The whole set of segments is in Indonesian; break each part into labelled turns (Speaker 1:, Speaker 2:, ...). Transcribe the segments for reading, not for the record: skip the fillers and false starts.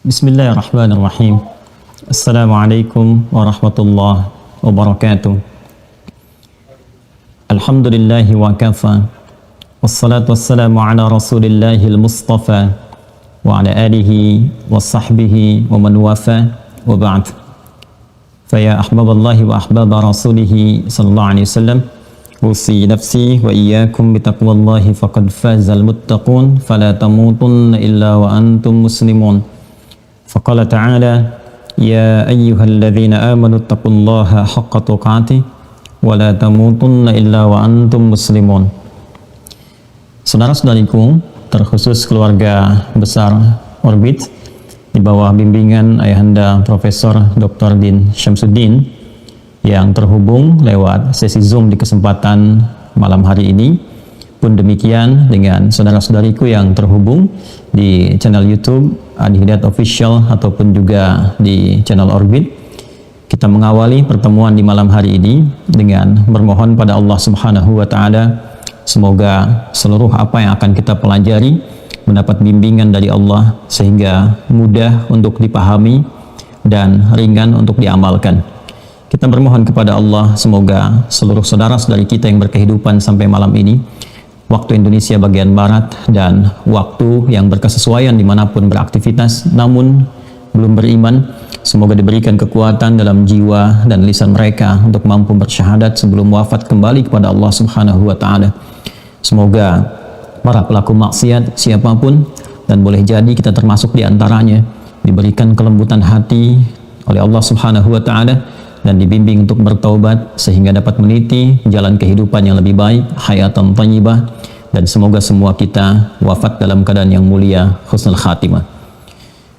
Speaker 1: Bismillahirrahmanirrahim. Assalamualaikum warahmatullahi wabarakatuh. Alhamdulillahi wa kafa. Wassalatu wassalamu ala rasulillahil mustafa wa ala alihi wa sahbihi wa man wafa wa ba'd. Faya ahbaballahi wa ahbaba rasulihi sallallahu alaihi wasallam, usi nafsi wa iyyakum bitaqwallahi faqad fazal muttaqun fala tamutunna illa wa antum muslimun. Faqala ta'ala ya ayyuhalladzina amanu taqullaha haqqa tuqatih wa la tamutunna illa wa antum muslimun. Saudara-saudariku, terkhusus keluarga besar Orbit di bawah bimbingan Ayahanda Profesor Dr. Din Syamsuddin yang terhubung lewat sesi Zoom di kesempatan malam hari ini, pun demikian dengan saudara-saudariku yang terhubung di channel YouTube Adi Hidayat Official ataupun juga di channel Orbit. Kita mengawali pertemuan di malam hari ini dengan bermohon pada Allah Subhanahu wa taala, semoga seluruh apa yang akan kita pelajari mendapat bimbingan dari Allah sehingga mudah untuk dipahami dan ringan untuk diamalkan. Kita bermohon kepada Allah semoga seluruh saudara-saudari kita yang berkehidupan sampai malam ini, waktu Indonesia bagian Barat dan waktu yang berkesesuaian dimanapun beraktivitas namun belum beriman, semoga diberikan kekuatan dalam jiwa dan lisan mereka untuk mampu bersyahadat sebelum wafat kembali kepada Allah Subhanahu wa taala. Semoga para pelaku maksiat siapapun, dan boleh jadi kita termasuk di antaranya, diberikan kelembutan hati oleh Allah Subhanahu wa taala dan dibimbing untuk bertaubat sehingga dapat meniti jalan kehidupan yang lebih baik, hayatan thayyibah, dan semoga semua kita wafat dalam keadaan yang mulia, husnul khatimah.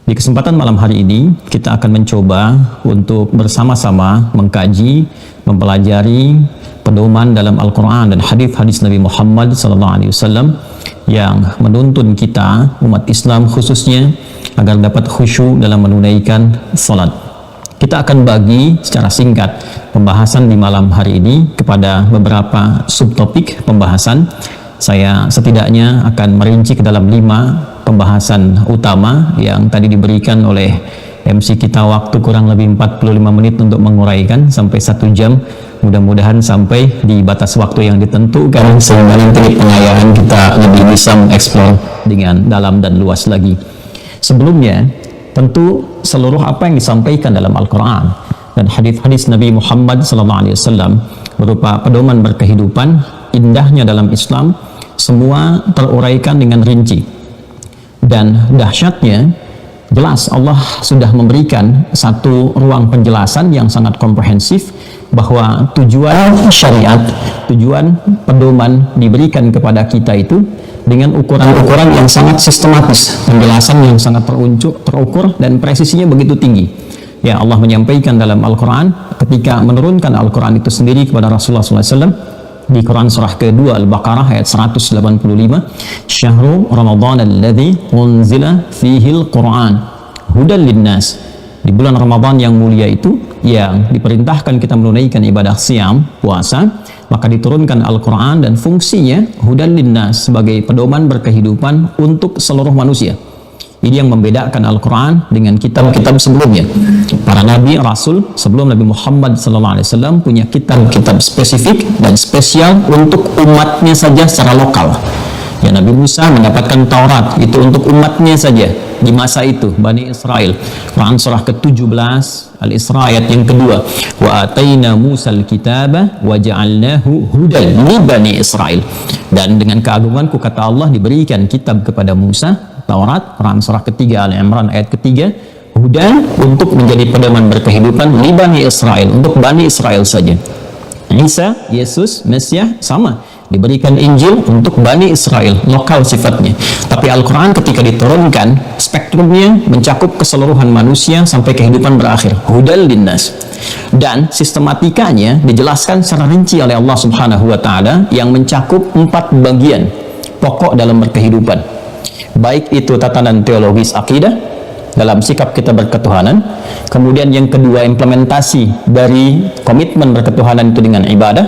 Speaker 1: Di kesempatan malam hari ini kita akan mencoba untuk bersama-sama mengkaji, mempelajari pedoman dalam Al-Quran dan hadis-hadis Nabi Muhammad SAW yang menuntun kita umat Islam khususnya agar dapat khusyuk dalam menunaikan salat. Kita akan bagi secara singkat pembahasan di malam hari ini kepada beberapa subtopik pembahasan. Saya setidaknya akan merinci ke dalam 5 pembahasan utama yang tadi diberikan oleh MC kita waktu kurang lebih 45 menit untuk menguraikan sampai 1 jam. Mudah-mudahan sampai di batas waktu yang ditentukan sehingga nanti pengayaan kita lebih bisa mengeksplor dengan dalam dan luas lagi. Sebelumnya, tentu seluruh apa yang disampaikan dalam Al-Quran dan hadis-hadis Nabi Muhammad SAW berupa pedoman berkehidupan, indahnya dalam Islam, semua teruraikan dengan rinci. Dan dahsyatnya, jelas Allah sudah memberikan satu ruang penjelasan yang sangat komprehensif bahwa tujuan syariat, tujuan pedoman diberikan kepada kita itu dengan ukuran-ukuran yang sangat sistematis, penjelasan yang sangat terukur dan presisinya begitu tinggi. Ya, Allah menyampaikan dalam Al-Quran ketika menurunkan Al-Quran itu sendiri kepada Rasulullah SAW di Quran surah kedua Al-Baqarah ayat 185, Syahrul Ramadan alladzi unzila fihil Quran hudan linnas. Di bulan Ramadan yang mulia itu yang diperintahkan kita menunaikan ibadah siam, puasa, maka diturunkan Al-Quran dan fungsinya hudan linnas sebagai pedoman berkehidupan untuk seluruh manusia. Ini yang membedakan Al-Quran dengan kitab-kitab sebelumnya. Para nabi, rasul sebelum Nabi Muhammad SAW punya kitab-kitab spesifik dan spesial untuk umatnya saja secara lokal. Ya, Nabi Musa mendapatkan Taurat itu untuk umatnya saja di masa itu, Bani Israel. Quran surah ke-17 Al-Isra ayat yang kedua, wa ataina Musal kitaba wa ja'alnahu hudan li Bani Israel. Dan dengan keagunganku, kata Allah, diberikan kitab kepada Musa, Taurat. Quran surah ketiga Al-Imran ayat ketiga, hudan untuk menjadi pedoman berkehidupan li Bani Israel, untuk Bani Israel saja. Isa, Yesus, Mesias sama, diberikan Injil untuk Bani Israel, lokal sifatnya. Tapi Al-Quran ketika diturunkan, spektrumnya mencakup keseluruhan manusia sampai kehidupan berakhir, hudal linnas. Dan sistematikanya dijelaskan secara rinci oleh Allah Subhanahu wa taala yang mencakup 4 bagian pokok dalam berkehidupan. Baik itu tatanan teologis akidah dalam sikap kita berketuhanan, kemudian yang kedua implementasi dari komitmen berketuhanan itu dengan ibadah,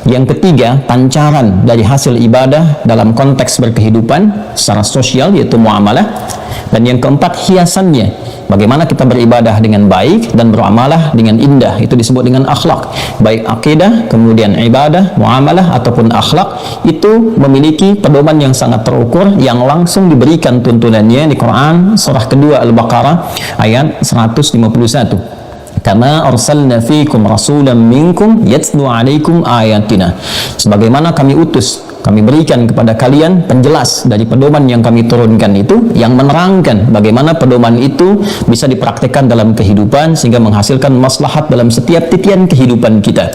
Speaker 1: Yang ketiga, pancaran dari hasil ibadah dalam konteks berkehidupan secara sosial, yaitu muamalah. Dan yang keempat, hiasannya, bagaimana kita beribadah dengan baik dan beramalah dengan indah, itu disebut dengan akhlak. Baik akidah, kemudian ibadah, muamalah ataupun akhlak, itu memiliki pedoman yang sangat terukur yang langsung diberikan tuntunannya di Quran surah kedua Al-Baqarah ayat 151. Kama arsalna fikum rasulan minkum yatlu alaikum ayatina. Sebagaimana kami utus, kami berikan kepada kalian penjelas dari pedoman yang kami turunkan itu, yang menerangkan bagaimana pedoman itu bisa dipraktikkan dalam kehidupan sehingga menghasilkan maslahat dalam setiap titian kehidupan kita.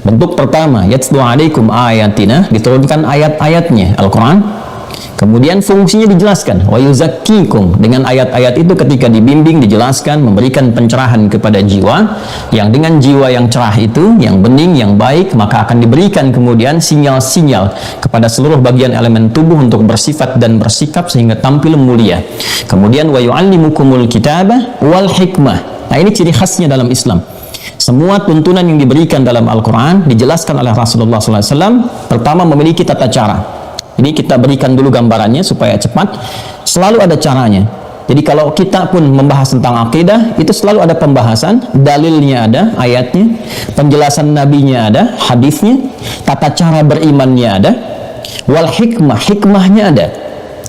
Speaker 1: Bentuk pertama, yatlu alaikum ayatina, diturunkan ayat-ayatnya Al-Quran. Kemudian fungsinya dijelaskan, wa yuzakkikum, dengan ayat-ayat itu ketika dibimbing, dijelaskan, memberikan pencerahan kepada jiwa, yang dengan jiwa yang cerah itu, yang bening, yang baik, maka akan diberikan kemudian sinyal-sinyal kepada seluruh bagian elemen tubuh untuk bersifat dan bersikap sehingga tampil mulia. Kemudian wa yu'allimukumul kitabah wal hikmah. Nah, ini ciri khasnya dalam Islam. Semua tuntunan yang diberikan dalam Al-Quran dijelaskan oleh Rasulullah SAW. Pertama, memiliki tata cara. Ini kita berikan dulu gambarannya supaya cepat. Selalu ada caranya. Jadi kalau kita pun membahas tentang akidah, itu selalu ada pembahasan, dalilnya ada, ayatnya, penjelasan nabinya ada, hadisnya, tata cara berimannya ada, wal hikmah, hikmahnya ada.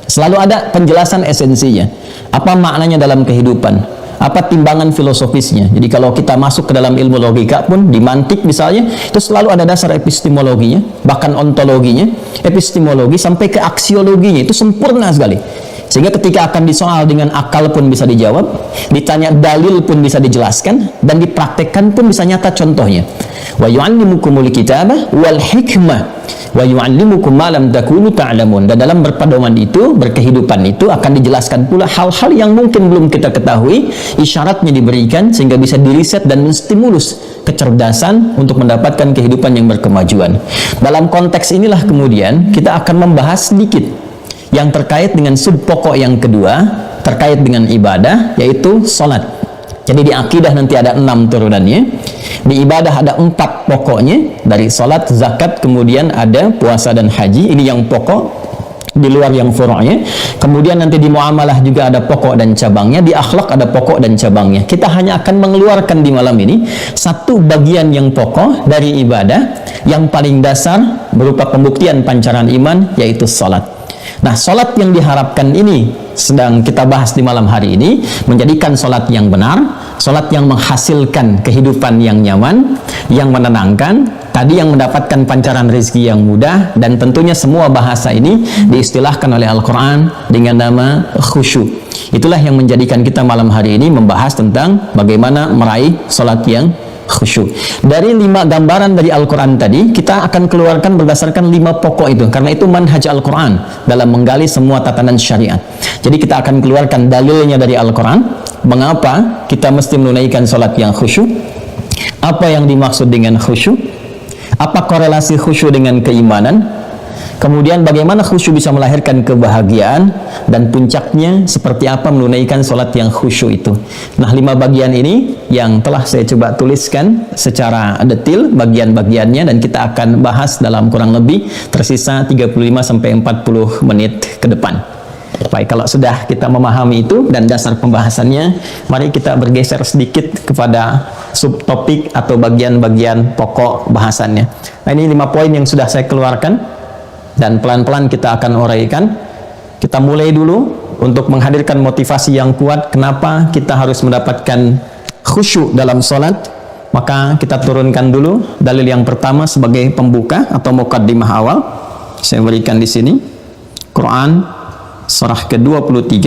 Speaker 1: Selalu ada penjelasan esensinya. Apa maknanya dalam kehidupan? Apa timbangan filosofisnya? Jadi kalau kita masuk ke dalam ilmu logika pun, di mantik misalnya, itu selalu ada dasar epistemologinya, bahkan ontologinya, epistemologi sampai ke aksiologinya, itu sempurna sekali. Sehingga ketika akan disoal dengan akal pun bisa dijawab, ditanya dalil pun bisa dijelaskan, dan dipraktekkan pun bisa nyata contohnya. Wa yu'allimukumul kitabah wal hikmah wa yu'allimukum ma lam takunu ta'lamun. Dan dalam berpedoman itu, berkehidupan itu akan dijelaskan pula hal-hal yang mungkin belum kita ketahui, isyaratnya diberikan sehingga bisa diriset dan menstimulus kecerdasan untuk mendapatkan kehidupan yang berkemajuan. Dalam konteks inilah kemudian kita akan membahas sedikit yang terkait dengan sub pokok yang kedua, terkait dengan ibadah, yaitu sholat. Jadi di akidah nanti ada 6 turunannya, di ibadah ada 4 pokoknya, dari sholat, zakat, kemudian ada puasa dan haji, ini yang pokok, di luar yang furu'nya. Kemudian nanti di muamalah juga ada pokok dan cabangnya, di akhlak ada pokok dan cabangnya. Kita hanya akan mengeluarkan di malam ini satu bagian yang pokok dari ibadah, yang paling dasar berupa pembuktian pancaran iman, yaitu sholat. Nah, sholat yang diharapkan ini sedang kita bahas di malam hari ini, menjadikan sholat yang benar, sholat yang menghasilkan kehidupan yang nyaman, yang menenangkan, tadi yang mendapatkan pancaran rezeki yang mudah, dan tentunya semua bahasa ini diistilahkan oleh Al-Quran dengan nama khusyuk. Itulah yang menjadikan kita malam hari ini membahas tentang bagaimana meraih sholat yang khusyuk. Dari 5 gambaran dari Al-Quran tadi, kita akan keluarkan berdasarkan 5 pokok itu, karena itu manhaj Al-Quran dalam menggali semua tatanan syariat. Jadi kita akan keluarkan dalilnya dari Al-Quran, mengapa kita mesti menunaikan sholat yang khusyuk, apa yang dimaksud dengan khusyuk, apa korelasi khusyuk dengan keimanan, kemudian bagaimana khusyuk bisa melahirkan kebahagiaan, dan puncaknya seperti apa menunaikan sholat yang khusyuk itu. Nah, 5 bagian ini yang telah saya coba tuliskan secara detail bagian-bagiannya, dan kita akan bahas dalam kurang lebih tersisa 35-40 menit ke depan. Baik, kalau sudah kita memahami itu dan dasar pembahasannya, mari kita bergeser sedikit kepada subtopik atau bagian-bagian pokok bahasannya. Nah, ini 5 poin yang sudah saya keluarkan, dan pelan-pelan kita akan uraikan. Kita mulai dulu untuk menghadirkan motivasi yang kuat kenapa kita harus mendapatkan khusyuk dalam sholat. Maka kita turunkan dulu dalil yang pertama sebagai pembuka atau muqaddimah awal. Saya berikan di sini Quran surah ke-23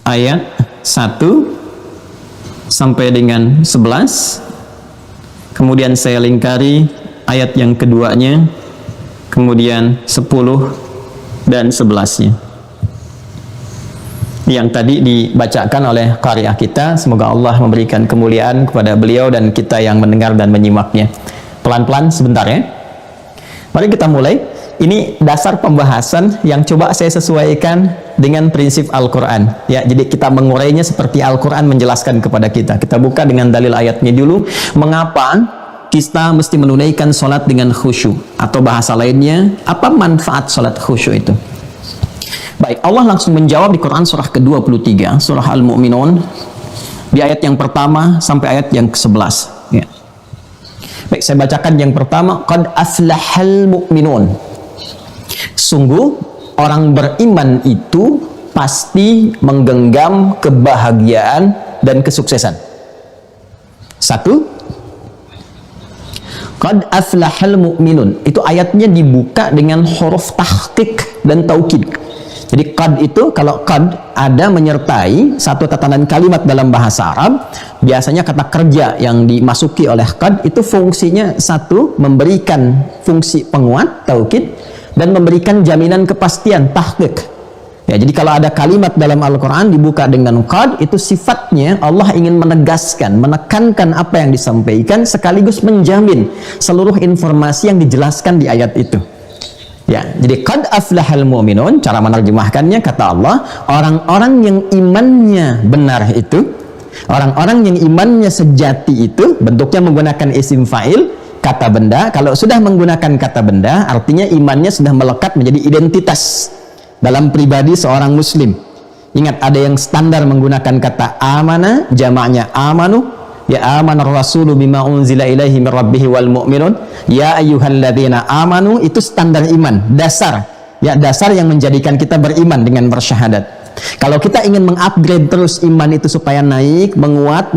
Speaker 1: ayat 1 sampai dengan 11. Kemudian saya lingkari ayat yang keduanya, kemudian 10 dan 11-nya yang tadi dibacakan oleh qari'ah kita. Semoga Allah memberikan kemuliaan kepada beliau dan kita yang mendengar dan menyimaknya. Pelan-pelan sebentar ya. Mari kita mulai. Ini dasar pembahasan yang coba saya sesuaikan dengan prinsip Al-Quran ya. Jadi kita mengurainya seperti Al-Quran menjelaskan kepada kita. Kita buka dengan dalil ayatnya dulu. Mengapa kita mesti menunaikan sholat dengan khusyuk, atau bahasa lainnya, apa manfaat sholat khusyuk itu? Baik, Allah langsung menjawab di Quran surah ke-23, surah Al-Mu'minun, di ayat yang pertama sampai ayat yang ke-11. Ya. Baik, saya bacakan yang pertama. Qad aflahal mu'minun. Sungguh orang beriman itu pasti menggenggam kebahagiaan dan kesuksesan. Satu, qad aflahal mu'minun. Itu ayatnya dibuka dengan huruf tahqiq dan taukid. Jadi qad itu, kalau qad ada menyertai satu tatanan kalimat dalam bahasa Arab, biasanya kata kerja yang dimasuki oleh qad itu fungsinya satu, memberikan fungsi penguat, taukid, dan memberikan jaminan kepastian, tahqiq. Ya, jadi kalau ada kalimat dalam Al-Quran dibuka dengan qad, itu sifatnya Allah ingin menegaskan, menekankan apa yang disampaikan, sekaligus menjamin seluruh informasi yang dijelaskan di ayat itu. Ya, jadi qad aflahal mu'minun, cara menerjemahkannya kata Allah, orang-orang yang imannya benar itu, orang-orang yang imannya sejati itu, bentuknya menggunakan isim fa'il, kata benda. Kalau sudah menggunakan kata benda, artinya imannya sudah melekat menjadi identitas dalam pribadi seorang muslim. Ingat, ada yang standar menggunakan kata amana, jamaknya amanu. Ya amanar rasulu bima unzila ilaihi min rabbihi wal mu'minun. Ya ayyuhalladzina amanu, itu standar iman, dasar. Ya, dasar yang menjadikan kita beriman dengan bersyahadat. Kalau kita ingin mengupgrade terus iman itu supaya naik, menguat,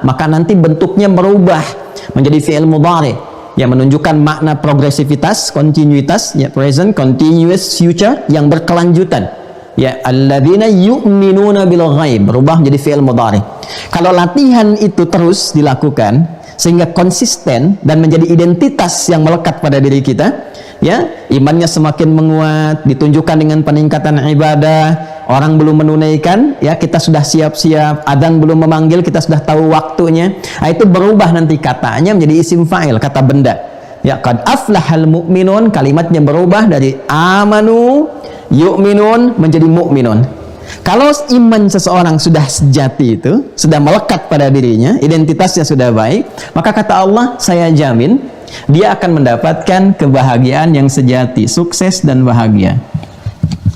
Speaker 1: maka nanti bentuknya berubah menjadi fi'il mudhari, yang menunjukkan makna progresivitas, kontinuitas, ya, present continuous future yang berkelanjutan. Ya, alladzina yu'minuna bil ghaib, berubah menjadi fi'il mudhari. Kalau latihan itu terus dilakukan sehingga konsisten dan menjadi identitas yang melekat pada diri kita, ya, imannya semakin menguat, ditunjukkan dengan peningkatan ibadah. Orang belum menunaikan, ya, kita sudah siap-siap. Adzan belum memanggil, kita sudah tahu waktunya. Nah, itu berubah nanti katanya menjadi isim fa'il, kata benda. Ya, qad aflahal mu'minun, kalimatnya berubah dari amanu yu'minun menjadi mu'minun. Kalau iman seseorang sudah sejati, itu sudah melekat pada dirinya, identitasnya sudah baik, maka kata Allah, saya jamin dia akan mendapatkan kebahagiaan yang sejati, sukses dan bahagia.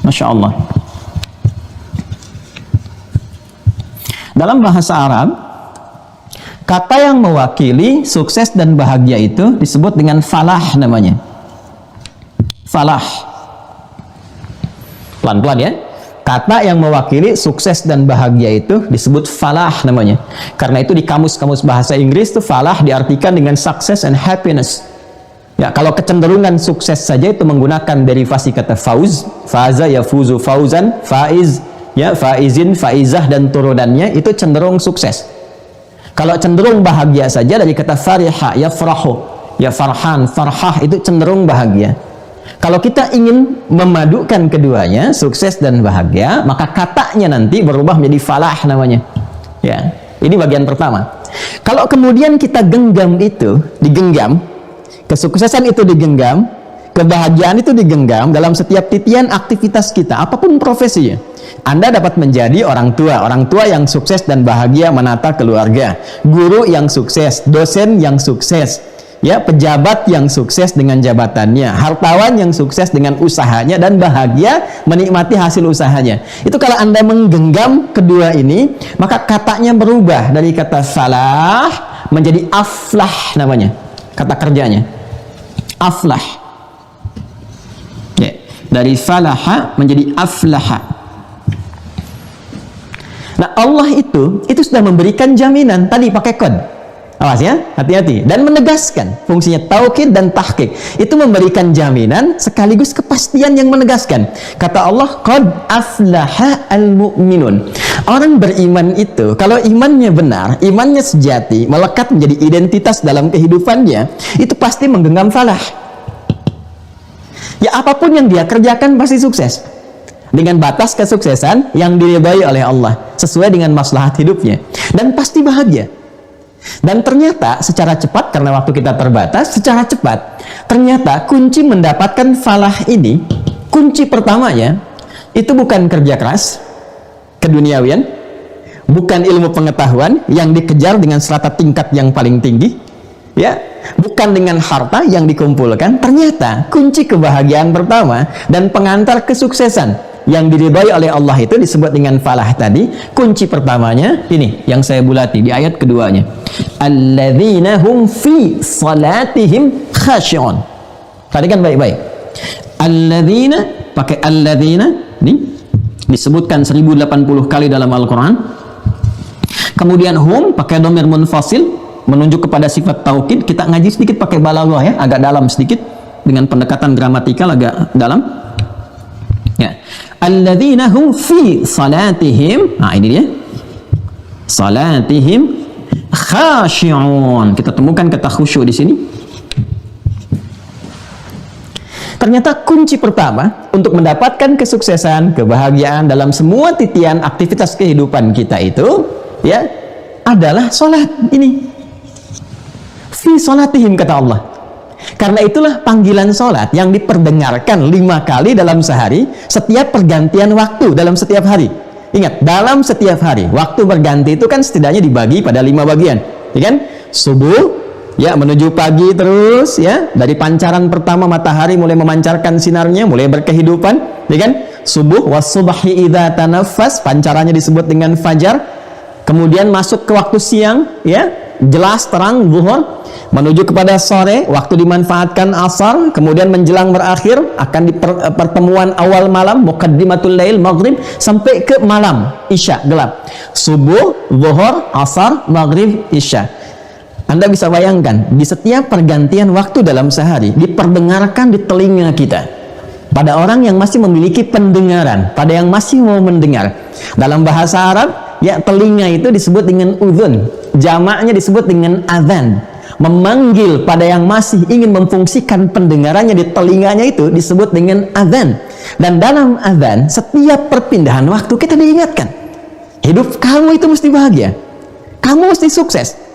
Speaker 1: Masya Allah. Dalam bahasa Arab, kata yang mewakili sukses dan bahagia itu disebut dengan falah namanya. Falah. Pelan-pelan ya. Kata yang mewakili sukses dan bahagia itu disebut falah namanya. Karena itu di kamus-kamus bahasa Inggris itu falah diartikan dengan success and happiness. Ya, kalau kecenderungan sukses saja itu menggunakan derivasi kata fauz, faza yafuzu fauzan, faiz, ya, faizin, faizah dan turunannya itu cenderung sukses. Kalau cenderung bahagia saja dari kata fariha, yafrahu, ya, farhan, farhah, itu cenderung bahagia. Kalau kita ingin memadukan keduanya, sukses dan bahagia, maka katanya nanti berubah menjadi falah namanya. Ya, ini bagian pertama. Kalau kemudian kita genggam itu, digenggam, kesuksesan itu digenggam, kebahagiaan itu digenggam dalam setiap titian aktivitas kita, apapun profesinya. Anda dapat menjadi orang tua yang sukses dan bahagia menata keluarga, guru yang sukses, dosen yang sukses, ya, pejabat yang sukses dengan jabatannya, hartawan yang sukses dengan usahanya dan bahagia menikmati hasil usahanya. Itu kalau Anda menggenggam kedua ini, maka katanya berubah dari kata falah menjadi aflah namanya, kata kerjanya aflah, ya, dari falaha menjadi aflaha. Nah, Allah itu sudah memberikan jaminan tadi pakai qad. Awas ya, hati-hati, dan menegaskan fungsinya taukid dan tahqiq. Itu memberikan jaminan sekaligus kepastian yang menegaskan. Kata Allah, qad aflaha al-mu'minun. Orang beriman itu kalau imannya benar, imannya sejati, melekat menjadi identitas dalam kehidupannya, itu pasti menggenggam falah. Ya, apapun yang dia kerjakan pasti sukses. Dengan batas kesuksesan yang diridhai oleh Allah sesuai dengan maslahat hidupnya, dan pasti bahagia. Dan ternyata secara cepat, karena waktu kita terbatas, secara cepat ternyata kunci mendapatkan falah ini, kunci pertamanya itu bukan kerja keras, keduniawian, bukan ilmu pengetahuan yang dikejar dengan serata tingkat yang paling tinggi, ya, bukan dengan harta yang dikumpulkan. Ternyata kunci kebahagiaan pertama dan pengantar kesuksesan yang diridhai oleh Allah itu disebut dengan falah tadi. Kunci pertamanya ini yang saya bulati di ayat keduanya, alladzina hum fi salatihim khashi'un. Perhatikan baik-baik, alladzina, pakai alladzina ini disebutkan 1080 kali dalam Al-Quran. Kemudian hum pakai dhamir munfasil menunjuk kepada sifat taukid. Kita ngaji sedikit pakai balaghah ya, agak dalam sedikit dengan pendekatan gramatikal agak dalam. Ya. Alladzina hum fi salatihim. Nah, ini dia. Salatihim khashi'un. Kita temukan kata khusyuk di sini. Ternyata kunci pertama untuk mendapatkan kesuksesan, kebahagiaan dalam semua titian aktivitas kehidupan kita itu ya adalah salat ini. Fi salatihim kata Allah. Karena itulah panggilan salat yang diperdengarkan 5 kali dalam sehari, setiap pergantian waktu dalam setiap hari. Ingat, dalam setiap hari waktu berganti itu kan setidaknya dibagi pada 5 bagian, ya kan? Subuh ya menuju pagi terus ya, dari pancaran pertama matahari mulai memancarkan sinarnya, mulai berkehidupan, ya kan? Subuh, was-subhi idza tanaffas, pancarannya disebut dengan fajar. Kemudian masuk ke waktu siang ya, jelas terang zuhur, menuju kepada sore, waktu dimanfaatkan asar, kemudian menjelang berakhir akan di pertemuan awal malam, muqaddimatul lail, maghrib, sampai ke malam isya gelap. Subuh, zuhur, asar, maghrib, isya. Anda bisa bayangkan, di setiap pergantian waktu dalam sehari diperdengarkan di telinga kita. Pada orang yang masih memiliki pendengaran, pada yang masih mau mendengar. Dalam bahasa Arab, ya telinga itu disebut dengan udhun, jamaknya disebut dengan adhan. Memanggil pada yang masih ingin memfungsikan pendengarannya di telinganya itu disebut dengan adhan. Dan dalam adhan, setiap perpindahan waktu kita diingatkan, hidup kamu itu mesti bahagia, kamu mesti sukses.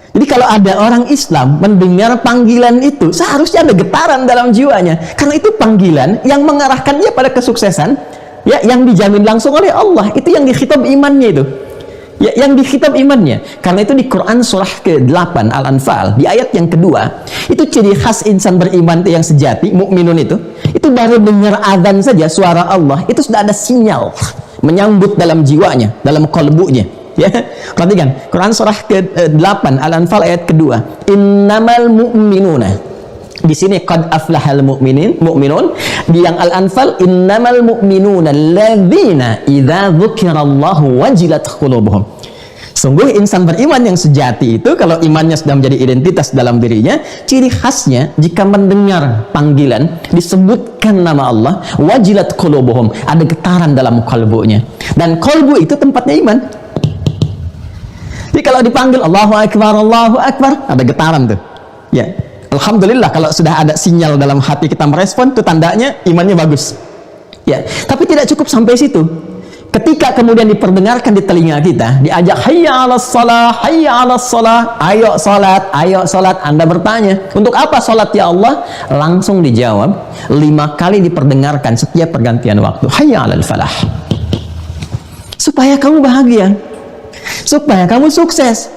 Speaker 1: Jadi kalau ada orang Islam mendengar panggilan itu, seharusnya ada getaran dalam jiwanya, karena itu panggilan yang mengarahkan dia pada kesuksesan ya, yang dijamin langsung oleh Allah. Itu yang dikhitab imannya itu ya, yang dikhitab imannya. Karena itu di Quran surah ke-8 Al-Anfal di ayat yang kedua, itu ciri khas insan beriman itu yang sejati, mukminun itu baru dengar azan saja suara Allah, itu sudah ada sinyal menyambut dalam jiwanya, dalam kalbunya. Ya, perhatikan Quran surah ke-8 Al-Anfal ayat kedua, innamal mu'minuna. Di sini qad aflahal mu'minun. Di yang Al-Anfal innamal mu'minuna alladzina idza dzukirallahu wajilat qulubuhum. Sungguh insan beriman yang sejati itu kalau imannya sudah menjadi identitas dalam dirinya, ciri khasnya jika mendengar panggilan disebutkan nama Allah, wajilat qulubuhum, ada getaran dalam kalbunya. Dan kalbu itu tempatnya iman. Jadi kalau dipanggil Allahu Akbar, ada getaran tuh. Ya, alhamdulillah kalau sudah ada sinyal dalam hati kita merespon, itu tandanya imannya bagus. Ya, tapi tidak cukup sampai situ. Ketika kemudian diperdengarkan di telinga kita, diajak hayya 'alas shalah, hayya 'alas shalah, ayo salat, ayo salat. Anda bertanya, untuk apa salat ya Allah? Langsung dijawab, 5 kali diperdengarkan setiap pergantian waktu. Hayya 'alal falah. Supaya kamu bahagia, supaya kamu sukses.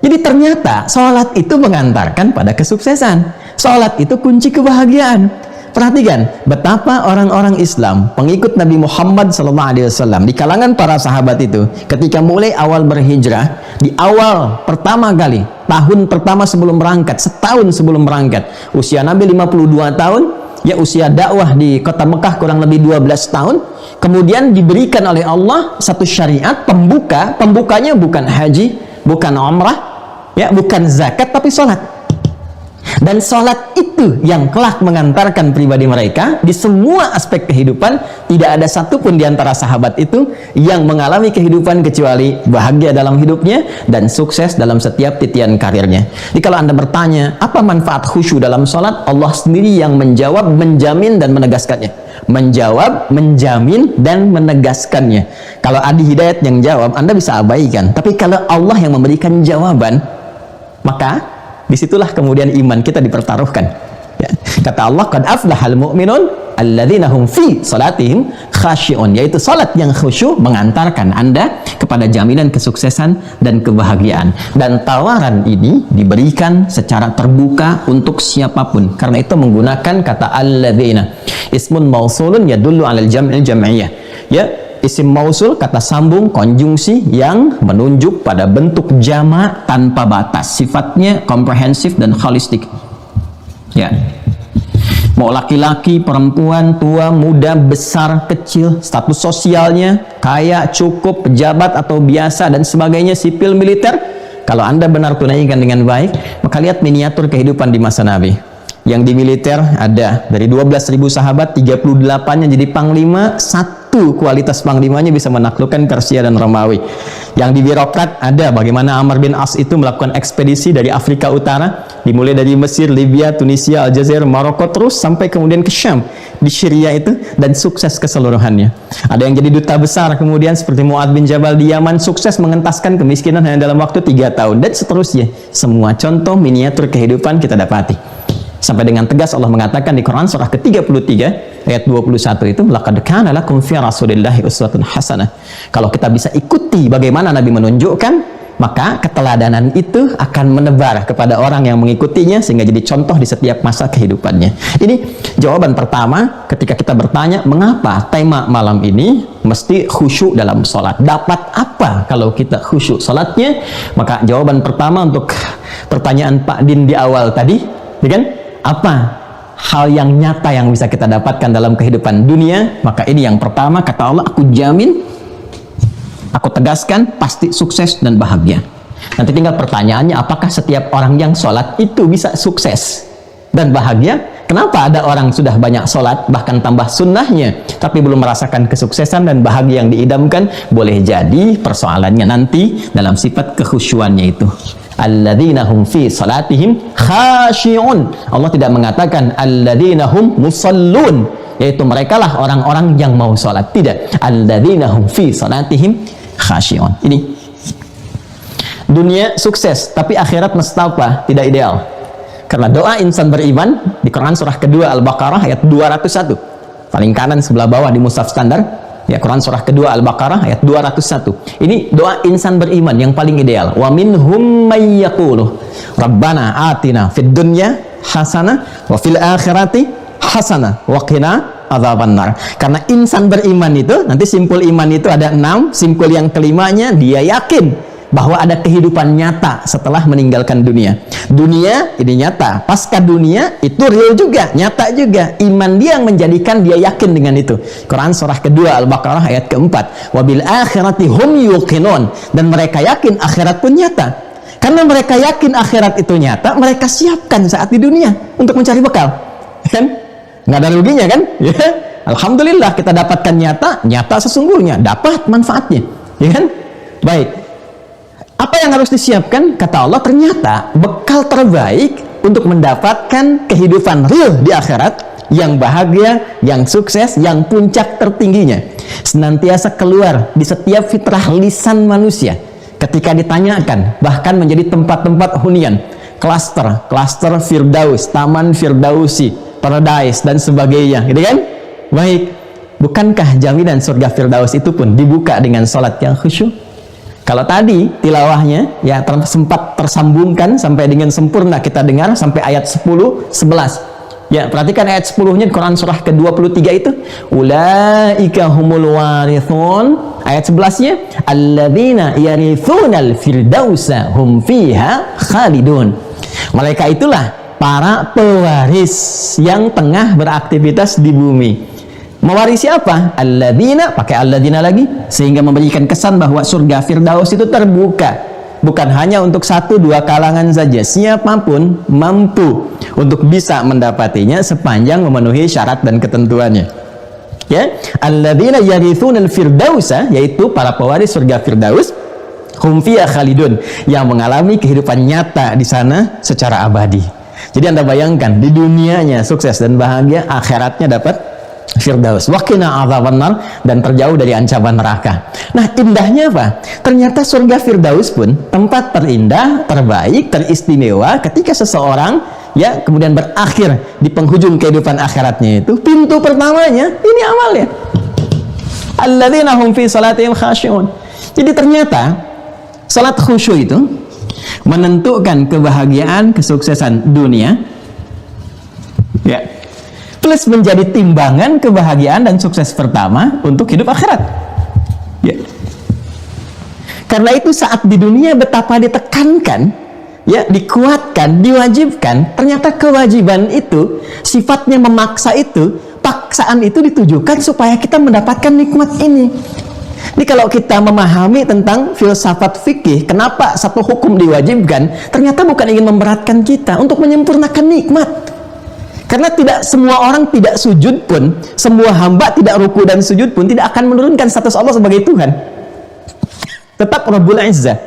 Speaker 1: Jadi ternyata sholat itu mengantarkan pada kesuksesan. Sholat itu kunci kebahagiaan. Perhatikan betapa orang-orang Islam, pengikut Nabi Muhammad SAW di kalangan para sahabat itu, ketika mulai awal berhijrah, di awal pertama kali, tahun pertama sebelum berangkat, setahun sebelum berangkat, usia Nabi 52 tahun, ya usia dakwah di kota Mekah kurang lebih 12 tahun. Kemudian diberikan oleh Allah satu syariat pembuka, pembukanya bukan haji, bukan umrah, ya bukan zakat, tapi sholat. Dan sholat itu yang kelak mengantarkan pribadi mereka di semua aspek kehidupan. Tidak ada satupun di antara sahabat itu yang mengalami kehidupan kecuali bahagia dalam hidupnya dan sukses dalam setiap titian karirnya. Jadi kalau Anda bertanya apa manfaat khusyuk dalam sholat, Allah sendiri yang menjawab, menjamin dan menegaskannya. Menjawab, menjamin dan menegaskannya. Kalau Adi Hidayat yang jawab, Anda bisa abaikan. Tapi kalau Allah yang memberikan jawaban, maka disitulah kemudian iman kita dipertaruhkan. Ya. Kata Allah, qad aflahal mu'minun, alladzina hum fi salatihim khashi'un, yaitu salat yang khusyuk mengantarkan Anda kepada jaminan kesuksesan dan kebahagiaan. Dan tawaran ini diberikan secara terbuka untuk siapapun. Karena itu menggunakan kata alladzina, ismun mausulun yadullu 'alal jam'il jam'iyah. Ya, isim mausul, kata sambung konjungsi yang menunjuk pada bentuk jamak tanpa batas, sifatnya komprehensif dan holistik. Ya, mau laki-laki, perempuan, tua, muda, besar, kecil, status sosialnya, kaya, cukup, pejabat atau biasa dan sebagainya, sipil, militer, kalau Anda benar tunaikan dengan baik, maka lihat miniatur kehidupan di masa Nabi. Yang di militer ada dari 12.000 sahabat, 38-nya jadi panglima, satu kualitas panglimanya bisa menaklukkan Persia dan Romawi. Yang di birokrat ada bagaimana Amr bin As itu melakukan ekspedisi dari Afrika Utara, dimulai dari Mesir, Libya, Tunisia, Aljazair, Maroko, terus sampai kemudian ke Syam di Syria itu, dan sukses keseluruhannya. Ada yang jadi duta besar kemudian seperti Mu'adz bin Jabal di Yaman, sukses mengentaskan kemiskinan hanya dalam waktu 3 tahun, dan seterusnya. Semua contoh miniatur kehidupan kita dapati. Sampai dengan tegas Allah mengatakan di Quran surah ke-33 ayat 21 itu, laqad kana lakum fi rasulillahi uswatun hasanah. Kalau kita bisa ikuti bagaimana Nabi menunjukkan, maka keteladanan itu akan menebar kepada orang yang mengikutinya sehingga jadi contoh di setiap masa kehidupannya. Ini jawaban pertama ketika kita bertanya mengapa tema malam ini mesti khusyuk dalam sholat. Dapat apa kalau kita khusyuk sholatnya? Maka jawaban pertama untuk pertanyaan Pak Din di awal tadi, ya kan? Apa hal yang nyata yang bisa kita dapatkan dalam kehidupan dunia? Maka ini yang pertama, kata Allah, aku jamin, aku tegaskan, pasti sukses dan bahagia. Nanti tinggal pertanyaannya, apakah setiap orang yang sholat itu bisa sukses dan bahagia? Kenapa ada orang sudah banyak sholat, bahkan tambah sunnahnya, tapi belum merasakan kesuksesan dan bahagia yang diidamkan? Boleh jadi persoalannya nanti dalam sifat kekhusyuannya itu. Alladzina hum fi salatihim khashi'un. Allah tidak mengatakan alladzina hum musallun, yaitu merekalah orang-orang yang mau salat. Tidak. Alladzina hum fi salatihim khashi'un. Ini dunia sukses, tapi akhirat mustapa, tidak ideal. Karena doa insan beriman di Quran surah kedua Al-Baqarah ayat 201, paling kanan sebelah bawah di mushaf standar, ya, Quran surah kedua Al-Baqarah ayat 201. Ini doa insan beriman yang paling ideal. Wa minhum may yaqulu rabbana atina fid dunya hasanah wa fil akhirati hasanah wa qina adzabannar. Karena insan beriman itu, nanti simpul iman itu ada 6, simpul yang kelimanya dia yakin bahwa ada kehidupan nyata setelah meninggalkan dunia. Dunia ini nyata, pasca dunia itu real juga, nyata juga. Iman dia yang menjadikan dia yakin dengan itu. Quran surah kedua Al-Baqarah ayat keempat, wabil akhirati hum yuqinun, dan mereka yakin akhirat pun nyata. Karena mereka yakin akhirat itu nyata, mereka siapkan saat di dunia untuk mencari bekal, kan? Nggak ada ruginya, kan? Ya. Alhamdulillah kita dapatkan nyata sesungguhnya, dapat manfaatnya, ya kan? Baik. Apa yang harus disiapkan? Kata Allah, ternyata bekal terbaik untuk mendapatkan kehidupan real di akhirat yang bahagia, yang sukses, yang puncak tertingginya, senantiasa keluar di setiap fitrah lisan manusia ketika ditanyakan, bahkan menjadi tempat-tempat hunian, klaster Firdaus, Taman Firdausi, Paradise dan sebagainya, gitu kan? Baik, bukankah jaminan surga Firdaus itu pun dibuka dengan sholat yang khusyuk? Kalau tadi tilawahnya ya sempat tersambungkan sampai dengan sempurna, kita dengar sampai ayat 10, 11. Ya, perhatikan ayat 10-nya Quran surah ke-23 itu, ulaika humul warithun. Ayat 11-nya, alladzina yarithunal firdausa hum fiha khalidun. Mereka itulah para pewaris yang tengah beraktivitas di bumi. Mewarisi apa? Alladzina, pakai alladzina lagi, sehingga memberikan kesan bahwa surga Firdaus itu terbuka, bukan hanya untuk 1-2 kalangan saja. Siapapun mampu untuk bisa mendapatinya sepanjang memenuhi syarat dan ketentuannya. Ya, alladzina yarithunal firdausa, yaitu para pewaris surga Firdaus, hum fiha khalidun, yang mengalami kehidupan nyata di sana secara abadi. Jadi Anda bayangkan, di dunianya sukses dan bahagia, akhiratnya dapat Firdaus, waqina adzabannar, dan terjauh dari ancaman neraka. Nah, indahnya apa? Ternyata surga Firdaus pun tempat terindah, terbaik, teristimewa ketika seseorang
Speaker 2: ya, kemudian berakhir di penghujung kehidupan akhiratnya itu, pintu pertamanya ini amalnya. Alladzina hum fi salatihim khashi'un. Jadi ternyata salat khusyuk itu menentukan kebahagiaan, kesuksesan dunia, ya, plus menjadi timbangan kebahagiaan dan sukses pertama untuk hidup akhirat, ya. Karena itu saat di dunia betapa ditekankan, ya, dikuatkan, diwajibkan, ternyata kewajiban itu, sifatnya memaksa itu, paksaan itu ditujukan supaya kita mendapatkan nikmat ini. Jadi kalau kita memahami tentang filsafat fikih, kenapa satu hukum diwajibkan, ternyata bukan ingin memberatkan kita, untuk menyempurnakan nikmat. Karena tidak semua orang tidak sujud pun, semua hamba tidak ruku dan sujud pun tidak akan menurunkan status Allah sebagai Tuhan. Tetap Rabbul Izzah.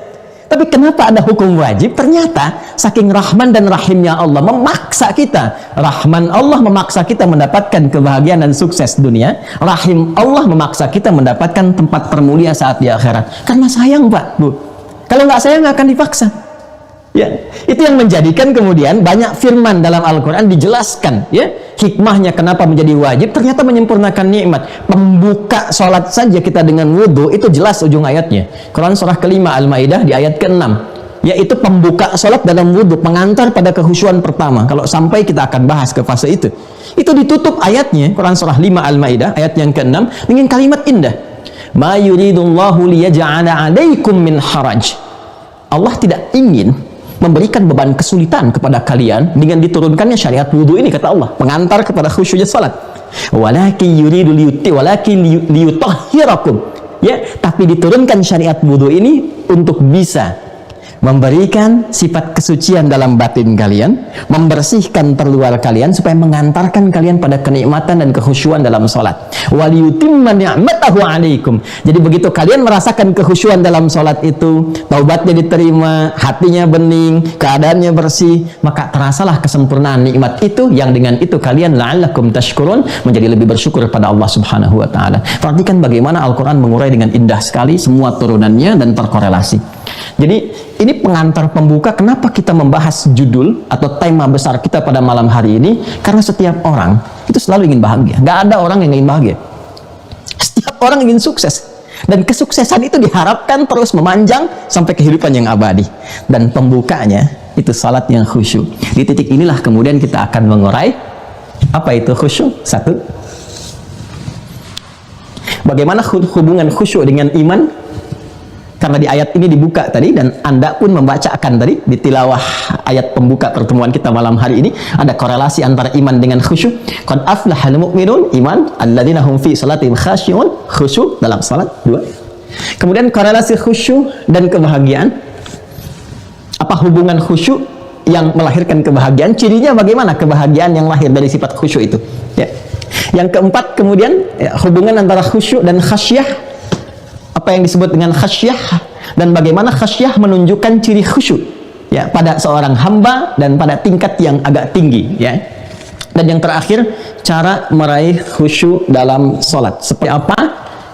Speaker 2: Tapi kenapa ada hukum wajib? Ternyata saking rahman dan rahimnya Allah memaksa kita. Rahman Allah memaksa kita mendapatkan kebahagiaan dan sukses dunia. Rahim Allah memaksa kita mendapatkan tempat termulia saat di akhirat. Karena sayang, Pak, Bu. Kalau nggak sayang nggak akan dipaksa. Ya, itu yang menjadikan kemudian banyak firman dalam Al-Quran dijelaskan, ya, hikmahnya kenapa menjadi wajib, ternyata menyempurnakan nikmat. Pembuka sholat saja kita dengan wudhu, itu jelas ujung ayatnya. Quran surah kelima Al-Maidah di ayat ke-6, yaitu pembuka sholat dalam wudhu, pengantar pada kehusyuan pertama. Kalau sampai kita akan bahas ke fase itu ditutup ayatnya, Quran surah 5 Al-Maidah ayat yang ke-6 dengan kalimat indah, ma yuridullahu liyaj'ala 'alaikum min haraj. Allah tidak ingin memberikan beban kesulitan kepada kalian dengan diturunkannya syariat wudhu ini, kata Allah, pengantar kepada khusyuknya salat. Walakin yuridu liyutahhirakum, ya, tapi diturunkan syariat wudhu ini untuk bisa memberikan sifat kesucian dalam batin kalian, membersihkan terluar kalian supaya mengantarkan kalian pada kenikmatan dan kekhusyuan dalam salat. Waliyutimma ni'matahu 'alaikum. Jadi begitu kalian merasakan kekhusyuan dalam salat itu, taubatnya diterima, hatinya bening, keadaannya bersih, maka terasalah kesempurnaan nikmat itu, yang dengan itu kalian la'allakum tashkurun, menjadi lebih bersyukur pada Allah Subhanahu wa taala. Perhatikan bagaimana Al-Qur'an mengurai dengan indah sekali semua turunannya dan terkorelasi. Jadi ini pengantar pembuka kenapa kita membahas judul atau tema besar kita pada malam hari ini, karena setiap orang itu selalu ingin bahagia. Nggak ada orang yang ingin bahagia. Setiap orang ingin sukses, dan kesuksesan itu diharapkan terus memanjang sampai kehidupan yang abadi. Dan pembukanya itu salat yang khusyuk. Di titik inilah kemudian kita akan mengurai apa itu khusyuk. Satu, bagaimana hubungan khusyuk dengan iman. Karena di ayat ini dibuka tadi, dan Anda pun membacakan tadi di tilawah ayat pembuka pertemuan kita malam hari ini, ada korelasi antara iman dengan khusyuk. Qad aflahal mu'minun, iman, alladzina hum fi salatihim khashi'un, khusyuk dalam salat. Dua. Kemudian korelasi khusyuk dan kebahagiaan. Apa hubungan khusyuk yang melahirkan kebahagiaan? Cirinya bagaimana kebahagiaan yang lahir dari sifat khusyuk itu? Ya. Yang keempat kemudian, ya, hubungan antara khusyuk dan khasyah. Apa yang disebut dengan khasyah, dan bagaimana khasyah menunjukkan ciri khusyuk, ya, pada seorang hamba dan pada tingkat yang agak tinggi, ya. Dan yang terakhir, cara meraih khusyuk dalam sholat. Seperti apa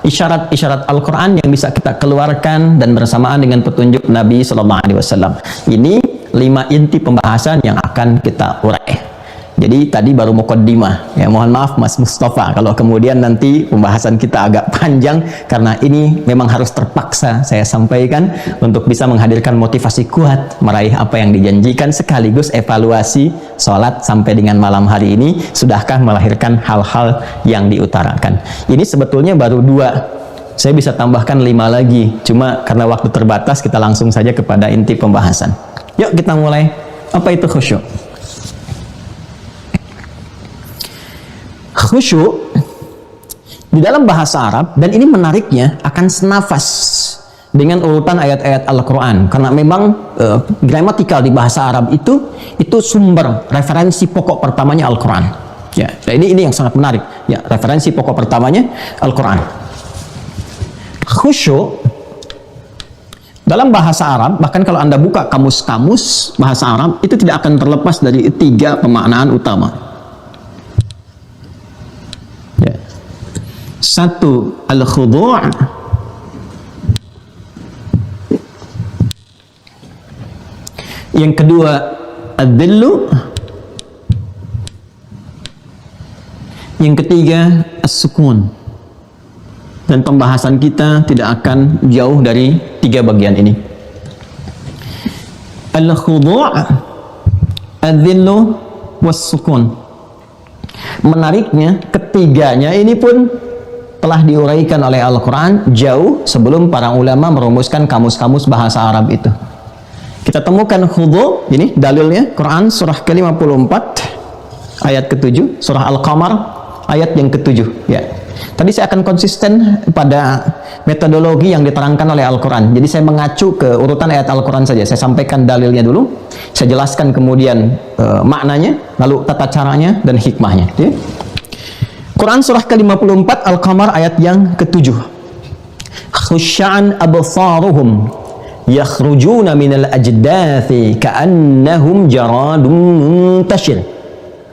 Speaker 2: isyarat-isyarat Al-Quran yang bisa kita keluarkan dan bersamaan dengan petunjuk Nabi SAW. Ini 5 inti pembahasan yang akan kita urai. Jadi tadi baru muqaddimah, ya, mohon maaf Mas Mustafa kalau kemudian nanti pembahasan kita agak panjang, karena ini memang harus terpaksa saya sampaikan untuk bisa menghadirkan motivasi kuat meraih apa yang dijanjikan, sekaligus evaluasi sholat sampai dengan malam hari ini, sudahkah melahirkan hal-hal yang diutarakan. Ini sebetulnya baru 2, saya bisa tambahkan 5 lagi, cuma karena waktu terbatas kita langsung saja kepada inti pembahasan. Yuk kita mulai. Apa itu khusyuk? Khusyuk di dalam bahasa Arab, dan ini menariknya akan senafas dengan urutan ayat-ayat Al-Quran, karena memang gramatikal di bahasa Arab itu sumber referensi pokok pertamanya Al-Quran, ya. Nah, ini yang sangat menarik, ya, referensi pokok pertamanya Al-Quran. Khusyuk dalam bahasa Arab, bahkan kalau Anda buka kamus-kamus bahasa Arab, itu tidak akan terlepas dari 3 pemaknaan utama. Satu, al-khudu'. Yang kedua, ad-dhillu. Yang ketiga, as-sukun. Dan pembahasan kita tidak akan jauh dari 3 bagian ini. Al-khudu', adzillu, was-sukun. Menariknya, ketiganya ini pun telah diuraikan oleh Al-Quran jauh sebelum para ulama merumuskan kamus-kamus bahasa Arab itu. Kita temukan khudu', ini dalilnya Quran surah ke-54 ayat ke-7, surah Al-Qamar ayat yang ke-7 ya. Tadi saya akan konsisten pada metodologi yang diterangkan oleh Al-Quran. Jadi saya mengacu ke urutan ayat Al-Quran saja. Saya sampaikan dalilnya dulu, saya jelaskan kemudian maknanya, lalu tata caranya dan hikmahnya ya. Quran surah ke-54 Al-Qamar ayat yang ke-7. Khusya'an absaruhum yakhrujuna minal ajdathi ka'annahum jaradun muntashir.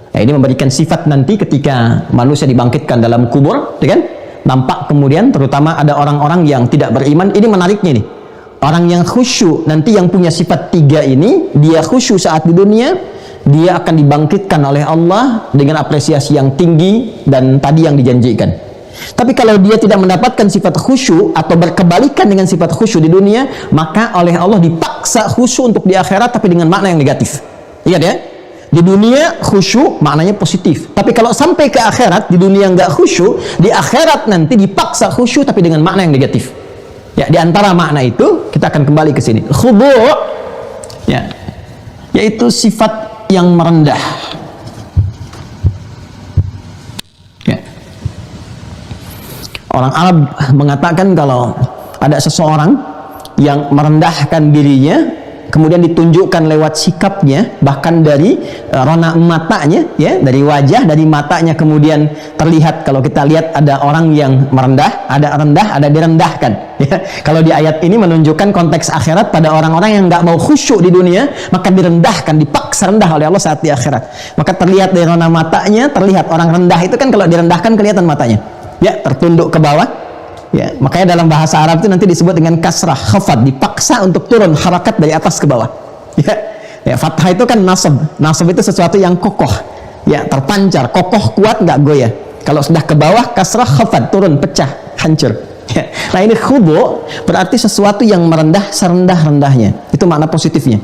Speaker 2: Nah, ini memberikan sifat nanti ketika manusia dibangkitkan dalam kubur, ya kan? Nampak kemudian terutama ada orang-orang yang tidak beriman. Ini menariknya nih. Orang yang khusyuk nanti yang punya sifat 3 ini, dia khusyuk saat di dunia, dia akan dibangkitkan oleh Allah dengan apresiasi yang tinggi dan tadi yang dijanjikan. Tapi kalau dia tidak mendapatkan sifat khusyuk atau berkebalikan dengan sifat khusyuk di dunia, maka oleh Allah dipaksa khusyuk untuk di akhirat tapi dengan makna yang negatif. Ingat ya, di dunia khusyuk maknanya positif, tapi kalau sampai ke akhirat di dunia nggak khusyuk, di akhirat nanti dipaksa khusyuk tapi dengan makna yang negatif. Ya, di antara makna itu kita akan kembali ke sini. Khudu' ya, yaitu sifat yang merendah. Ya. Orang Arab mengatakan kalau ada seseorang yang merendahkan dirinya, kemudian ditunjukkan lewat sikapnya, bahkan dari rona matanya, ya, dari wajah, dari matanya kemudian terlihat. Kalau kita lihat ada orang yang merendah, ada direndahkan. Ya. Kalau di ayat ini menunjukkan konteks akhirat pada orang-orang yang nggak mau khusyuk di dunia, maka direndahkan, dipaksa rendah oleh Allah saat di akhirat. Maka terlihat dari rona matanya, terlihat orang rendah itu kan kalau direndahkan kelihatan matanya, ya, tertunduk ke bawah. Ya, makanya dalam bahasa Arab itu nanti disebut dengan kasrah, khafad, dipaksa untuk turun harakat dari atas ke bawah. Ya, fathah itu kan nasab. Nasab itu sesuatu yang kokoh, ya, terpancar, kokoh, kuat, nggak goyah. Kalau sudah ke bawah, kasrah, khafad, turun, pecah, hancur. Ya. Nah ini khudu' berarti sesuatu yang merendah serendah-rendahnya. Itu makna positifnya.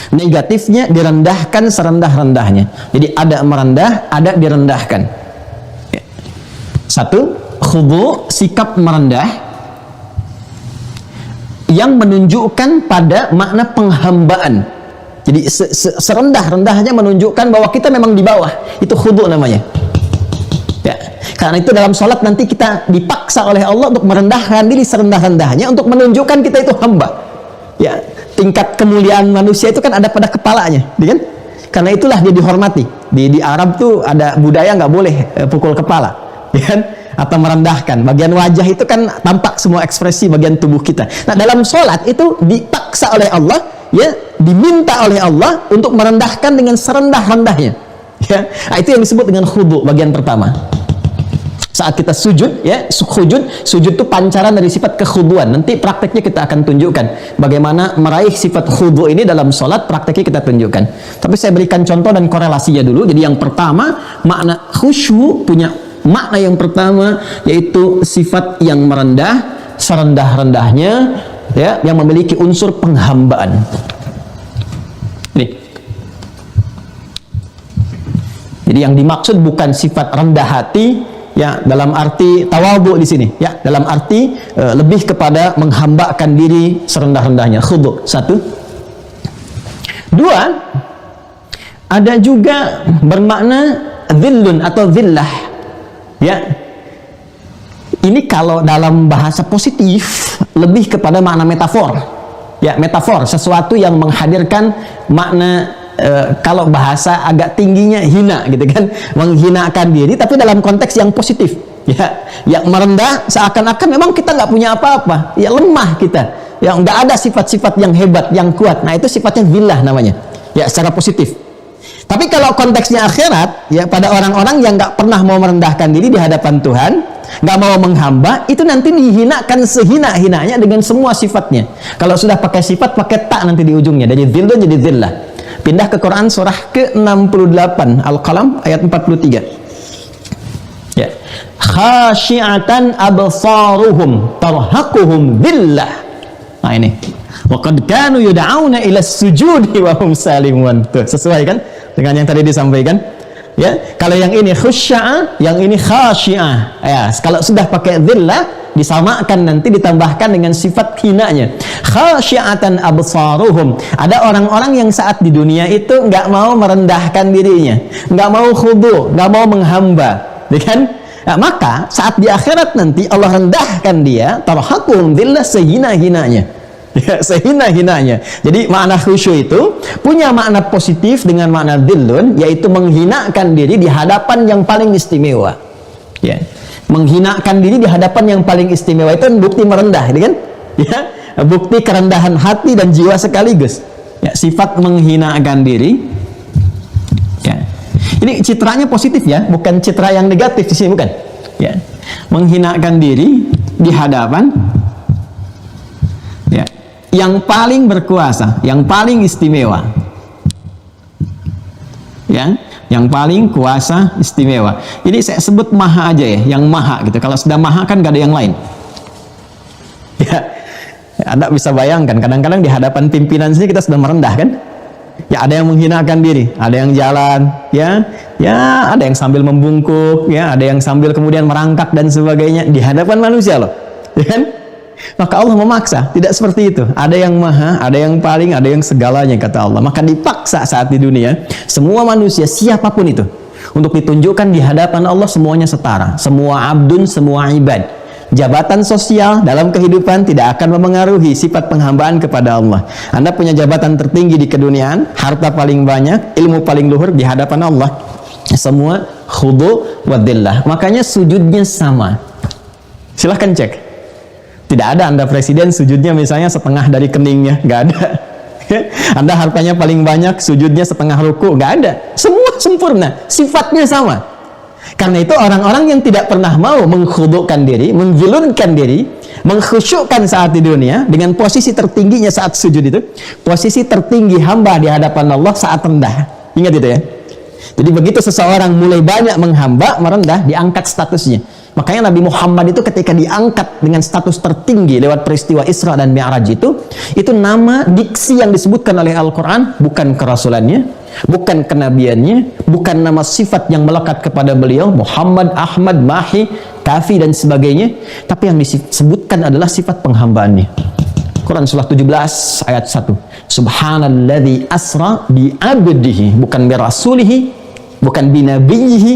Speaker 2: Negatifnya direndahkan serendah-rendahnya. Jadi ada merendah, ada direndahkan. Ya. Satu, khudu', sikap merendah yang menunjukkan pada makna penghambaan. Jadi serendah-rendahnya menunjukkan bahwa kita memang di bawah. Itu khudu' namanya. Ya, karena itu dalam sholat nanti kita dipaksa oleh Allah untuk merendahkan diri serendah-rendahnya untuk menunjukkan kita itu hamba. Ya, tingkat kemuliaan manusia itu kan ada pada kepalanya, kan? Karena itulah dia dihormati. Di Arab tuh ada budaya nggak boleh pukul kepala, ya kan? Atau merendahkan. Bagian wajah itu kan tampak semua ekspresi bagian tubuh kita. Nah, dalam sholat itu dipaksa oleh Allah, ya, diminta oleh Allah untuk merendahkan dengan serendah-rendahnya. Ya, nah, itu yang disebut dengan khudu' bagian pertama. Saat kita sujud, ya, sujud itu pancaran dari sifat kekhuduan. Nanti prakteknya kita akan tunjukkan bagaimana meraih sifat khudu' ini dalam sholat. Prakteknya kita tunjukkan. Tapi saya berikan contoh dan korelasinya dulu. Jadi yang pertama, makna khusyuk punya makna yang pertama yaitu sifat yang merendah, serendah-rendahnya, ya, yang memiliki unsur penghambaan. Nih. Jadi yang dimaksud bukan sifat rendah hati, ya, dalam arti tawadhu di sini, ya, dalam arti lebih kepada menghambakan diri serendah-rendahnya, khudu'. Satu. Dua, ada juga bermakna dhillun atau dhillah. Ya, ini kalau dalam bahasa positif lebih kepada makna metafor. Ya, metafor, sesuatu yang menghadirkan makna kalau bahasa agak tingginya hina, gitu kan, menghinakan diri, tapi dalam konteks yang positif. Ya, yang merendah seakan-akan memang kita nggak punya apa-apa, ya, lemah kita, yang nggak ada sifat-sifat yang hebat, yang kuat. Nah itu sifatnya zillah namanya. Ya, secara positif. Tapi kalau konteksnya akhirat, ya, pada orang-orang yang nggak pernah mau merendahkan diri di hadapan Tuhan, nggak mau menghamba, itu nanti dihinakan sehina-hinanya dengan semua sifatnya. Kalau sudah pakai sifat, pakai tak nanti di ujungnya, dari zillah jadi zillah. Pindah ke Quran surah ke-68 Al-Qalam ayat 43. Ya. Khashi'atan absaruhum tarhaquhum dhillah. Nah ini. Wa qad kanu yud'auna ila sujudi wa hum salimun. Tuh, sesuai kan dengan yang tadi disampaikan? Ya, kalau yang ini khusya'ah, yang ini khasyi'ah. Ya, kalau sudah pakai dhillah, disamakan nanti ditambahkan dengan sifat hinanya. Khasyi'atan absaruhum. Ada orang-orang yang saat di dunia itu nggak mau merendahkan dirinya, nggak mau khudu, nggak mau menghamba, ya kan? Nah, maka saat di akhirat nanti Allah rendahkan dia, tarhaquhum dhillah, sehina-hinanya. Ya, sehina-hinanya. Jadi makna khusyuk itu punya makna positif dengan makna dhillun, yaitu menghinakan diri di hadapan yang paling istimewa. Ya. Menghinakan diri di hadapan yang paling istimewa itu bukti merendah, kan? Ya, bukti kerendahan hati dan jiwa sekaligus. Ya, sifat menghinakan diri. Ya. Ini citranya positif ya, bukan citra yang negatif di sini, bukan. Ya. Menghinakan diri di hadapan ya, yang paling berkuasa, yang paling istimewa. Ya, yang paling kuasa istimewa. Jadi saya sebut maha aja ya, yang maha gitu. Kalau sudah maha kan gak ada yang lain. Ya, Anda bisa bayangkan kadang-kadang di hadapan pimpinan sini kita sudah merendah kan? Ya, ada yang menghinakan diri, ada yang jalan, ya, ada yang sambil membungkuk, ya, ada yang sambil kemudian merangkak dan sebagainya di hadapan manusia loh, ya kan? Maka Allah memaksa, tidak seperti itu. Ada yang maha, ada yang paling, ada yang segalanya, kata Allah. Maka dipaksa saat di dunia, semua manusia, siapapun itu, untuk ditunjukkan di hadapan Allah semuanya setara. Semua abdun, semua ibad. Jabatan sosial dalam kehidupan tidak akan memengaruhi sifat penghambaan kepada Allah. Anda punya jabatan tertinggi di keduniaan, harta paling banyak, ilmu paling luhur di hadapan Allah. Semua khudu wa dhillah. Makanya sujudnya sama. Silahkan cek. Tidak ada Anda presiden sujudnya misalnya setengah dari keningnya, nggak ada. Anda hartanya paling banyak, sujudnya setengah ruku, nggak ada. Semua sempurna, sifatnya sama. Karena itu orang-orang yang tidak pernah mau mengkhudukkan diri, menjulunkan diri, mengkhusyukkan saat di dunia dengan posisi tertingginya saat sujud itu, posisi tertinggi hamba di hadapan Allah saat rendah. Ingat itu ya. Jadi begitu seseorang mulai banyak menghamba, merendah, diangkat statusnya. Makanya Nabi Muhammad itu ketika diangkat dengan status tertinggi lewat peristiwa Isra dan Mi'raj itu nama diksi yang disebutkan oleh Al-Quran, bukan kerasulannya, bukan kenabiannya, bukan nama sifat yang melekat kepada beliau, Muhammad, Ahmad, Mahi, Kafi dan sebagainya, tapi yang disebutkan adalah sifat penghambaannya. Quran surah 17 ayat 1. Subhanalladzi asra bi abdihi, bukan bi rasulihi, bukan bi nabiyhi,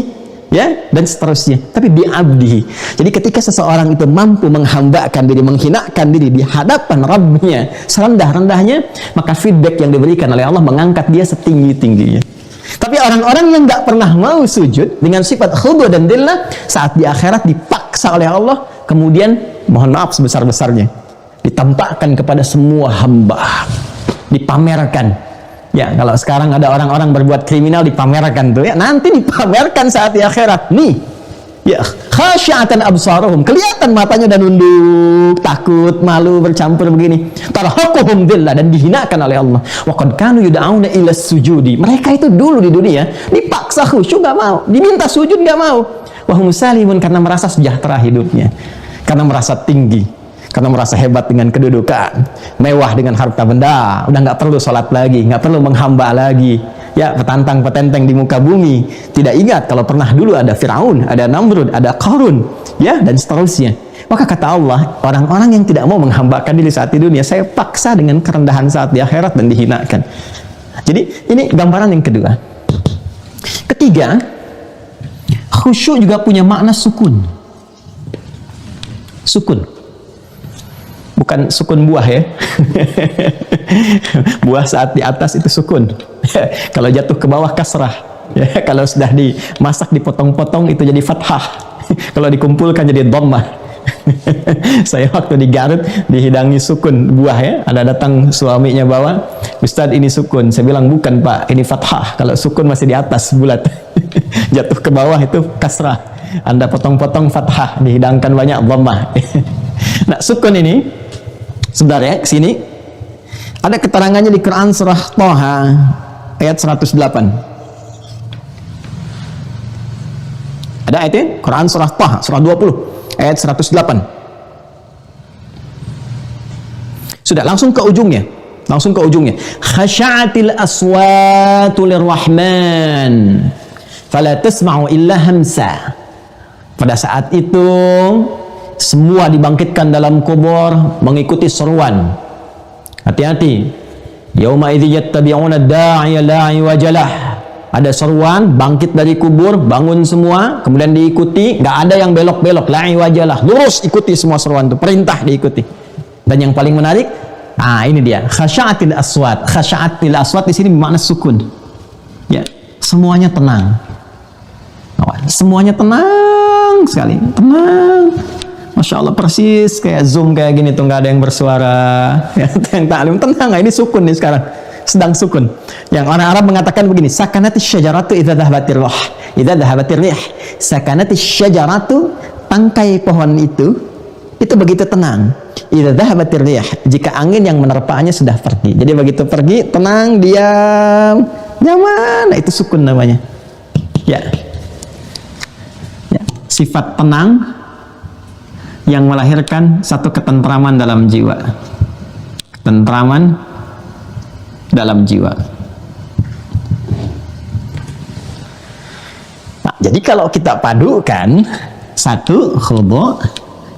Speaker 2: ya, dan seterusnya, tapi bi abdihi. Jadi ketika seseorang itu mampu menghambakan diri, menghinakan diri di hadapan Rabbnya serendah-rendahnya, maka feedback yang diberikan oleh Allah mengangkat dia setinggi-tingginya. Tapi orang-orang yang nggak pernah mau sujud dengan sifat khudu dan dhillah, saat di akhirat dipaksa oleh Allah, kemudian mohon maaf sebesar-besarnya ditampakkan kepada semua hamba, dipamerkan. Ya, kalau sekarang ada orang-orang berbuat kriminal dipamerkan tuh ya, nanti dipamerkan saat di akhirat. Nih, ya, khasya'atan absaruhum, kelihatan matanya dan nunduk, takut, malu, bercampur begini. Tarhaquhum dhillah, dan dihinakan oleh Allah. Wa qad kanu yud'auna ila sujudi. Mereka itu dulu di dunia dipaksa khusyuk enggak mau, diminta sujud enggak mau. Wa hum salimun, karena merasa sejahtera hidupnya. Karena merasa tinggi. Karena merasa hebat dengan kedudukan, mewah dengan harta benda, udah nggak perlu sholat lagi, nggak perlu menghamba lagi, ya, petantang petenteng di muka bumi, tidak ingat kalau pernah dulu ada Firaun, ada Namrud, ada Qarun, ya, dan seterusnya. Maka kata Allah, orang-orang yang tidak mau menghambakan diri saat di dunia, saya paksa dengan kerendahan saat di akhirat dan dihinakan. Jadi ini gambaran yang kedua. Ketiga, khusyuk juga punya makna sukun. Sukun. Bukan sukun buah ya. Buah saat di atas itu sukun. Kalau jatuh ke bawah kasrah. Ya, kalau sudah dimasak dipotong-potong itu jadi fathah. Kalau dikumpulkan jadi dhammah. Saya waktu di Garut dihidangi sukun buah ya. Ada datang suaminya bawa, Ustadz ini sukun. Saya bilang bukan Pak, ini fathah. Kalau sukun masih di atas bulat. Jatuh ke bawah itu kasrah. Anda potong-potong fathah, dihidangkan banyak dhammah. Nah, sukun ini sebentar ya, sini ada keterangannya di Quran surah Thaha ayat 108. Ada ayatnya? Quran surah Taha, surah 20, ayat 108. Sudah, langsung ke ujungnya. Khasha'atil aswatu lirrahman fala tasma'u illa hamsa. Pada saat itu semua dibangkitkan dalam kubur mengikuti seruan. Hati-hati. Yauma idzi yattabi'una ad-da'iya la iwajalah. Ada seruan, bangkit dari kubur, bangun semua, kemudian diikuti, nggak ada yang belok-belok, la iwajalah. Lurus ikuti semua seruan itu, perintah diikuti. Dan yang paling menarik, ini dia, khasya'atil aswat. Khasya'atil aswat di sini bermakna sukun. Ya, semuanya tenang. Semuanya tenang sekali, tenang. Masya Allah, persis kayak Zoom kayak gini tuh, nggak ada yang bersuara. Ya, yang taklim tenang, ini sukun nih sekarang, sedang sukun. Yang orang Arab mengatakan begini, sakanatis syajaratu idza dhahabatir rih, idza dhahabatir rih. Sakanatis syajaratu, tangkai pohon itu begitu tenang. Idza dhahabatir rih, jika angin yang menerpanya sudah pergi. Jadi begitu pergi, tenang, diam, nyaman. Nah, itu sukun namanya. Ya. Sifat tenang yang melahirkan satu ketentraman dalam jiwa. Ketentraman dalam jiwa. Nah, jadi kalau kita padukan, satu khudu',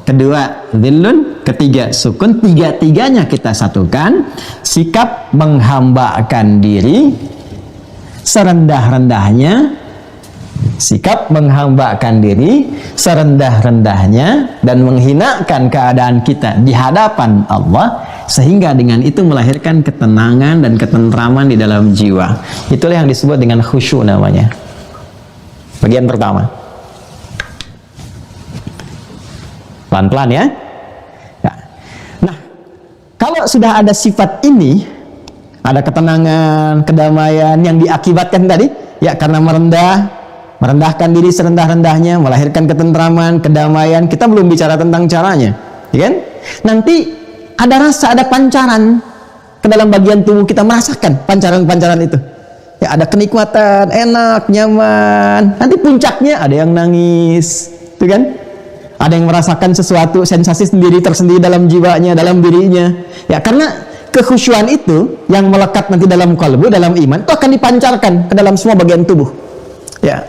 Speaker 2: kedua dhillun, ketiga sukun, tiga-tiganya kita satukan, sikap menghambakan diri serendah-rendahnya, sikap menghambakan diri serendah-rendahnya dan menghinakan keadaan kita di hadapan Allah, sehingga dengan itu melahirkan ketenangan dan ketentraman di dalam jiwa. Itulah yang disebut dengan khusyuk namanya. Bagian pertama. Pelan-pelan ya. Nah, kalau sudah ada sifat ini, ada ketenangan, kedamaian yang diakibatkan tadi, ya karena merendahkan diri serendah-rendahnya, melahirkan ketentraman, kedamaian. Kita belum bicara tentang caranya, ya kan? Nanti ada rasa, ada pancaran ke dalam bagian tubuh kita, merasakan pancaran-pancaran itu. Ya, ada kenikmatan, enak, nyaman. Nanti puncaknya ada yang nangis, itu kan? Ada yang merasakan sesuatu, sensasi sendiri tersendiri dalam jiwanya, dalam dirinya. Ya, karena kekhusyuan itu yang melekat nanti dalam kalbu, dalam iman, itu akan dipancarkan ke dalam semua bagian tubuh. Ya,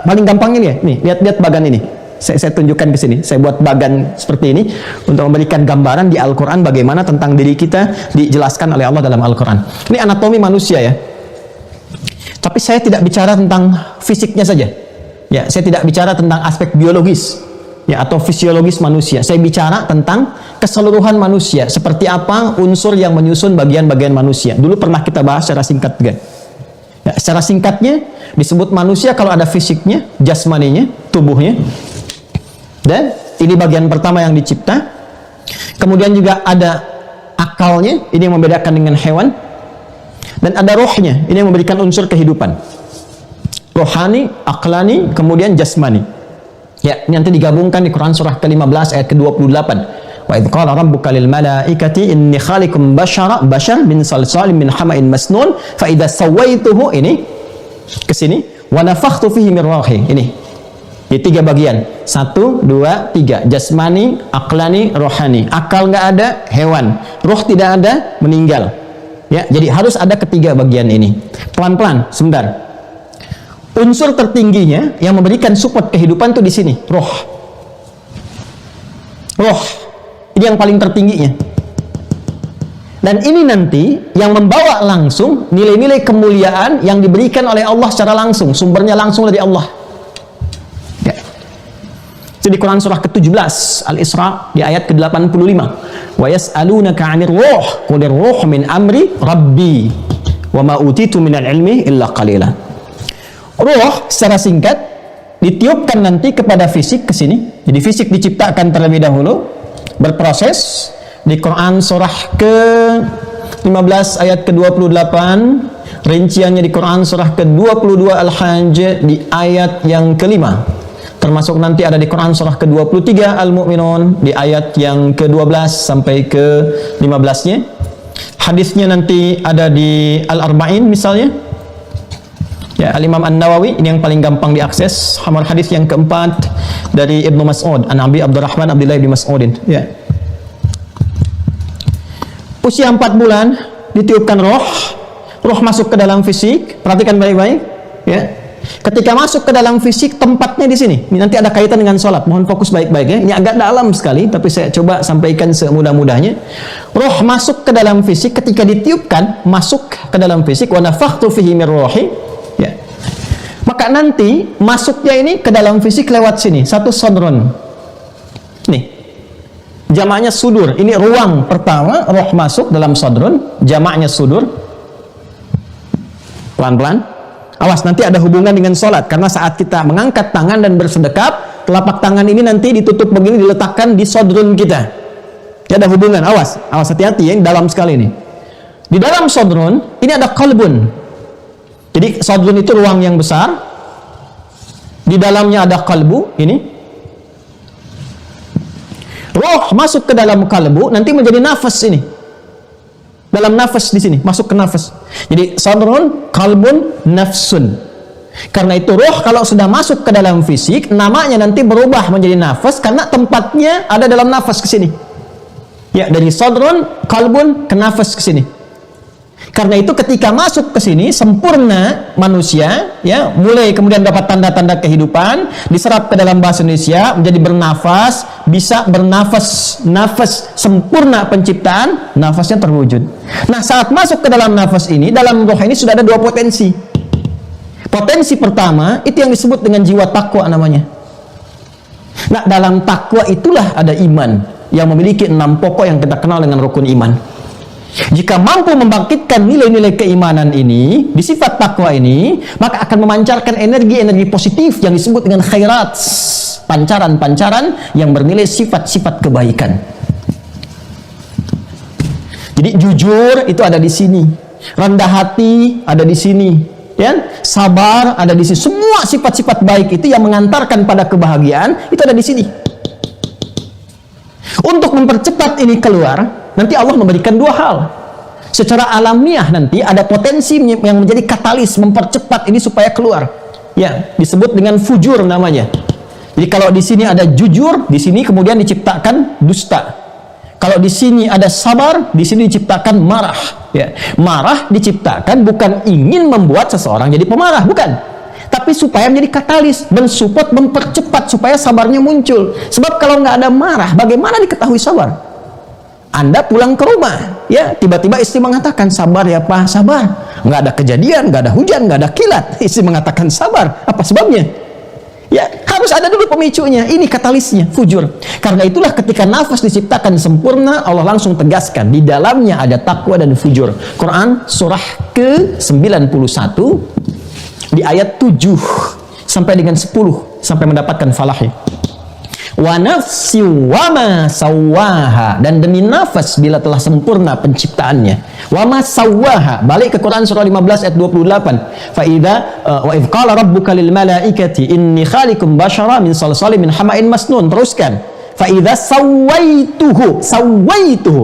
Speaker 2: paling gampang ini ya, nih lihat bagan ini. Saya tunjukkan ke sini. Saya buat bagan seperti ini untuk memberikan gambaran di Al-Quran bagaimana tentang diri kita dijelaskan oleh Allah dalam Al-Quran. Ini anatomi manusia ya. Tapi saya tidak bicara tentang fisiknya saja. Ya, saya tidak bicara tentang aspek biologis ya atau fisiologis manusia. Saya bicara tentang keseluruhan manusia. Seperti apa unsur yang menyusun bagian-bagian manusia. Dulu pernah kita bahas secara singkat juga. Ya, secara singkatnya disebut manusia kalau ada fisiknya, jasmaninya, tubuhnya. Dan ini bagian pertama yang dicipta. Kemudian juga ada akalnya, ini yang membedakan dengan hewan. Dan ada rohnya, ini yang memberikan unsur kehidupan. Rohani, aklani, kemudian jasmani. Ya, ini nanti digabungkan di Quran surah ke-15 ayat ke-28. Wa idh qala rabbuka lil malaikati inni khaliqum bashar min salsalin min hama'in masnun fa idza sawaituhu, ini ke sini, wa nafakhtu fihi min ruhi. Ini di tiga bagian, 1, 2, 3, jasmani, aklani, rohani. Akal nggak ada, hewan. Roh tidak ada, meninggal. Ya, jadi harus ada ketiga bagian ini. Pelan-pelan, sebentar. Unsur tertingginya yang memberikan support kehidupan tuh di sini, roh. Roh. Ini yang paling tertingginya. Dan ini nanti yang membawa langsung nilai-nilai kemuliaan yang diberikan oleh Allah secara langsung, sumbernya langsung dari Allah. Ya. Itu di Quran surah ke-17 Al-Isra di ayat ke-85. Wa yas'alunaka 'anir ruh, qulir ruh min amri rabbi wa ma utitu minal ilmi illa qalila. Ruh secara singkat ditiupkan nanti kepada fisik ke sini. Jadi fisik diciptakan terlebih dahulu, berproses. Di Quran surah ke-15 ayat ke-28, rinciannya di Quran surah ke-22 Al-Hajj di ayat yang ke-5, termasuk nanti ada di Quran surah ke-23 Al-Mu'minun di ayat yang ke-12 sampai ke-15-nya. Hadisnya nanti ada di Al-Arba'in misalnya, Ya, Al-Imam An-Nawawi ini yang paling gampang diakses. Hadis yang keempat dari Ibnu Mas'ud, an Abi Abdurrahman Abdullah bin Mas'udin. Ya. Usia 4 bulan ditiupkan roh masuk ke dalam fisik. Perhatikan baik-baik. Ya. Ketika masuk ke dalam fisik, tempatnya di sini. Ini nanti ada kaitan dengan sholat. Mohon fokus baik-baik ya. Ini agak dalam sekali, tapi saya coba sampaikan semudah-mudahnya. Roh masuk ke dalam fisik, ketika ditiupkan, masuk ke dalam fisik. Wa nafakhtu fihi min ruhi. Ya. Maka nanti masuknya ini ke dalam fisik lewat sini. Satu sodron. Nih. Jamaknya sudur. Ini ruang pertama, roh masuk dalam sodron. Jamaknya sudur. Pelan-pelan. Awas, nanti ada hubungan dengan sholat. Karena saat kita mengangkat tangan dan bersedekap, telapak tangan ini nanti ditutup begini, diletakkan di sodrun kita. Ya, ada hubungan. Awas hati-hati ya, ini dalam sekali ini. Di dalam sodrun, ini ada qalbun. Jadi sodrun itu ruang yang besar. Di dalamnya ada qalbu, ini. Roh masuk ke dalam qalbu, nanti menjadi nafas ini. Dalam nafas di sini, masuk ke nafas. Jadi sadrun, qalbun, nafsun. Karena itu roh kalau sudah masuk ke dalam fisik, namanya nanti berubah menjadi nafas karena tempatnya ada dalam nafas ke sini. Ya, dari sadrun, qalbun ke nafas ke sini. Karena itu ketika masuk ke sini sempurna manusia, ya, mulai kemudian dapat tanda-tanda kehidupan, diserap ke dalam bahasa Indonesia menjadi bernafas, bisa bernafas, nafas sempurna penciptaan, nafasnya terwujud. Nah, saat masuk ke dalam nafas ini, dalam roh ini sudah ada dua potensi. Potensi pertama itu yang disebut dengan jiwa takwa namanya. Nah, dalam takwa itulah ada iman yang memiliki 6 pokok yang kita kenal dengan rukun iman. Jika mampu membangkitkan nilai-nilai keimanan ini, di sifat takwa ini, maka akan memancarkan energi-energi positif yang disebut dengan khairat, pancaran-pancaran yang bernilai sifat-sifat kebaikan. Jadi jujur itu ada di sini, rendah hati ada di sini, ya, sabar ada di sini. Semua sifat-sifat baik itu yang mengantarkan pada kebahagiaan itu ada di sini. Untuk mempercepat ini keluar, nanti Allah memberikan 2 hal. Secara alamiah nanti ada potensi yang menjadi katalis mempercepat ini supaya keluar. Ya, disebut dengan fujur namanya. Jadi kalau di sini ada jujur, di sini kemudian diciptakan dusta. Kalau di sini ada sabar, di sini diciptakan marah. Ya, marah diciptakan bukan ingin membuat seseorang jadi pemarah, bukan. Tapi supaya menjadi katalis, mensupport, mempercepat supaya sabarnya muncul. Sebab kalau nggak ada marah, bagaimana diketahui sabar? Anda pulang ke rumah, ya, tiba-tiba istri mengatakan, sabar ya Pak, sabar. Nggak ada kejadian, nggak ada hujan, nggak ada kilat. Istri mengatakan sabar. Apa sebabnya? Ya, harus ada dulu pemicunya. Ini katalisnya, fujur. Karena itulah ketika nafas diciptakan sempurna, Allah langsung tegaskan, di dalamnya ada takwa dan fujur. Quran surah ke-91 di ayat 7 sampai dengan 10 sampai mendapatkan falahi. Wa nafsi wa ma sawaha, dan demi nafas bila telah sempurna penciptaannya. Wa ma sawaha, balik ke Quran surah 15 ayat 28. Fa idza wa idz qala rabbuka lil malaikati inni khaliqum basyara min salsalin min hama'in masnun. Teruskan. Fa idza sawaituhu,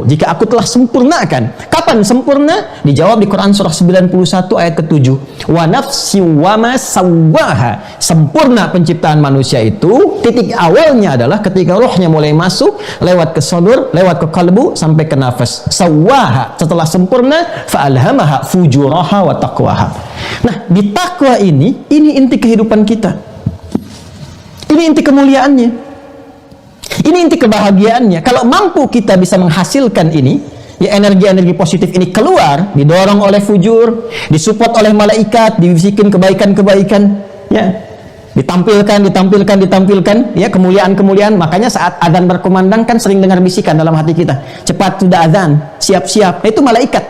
Speaker 2: jika aku telah sempurnakan. Kapan sempurna? Dijawab di Quran surah 91 ayat ke-7. Wa nafsi wa ma sawaha, sempurna penciptaan manusia itu titik awalnya adalah ketika rohnya mulai masuk lewat ke sadur, lewat ke kalbu sampai ke nafas. Sawaha, setelah sempurna fa alhamaha fujuraha wa taqwaha. Nah, di takwa ini inti kehidupan kita. Ini inti kemuliaannya. Ini inti kebahagiaannya. Kalau mampu kita bisa menghasilkan ini, ya, energi-energi positif ini keluar, didorong oleh fujur, disupport oleh malaikat, dibisikin kebaikan-kebaikan, ya, ditampilkan, ya, kemuliaan-kemuliaan. Makanya saat azan berkumandang kan sering dengar bisikan dalam hati kita, cepat sudah azan, siap-siap. Nah, itu malaikat.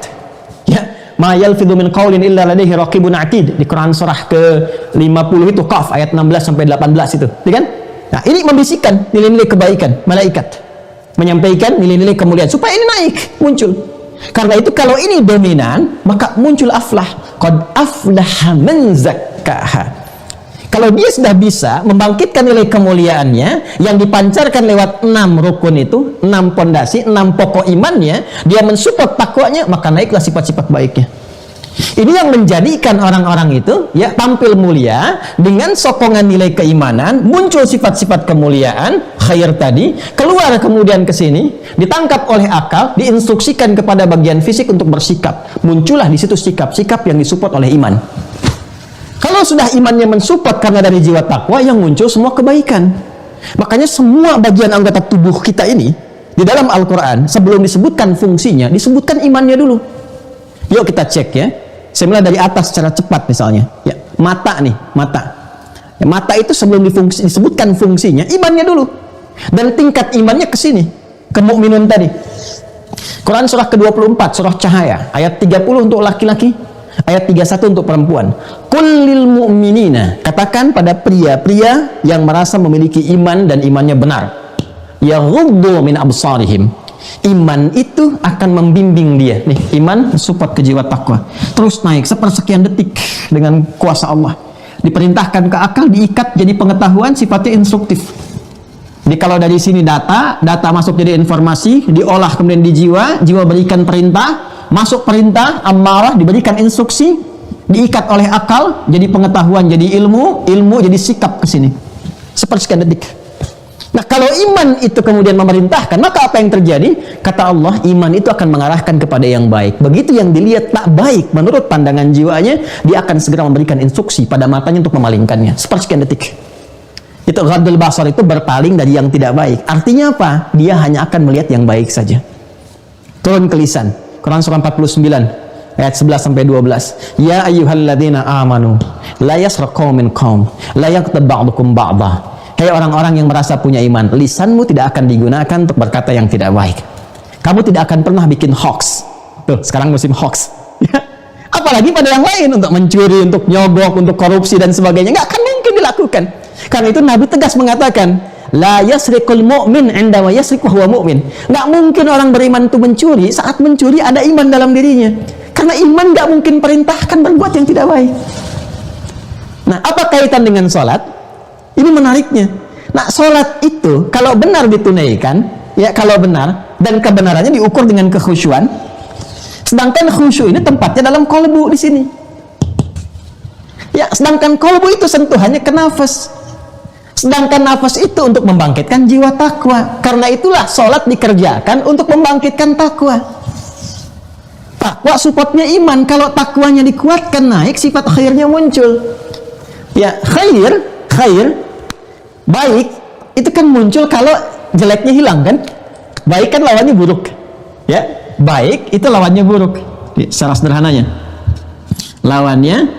Speaker 2: Ya, ma yalfidhu min qaulin illa ladaihi raqibun atid, di Quran surah ke-50 itu Qaf ayat 16 sampai 18 itu, ya kan? Nah, ini membisikkan nilai-nilai kebaikan, malaikat menyampaikan nilai-nilai kemuliaan supaya ini naik, muncul. Karena itu kalau ini dominan, maka muncul aflah. Qad aflaha man zakkaha. Kalau dia sudah bisa membangkitkan nilai kemuliaannya yang dipancarkan lewat 6 rukun itu, 6 pondasi, 6 pokok imannya, dia mensupport takwanya, maka naiklah sifat-sifat baiknya. Ini yang menjadikan orang-orang itu ya tampil mulia dengan sokongan nilai keimanan, muncul sifat-sifat kemuliaan, khair tadi, keluar kemudian ke sini, ditangkap oleh akal, diinstruksikan kepada bagian fisik untuk bersikap. Muncullah di situ sikap-sikap yang disupport oleh iman. Kalau sudah imannya mensupport karena dari jiwa takwa, yang muncul semua kebaikan. Makanya semua bagian anggota tubuh kita ini di dalam Al-Quran sebelum disebutkan fungsinya, disebutkan imannya dulu. Yuk kita cek ya. Saya mulai dari atas secara cepat misalnya. Ya, mata nih, mata. Ya, mata itu sebelum disebutkan fungsinya, imannya dulu. Dan tingkat imannya ke sini, ke mukminun tadi. Quran surah ke-24, surah Cahaya, ayat 30 untuk laki-laki, ayat 31 untuk perempuan. Qul lil mu'minina, katakan pada pria-pria yang merasa memiliki iman dan imannya benar. Yaghuddu min absarihim. Iman itu akan membimbing dia. Nih, iman support ke jiwa takwa. Terus naik sepersekian detik dengan kuasa Allah. Diperintahkan ke akal, diikat jadi pengetahuan, sifatnya instruktif. Jadi kalau dari sini data masuk jadi informasi, diolah kemudian di jiwa, jiwa berikan perintah, masuk perintah, amarah, diberikan instruksi, diikat oleh akal, jadi pengetahuan, jadi ilmu jadi sikap ke sini. Sepersekian detik. Nah, kalau iman itu kemudian memerintahkan, maka apa yang terjadi? Kata Allah, iman itu akan mengarahkan kepada yang baik. Begitu yang dilihat tak baik menurut pandangan jiwanya, dia akan segera memberikan instruksi pada matanya untuk memalingkannya. Sepersekian detik. Itu ghaddul basar, itu berpaling dari yang tidak baik. Artinya apa? Dia hanya akan melihat yang baik saja. Turun ke lisan. Quran surah 49 ayat 11 sampai 12. Ya ayyuhalladzina amanu la yasraq qaumin qaum la yaqtab ba'dukum ba'dha. Hei orang-orang yang merasa punya iman, lisanmu tidak akan digunakan untuk berkata yang tidak baik. Kamu tidak akan pernah bikin hoax. Tuh, sekarang musim hoax. Ya. Apalagi pada yang lain, untuk mencuri, untuk nyogok, untuk korupsi dan sebagainya, nggak akan mungkin dilakukan. Karena itu Nabi tegas mengatakan, la yasriqul mu'min 'inda wa yasriq wa huwa mu'min. Nggak mungkin orang beriman itu mencuri, saat mencuri ada iman dalam dirinya. Karena iman nggak mungkin perintahkan berbuat yang tidak baik. Nah, apa kaitan dengan sholat? Ini menariknya. Nah, sholat itu kalau benar ditunaikan, ya kalau benar, dan kebenarannya diukur dengan kekhusyuan. Sedangkan khusyuk ini tempatnya dalam kolbu di sini. Ya, sedangkan kolbu itu sentuhannya ke nafas. Sedangkan nafas itu untuk membangkitkan jiwa takwa. Karena itulah sholat dikerjakan untuk membangkitkan takwa. Takwa supportnya iman. Kalau takwanya dikuatkan, naik, sifat khairnya muncul. Ya, khair baik itu kan muncul kalau jeleknya hilang kan. Baik kan lawannya buruk ya, baik itu lawannya buruk. Secara sederhananya lawannya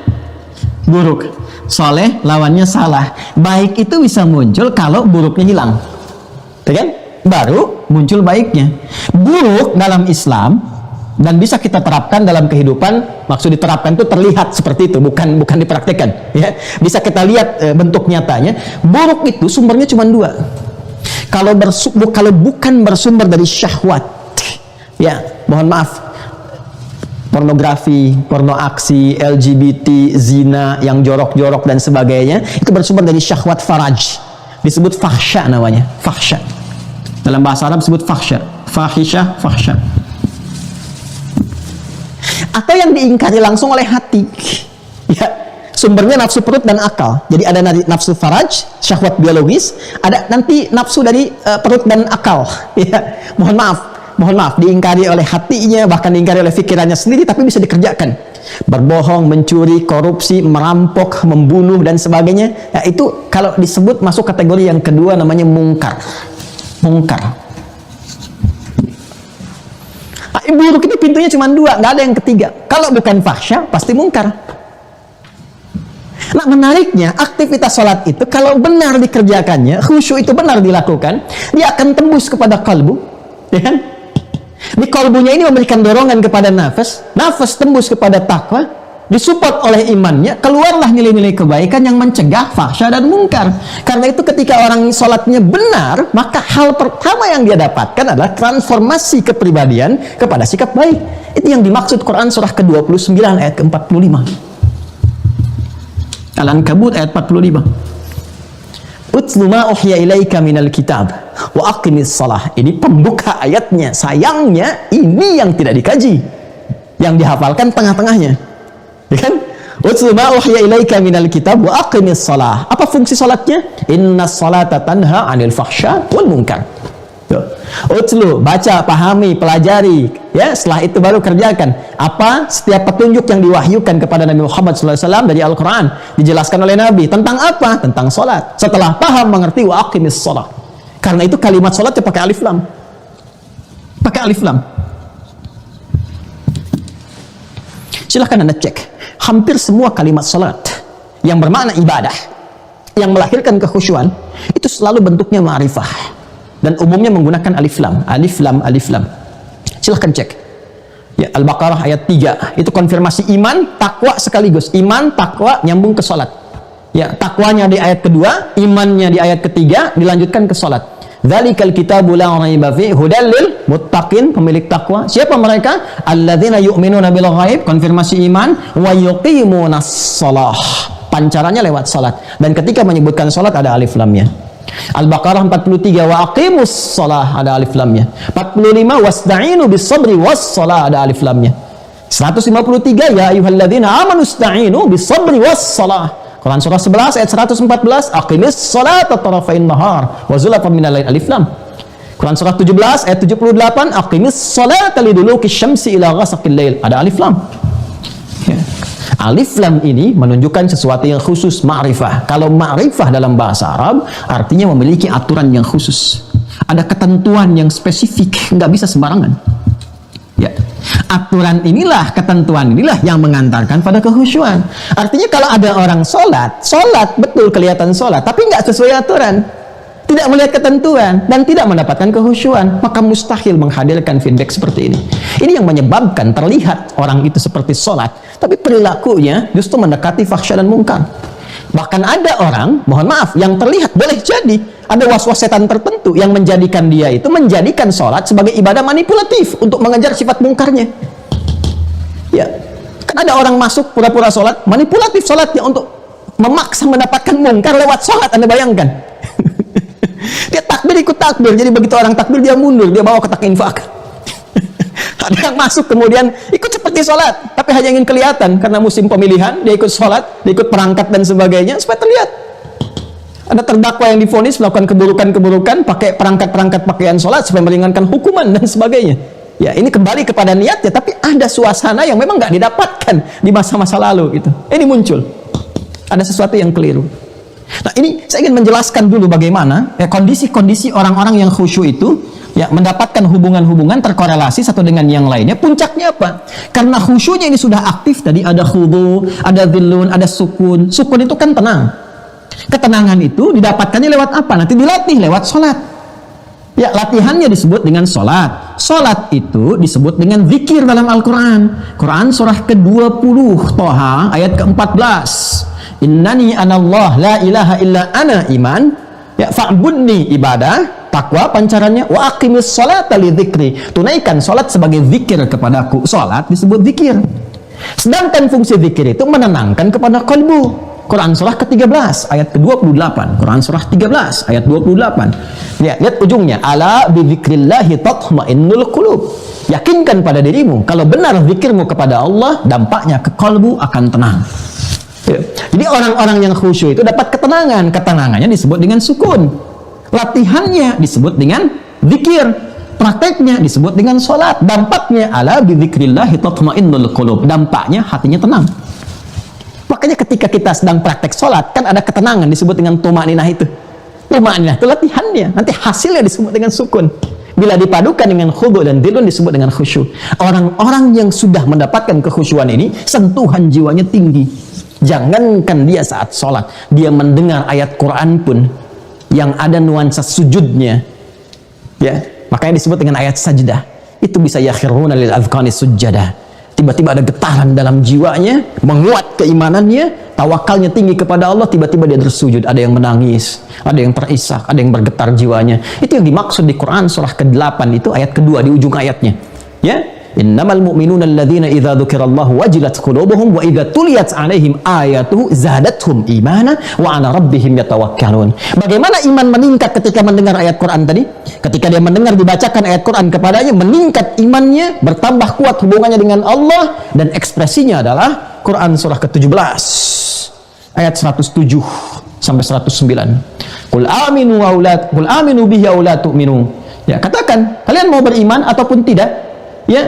Speaker 2: buruk, soleh lawannya salah. Baik itu bisa muncul kalau buruknya hilang, kan? Baru muncul baiknya. Buruk dalam Islam dan bisa kita terapkan dalam kehidupan. Maksud diterapkan itu terlihat seperti itu, bukan dipraktekkan ya. Bisa kita lihat bentuk nyatanya. Buruk itu sumbernya cuma dua. Kalau bukan bersumber dari syahwat, ya mohon maaf, pornografi, porno aksi, LGBT, zina yang jorok-jorok dan sebagainya, itu bersumber dari syahwat faraj, disebut fahsya namanya, fahsya. Dalam bahasa Arab disebut fahsya, fahisyah, fahsya. Atau yang diingkari langsung oleh hati, ya, sumbernya nafsu perut dan akal. Jadi ada nafsu faraj, syahwat biologis, ada nanti nafsu dari perut dan akal, ya. Mohon maaf, diingkari oleh hatinya, bahkan diingkari oleh pikirannya sendiri, tapi bisa dikerjakan. Berbohong, mencuri, korupsi, merampok, membunuh dan sebagainya, ya, itu kalau disebut masuk kategori yang kedua, namanya mungkar. Buruk ini pintunya cuma dua, nggak ada yang ketiga. Kalau bukan fahsya, pasti mungkar. Nah, menariknya, aktivitas sholat itu kalau benar dikerjakannya, khusyuk itu benar dilakukan, dia akan tembus kepada kalbu, ya kan? Di kalbunya ini memberikan dorongan kepada nafas tembus kepada takwa, disupport oleh imannya, keluarlah nilai-nilai kebaikan yang mencegah fahsya dan mungkar. Karena itu ketika orang sholatnya benar, maka hal pertama yang dia dapatkan adalah transformasi kepribadian kepada sikap baik. Itu yang dimaksud Quran surah ke-29 ayat ke-45. Al-Ankabut ayat 45. Utlu ma uhya ilaika minal kitab wa aqimis shalah. Ini pembuka ayatnya. Sayangnya ini yang tidak dikaji, yang dihafalkan tengah-tengahnya. Ya kan? Utlu ma uhiya ilaika minal kitab wa aqimis shalah. Apa fungsi salatnya? Innas salata tanha 'anil fahsya wal munkar. Utlu, baca, pahami, pelajari, ya, setelah itu baru kerjakan. Apa setiap petunjuk yang diwahyukan kepada Nabi Muhammad SAW dari Al-Quran dijelaskan oleh Nabi tentang apa? Tentang salat. Setelah paham, mengerti, wa aqimis shalah. Karena itu kalimat salatnya pakai alif lam. Pakai alif lam. Silahkan Anda cek. Hampir semua kalimat salat yang bermakna ibadah, yang melahirkan kekhusyuan, itu selalu bentuknya ma'rifah. Dan umumnya menggunakan alif lam, alif lam, alif lam. Silahkan cek. Ya, Al-Baqarah ayat 3, itu konfirmasi iman, takwa sekaligus. Iman, takwa, nyambung ke salat. Ya, takwanya di ayat kedua, imannya di ayat ketiga, dilanjutkan ke salat. Dzalikal kitabu la raiba fi hudal lil muttaqin, pemilik takwa. Siapa mereka? Alladzina yu'minuna bil ghaib, konfirmasi iman, wa yuqimunas shalah. Pancarannya lewat salat. Dan ketika menyebutkan salat ada alif lamnya. Al-Baqarah 43, wa aqimus shalah, ada alif lamnya. 45, wasta'inu bis sabri was shalah, ada alif lamnya. 153, ya ayyuhalladzina amanu ista'inu bis sabri was shalah. Quran surah 11 ayat 114, aqimis salata tarafain nahar wa zulafan minal lail, alif lam. Quran surah 17 ayat 78, aqimis salata liduluki syamsi ila ghasaqil lail, ada alif lam. Ya. Alif lam ini menunjukkan sesuatu yang khusus, ma'rifah. Kalau ma'rifah dalam bahasa Arab artinya memiliki aturan yang khusus. Ada ketentuan yang spesifik, nggak bisa sembarangan. Ya. Aturan inilah, ketentuan inilah yang mengantarkan pada kekhusyuan. Artinya kalau ada orang sholat betul kelihatan sholat, tapi nggak sesuai aturan, tidak melihat ketentuan, dan tidak mendapatkan kekhusyuan, maka mustahil menghadirkan feedback seperti ini. Ini yang menyebabkan terlihat orang itu seperti sholat, tapi perilakunya justru mendekati fahsya dan mungkar. Bahkan ada orang, mohon maaf, yang terlihat boleh jadi ada was-was setan tertentu yang menjadikan dia itu menjadikan sholat sebagai ibadah manipulatif untuk mengejar sifat mungkarnya. Ya, kan ada orang masuk pura-pura sholat, manipulatif sholatnya untuk memaksa mendapatkan mungkar lewat sholat. Anda bayangkan? Dia takbir ikut takbir, jadi begitu orang takbir dia mundur, dia bawa kotak infak. Ada yang masuk kemudian ikut seperti sholat, tapi hanya ingin kelihatan karena musim pemilihan, dia ikut sholat, dia ikut perangkat dan sebagainya supaya terlihat. Ada terdakwa yang divonis melakukan keburukan-keburukan pakai perangkat-perangkat pakaian sholat supaya meringankan hukuman dan sebagainya. Ya, ini kembali kepada niatnya, tapi ada suasana yang memang nggak didapatkan di masa-masa lalu gitu. Ini muncul. Ada sesuatu yang keliru. Nah, ini saya ingin menjelaskan dulu bagaimana ya, kondisi-kondisi orang-orang yang khusyuk itu ya mendapatkan hubungan-hubungan terkorelasi satu dengan yang lainnya. Puncaknya apa? Karena khusyuknya ini sudah aktif tadi, ada khudu, ada dhillun, ada sukun. Sukun itu kan tenang. Ketenangan itu didapatkannya lewat apa? Nanti dilatih lewat sholat. Ya, latihannya disebut dengan sholat. Sholat itu disebut dengan zikir dalam Al-Quran. Quran surah ke-20 Toha ayat ke-14. Innani anallah la ilaha illa ana, iman. Ya, fa'budni, ibadah, takwa pancarannya, wa aqimis sholata li dzikri, tunaikan salat sebagai zikir kepadaku. Salat disebut zikir. Sedangkan fungsi zikir itu menenangkan kepada kalbu. Quran surah ke-13 ayat ke-28. Quran surah 13 ayat 28. Ya, lihat ujungnya, ala bi dzikrillahi tatma'innul qulub. Yakinkan pada dirimu kalau benar zikirmu kepada Allah, dampaknya ke kalbu akan tenang. Ya. Jadi orang-orang yang khusyuk itu dapat ketenangan. Ketenangannya disebut dengan sukun. Latihannya disebut dengan zikir. Prakteknya disebut dengan sholat. Dampaknya ala bi dzikrillahi tatma'innul qulub. Dampaknya hatinya tenang. Makanya ketika kita sedang praktek sholat, kan ada ketenangan disebut dengan tumaninah itu. Tumaninah itu latihannya. Nanti hasilnya disebut dengan sukun. Bila dipadukan dengan khudu dan dhillun disebut dengan khusyuk. Orang-orang yang sudah mendapatkan kekhusyuan ini, sentuhan jiwanya tinggi. Jangankan dia saat sholat, dia mendengar ayat Quran pun yang ada nuansa sujudnya, ya, makanya disebut dengan ayat sajdah. Itu bisa yakhiruna lil azqani sujada. Tiba-tiba ada getaran dalam jiwanya, menguat keimanannya, tawakalnya tinggi kepada Allah, tiba-tiba dia bersujud. Ada yang menangis, ada yang terisak, ada yang bergetar jiwanya. Itu yang dimaksud di Quran surah ke-8 itu ayat kedua di ujung ayatnya. Ya, innamal mu'minuna alladzina idza dzukirallahu wajilat qulubuhum wa idza tuliyat 'alaihim ayatuhu zadatuhum imana wa 'ala rabbihim yatawakkalun. Bagaimana iman meningkat ketika mendengar ayat Quran tadi? Ketika dia mendengar dibacakan ayat Quran kepadanya, meningkat imannya, bertambah kuat hubungannya dengan Allah, dan ekspresinya adalah Quran surah ke-17 ayat 107 sampai 109. Qul aminu bihi aw la tu'minu. Ya, katakan, kalian mau beriman ataupun tidak? Ya,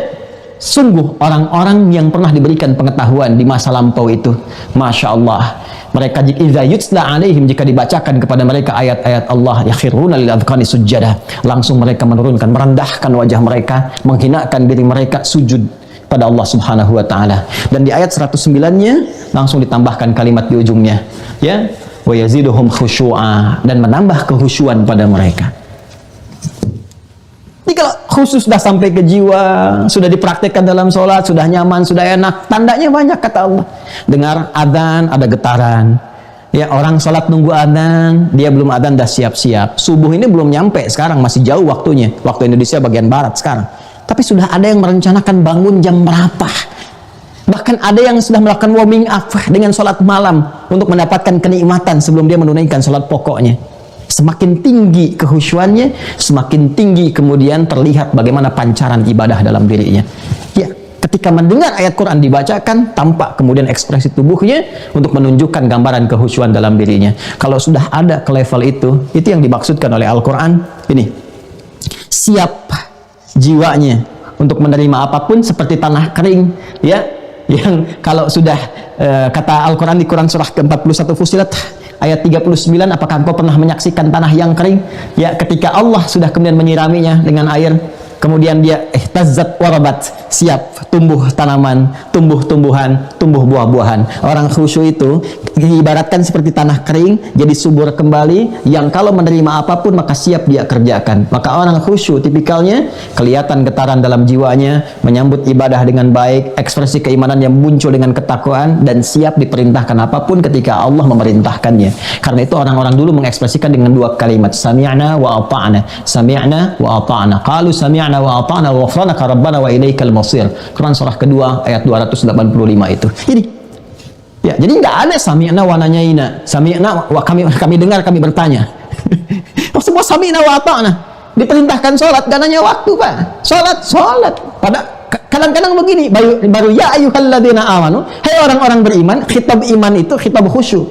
Speaker 2: sungguh orang-orang yang pernah diberikan pengetahuan di masa lampau itu, Masya Allah, mereka idza yutla alaihim, jika dibacakan kepada mereka ayat-ayat Allah, yakhiruna lil adqani sujada, langsung mereka menurunkan, merendahkan wajah mereka, menghinakan diri mereka, sujud pada Allah Subhanahu wa taala. Dan di ayat 109-nya langsung ditambahkan kalimat di ujungnya, ya, wa yaziduhum khusyu'a, dan menambah kehusyuan pada mereka. Jadi kalau khusus sudah sampai ke jiwa, sudah dipraktekkan dalam sholat, sudah nyaman, sudah enak, tandanya banyak kata Allah. Dengar adzan, ada getaran. Ya, orang sholat nunggu adzan, dia belum adzan dah siap-siap. Subuh ini belum nyampe sekarang, masih jauh waktunya. Waktu Indonesia bagian barat sekarang. Tapi sudah ada yang merencanakan bangun jam berapa. Bahkan ada yang sudah melakukan warming up dengan sholat malam untuk mendapatkan kenikmatan sebelum dia menunaikan sholat pokoknya. Semakin tinggi kehusyuannya, semakin tinggi kemudian terlihat bagaimana pancaran ibadah dalam dirinya. Ya, ketika mendengar ayat Quran dibacakan, tampak kemudian ekspresi tubuhnya untuk menunjukkan gambaran kehusyuan dalam dirinya. Kalau sudah ada ke level itu yang dimaksudkan oleh Al-Quran. Ini, siap jiwanya untuk menerima apapun seperti tanah kering, ya, yang kalau sudah kata Al-Quran di Quran surah ke-41 Fussilat ayat 39, apakah engkau pernah menyaksikan tanah yang kering? Ya, ketika Allah sudah kemudian menyiraminya dengan air, kemudian dia ihtazzat warabat, siap tumbuh tanaman, tumbuh tumbuhan, tumbuh buah-buahan. Orang khusyuk itu diibaratkan seperti tanah kering, jadi subur kembali, yang kalau menerima apapun maka siap dia kerjakan. Maka orang khusyuk tipikalnya kelihatan getaran dalam jiwanya, menyambut ibadah dengan baik, ekspresi keimanan yang muncul dengan ketakwaan, dan siap diperintahkan apapun ketika Allah memerintahkannya. Karena itu orang-orang dulu mengekspresikan dengan dua kalimat, sami'na wa ata'na, sami'na wa ata'na, qalu sami'na wa ata'na wa ghufranaka rabbana wa ilaikal masir. Quran surah kedua ayat 285 itu. Ini, ya, jadi nggak ada sami'na wa nanyaina, sami'na wa kami dengar, kami bertanya. Semua sami'na wa ata'na. Diperintahkan sholat, gak nanya waktu, Pak. Sholat. Pada kadang-kadang begini, baru ya ayyuhalladzina amanu, hai orang-orang beriman, khitab iman itu khitab khusyuk.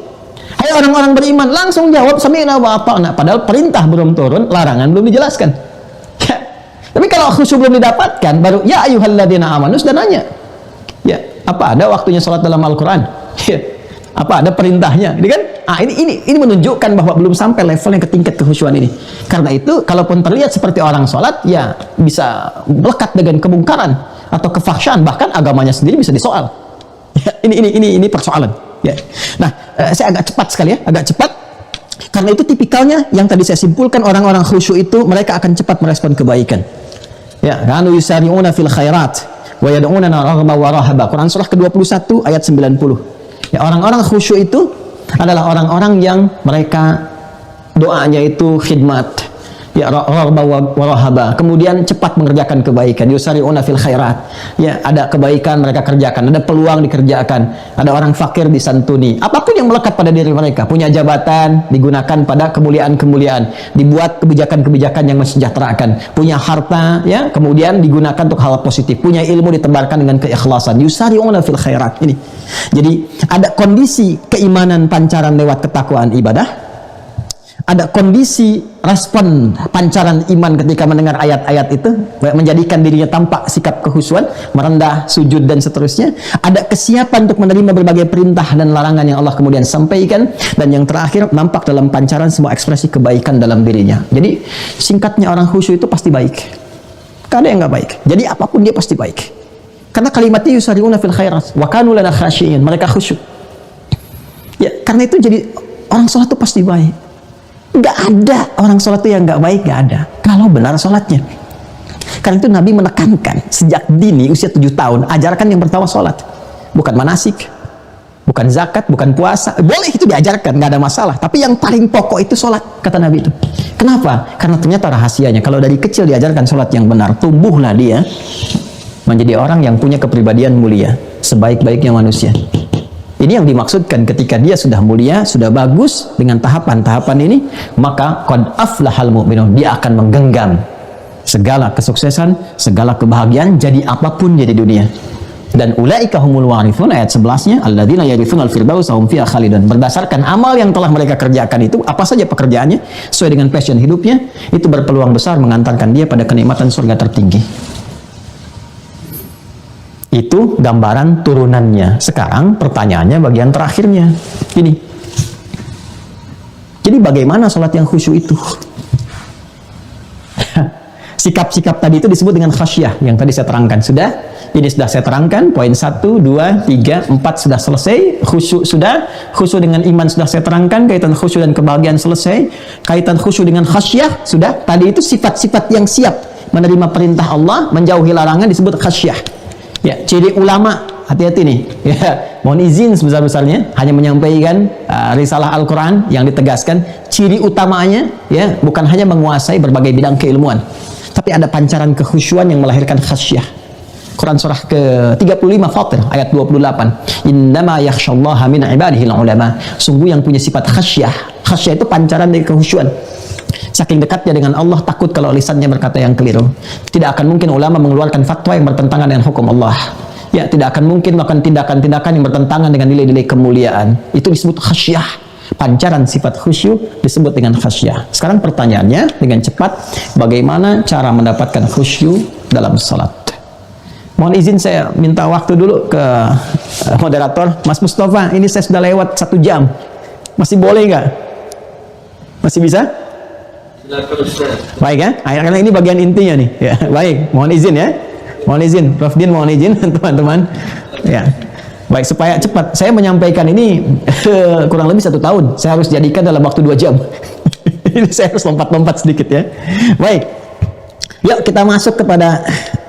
Speaker 2: Hai orang-orang beriman, langsung jawab sami'na wa ata'na, padahal perintah belum turun, larangan belum dijelaskan. Tapi kalau khusyuk belum didapatkan, baru ya ayyuhalladzina amanu sudah nanya. Ya, apa ada waktunya sholat dalam Al-Quran? Ya, apa ada perintahnya? Ini kan, ini menunjukkan bahwa belum sampai level yang ke tingkat kehusyuan ini. Karena itu, kalaupun terlihat seperti orang sholat, ya bisa melekat dengan kemungkaran atau kefahsyaan, bahkan agamanya sendiri bisa disoal. Ya, ini persoalan. Ya. Nah, saya agak cepat sekali ya, agak cepat. Karena itu tipikalnya yang tadi saya simpulkan, orang-orang khusyuk itu mereka akan cepat merespon kebaikan. Ya, kanu yusari'una fil khairat wa yad'unana raghban wa rahaba. Quran surah ke-21 ayat 90. Ya, orang-orang khusyuk itu adalah orang-orang yang mereka doanya itu khidmat, ya, raghban wa rahaba. Kemudian cepat mengerjakan kebaikan, yusari'una fil khairat. Ya, ada kebaikan mereka kerjakan, ada peluang dikerjakan, ada orang fakir disantuni. Apapun yang melekat pada diri mereka, punya jabatan digunakan pada kemuliaan-kemuliaan, dibuat kebijakan-kebijakan yang mensejahterakan, punya harta, ya, kemudian digunakan untuk hal positif, punya ilmu ditebarkan dengan keikhlasan, yusari'una fil khairat. Ini. Jadi ada kondisi keimanan pancaran lewat ketakwaan ibadah, ada kondisi respon pancaran iman ketika mendengar ayat-ayat itu, menjadikan dirinya tampak sikap kehusuan, merendah, sujud, dan seterusnya. Ada kesiapan untuk menerima berbagai perintah dan larangan yang Allah kemudian sampaikan. Dan yang terakhir, nampak dalam pancaran semua ekspresi kebaikan dalam dirinya. Jadi, singkatnya orang khusyuk itu pasti baik. Gak ada yang gak baik. Jadi, apapun dia pasti baik. Karena kalimatnya yusari'una fil khairat wa kanu lana khashi'in. Mereka khusyuk. Ya, karena itu jadi orang sholat itu pasti baik. Gak ada orang sholat itu yang gak baik, gak ada. Kalau benar sholatnya. Karena itu Nabi menekankan sejak dini usia 7 tahun, ajarkan yang pertama sholat. Bukan manasik, bukan zakat, bukan puasa. Boleh itu diajarkan, gak ada masalah. Tapi yang paling pokok itu sholat, kata Nabi itu. Kenapa? Karena ternyata rahasianya, kalau dari kecil diajarkan sholat yang benar, tumbuhlah dia menjadi orang yang punya kepribadian mulia, sebaik-baiknya manusia. Ini yang dimaksudkan ketika dia sudah mulia, sudah bagus dengan tahapan-tahapan ini, maka qad aflahal mu'minun, dia akan menggenggam segala kesuksesan, segala kebahagiaan, jadi apapun dia di dunia. Dan ulaika humul warithun, ayat 11-nya, alladzina yarithunal firdaus hum fiha khalidun. Berdasarkan amal yang telah mereka kerjakan itu, apa saja pekerjaannya sesuai dengan passion hidupnya, itu berpeluang besar mengantarkan dia pada kenikmatan surga tertinggi. Itu gambaran turunannya. Sekarang pertanyaannya bagian terakhirnya. Ini. Jadi bagaimana sholat yang khusyuk itu? Sikap-sikap tadi itu disebut dengan khasyah yang tadi saya terangkan. Sudah? Ini sudah saya terangkan. Poin 1, 2, 3, 4 sudah selesai. Khusyuk sudah. Khusyuk dengan iman sudah saya terangkan. Kaitan khusyuk dan kebahagiaan selesai. Kaitan khusyuk dengan khasyah sudah. Tadi itu sifat-sifat yang siap menerima perintah Allah, menjauhi larangan disebut khasyah. Ya, ciri ulama, hati-hati nih. Ya, mohon izin sebesar-besarnya hanya menyampaikan risalah Al-Quran yang ditegaskan ciri utamanya ya bukan hanya menguasai berbagai bidang keilmuan, tapi ada pancaran kekhusyuan yang melahirkan khasyah. Quran surah ke-35 Fatir ayat 28. Innama yakhsyallaha min ibadihil ulama. Sungguh yang punya sifat khasyah. Khasyah itu pancaran dari kekhusyuan. Saking dekatnya dengan Allah, takut kalau lisannya berkata yang keliru. Tidak akan mungkin ulama mengeluarkan fatwa yang bertentangan dengan hukum Allah. Ya, tidak akan mungkin melakukan tindakan-tindakan yang bertentangan dengan nilai-nilai kemuliaan. Itu disebut khasyah. Pancaran sifat khusyuk disebut dengan khasyah. Sekarang pertanyaannya dengan cepat, bagaimana cara mendapatkan khusyuk dalam salat? Mohon izin saya minta waktu dulu ke moderator. Mas Mustafa, ini saya sudah lewat 1 jam. Masih boleh nggak? Masih bisa? Baik ya, karena ini bagian intinya nih. Ya, baik, mohon izin ya. Mohon izin, Prof. Din mohon izin teman-teman. Ya. Baik, supaya cepat. Saya menyampaikan ini kurang lebih 1 tahun. Saya harus jadikan dalam waktu 2 jam. Ini saya harus lompat-lompat sedikit ya. Baik. Yuk kita masuk kepada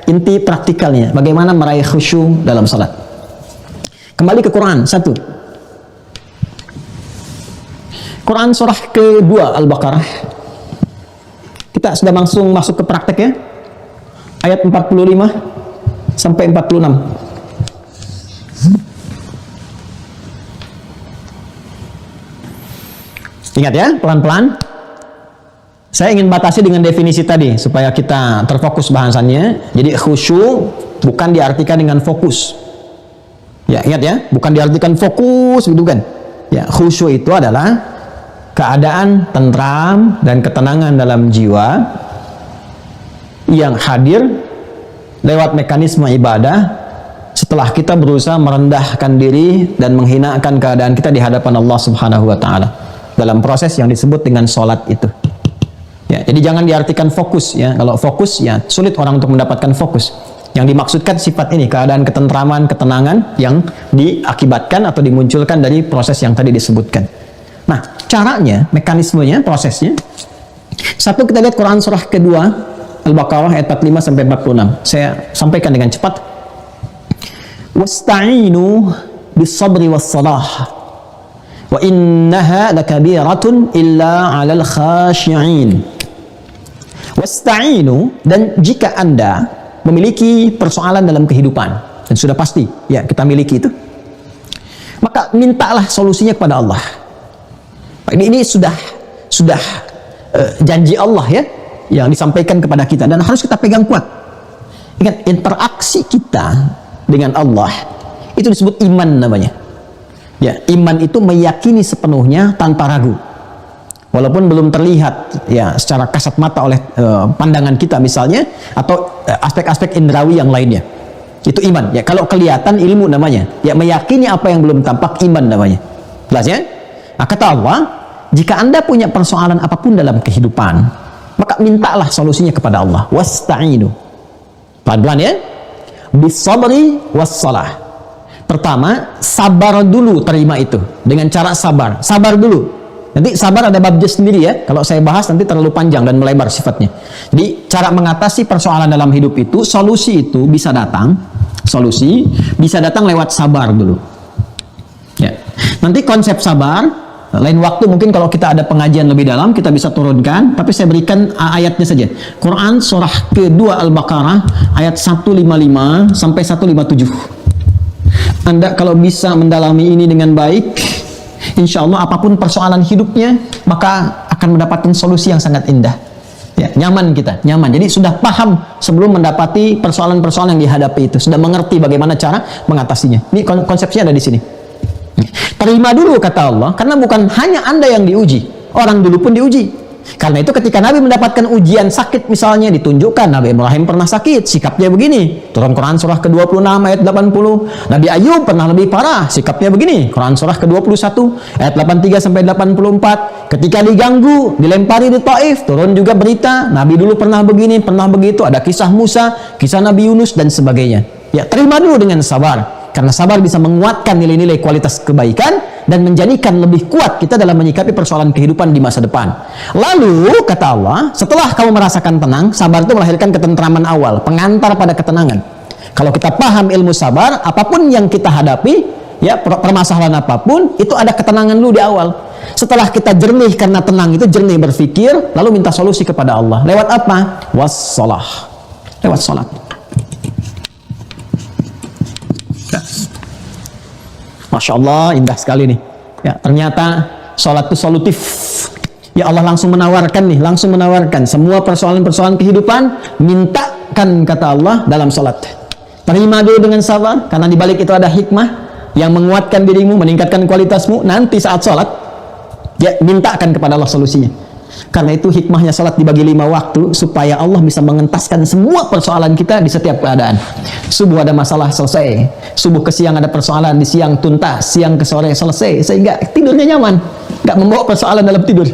Speaker 2: inti praktikalnya. Bagaimana meraih khusyuk dalam salat. Kembali ke Quran 1. Quran surah ke-2 Al-Baqarah. Kita sudah langsung masuk ke praktek ya. Ayat 45 sampai 46. Ingat ya, pelan-pelan. Saya ingin batasi dengan definisi tadi supaya kita terfokus bahasannya. Jadi khusyuk bukan diartikan dengan fokus. Ya, ingat ya, bukan diartikan fokus gitu kan. Ya, khusyuk itu adalah keadaan tentram dan ketenangan dalam jiwa yang hadir lewat mekanisme ibadah setelah kita berusaha merendahkan diri dan menghinakan keadaan kita di hadapan Allah Subhanahu wa taala dalam proses yang disebut dengan sholat itu. Ya, jadi jangan diartikan fokus ya. Kalau fokus ya sulit orang untuk mendapatkan fokus. Yang dimaksudkan sifat ini, keadaan ketentraman, ketenangan yang diakibatkan atau dimunculkan dari proses yang tadi disebutkan. Nah, caranya, mekanismenya, prosesnya. 1 kita lihat Quran surah kedua Al-Baqarah ayat 45 sampai 46. Saya sampaikan dengan cepat. Wasta'inu bis-sabri was-salah. Wa innaha lakabiratun illa 'alal khashi'in. Wasta'inu, dan jika Anda memiliki persoalan dalam kehidupan, dan sudah pasti ya kita miliki itu, maka mintalah solusinya kepada Allah. Ini sudah janji Allah ya yang disampaikan kepada kita dan harus kita pegang kuat. Ingat, interaksi kita dengan Allah itu disebut iman namanya. Ya, iman itu meyakini sepenuhnya tanpa ragu. Walaupun belum terlihat ya secara kasat mata oleh pandangan kita misalnya atau aspek-aspek indrawi yang lainnya. Itu iman. Ya, kalau kelihatan ilmu namanya. Ya, meyakini apa yang belum tampak iman namanya. Jelas ya? Nah, kata Allah, jika Anda punya persoalan apapun dalam kehidupan, maka mintalah solusinya kepada Allah. Wasta'inu. Pelan-pelan ya. Bis-sabri was-salah. Pertama, sabar dulu terima itu. Dengan cara sabar. Sabar dulu. Nanti sabar ada babnya sendiri ya. Kalau saya bahas nanti terlalu panjang dan melebar sifatnya. Jadi, cara mengatasi persoalan dalam hidup itu, solusi itu bisa datang. Solusi bisa datang lewat sabar dulu. Ya. Nanti konsep sabar lain waktu mungkin kalau kita ada pengajian lebih dalam kita bisa turunkan, tapi saya berikan ayatnya saja. Quran surah kedua Al-Baqarah ayat 155 sampai 157. Anda kalau bisa mendalami ini dengan baik, insya Allah apapun persoalan hidupnya maka akan mendapatkan solusi yang sangat indah. Ya, nyaman kita, nyaman. Jadi sudah paham sebelum mendapati persoalan-persoalan yang dihadapi itu, sudah mengerti bagaimana cara mengatasinya. Ini konsepsinya ada di sini. Terima dulu kata Allah, karena bukan hanya Anda yang diuji, orang dulu pun diuji. Karena itu ketika Nabi mendapatkan ujian sakit misalnya, ditunjukkan Nabi Ibrahim pernah sakit, sikapnya begini. Turun Quran surah ke-26 ayat 80. Nabi Ayub pernah lebih parah, sikapnya begini. Quran surah ke-21 ayat 83 sampai 84. Ketika diganggu, dilempari di Taif, turun juga berita Nabi dulu pernah begini, pernah begitu. Ada kisah Musa, kisah Nabi Yunus dan sebagainya. Ya, terima dulu dengan sabar. Karena sabar bisa menguatkan nilai-nilai kualitas kebaikan dan menjadikan lebih kuat kita dalam menyikapi persoalan kehidupan di masa depan. Lalu, kata Allah, setelah kamu merasakan tenang, sabar itu melahirkan ketentraman awal, pengantar pada ketenangan. Kalau kita paham ilmu sabar, apapun yang kita hadapi, ya permasalahan apapun, itu ada ketenangan dulu di awal. Setelah kita jernih karena tenang itu, jernih berpikir, lalu minta solusi kepada Allah. Lewat apa? Wassalah. Lewat salat. Masya Allah, indah sekali nih. Ya, ternyata sholat itu solutif. Ya Allah langsung menawarkan semua persoalan-persoalan kehidupan, mintakan kata Allah dalam sholat. Terima dulu dengan sabar, karena di balik itu ada hikmah yang menguatkan dirimu, meningkatkan kualitasmu. Nanti saat sholat, ya mintakan kepada Allah solusinya. Karena itu hikmahnya salat dibagi 5 waktu, supaya Allah bisa mengentaskan semua persoalan kita di setiap keadaan. Subuh ada masalah, selesai. Subuh ke siang ada persoalan, di siang tuntas. Siang ke sore selesai, sehingga tidurnya nyaman, nggak membawa persoalan dalam tidur.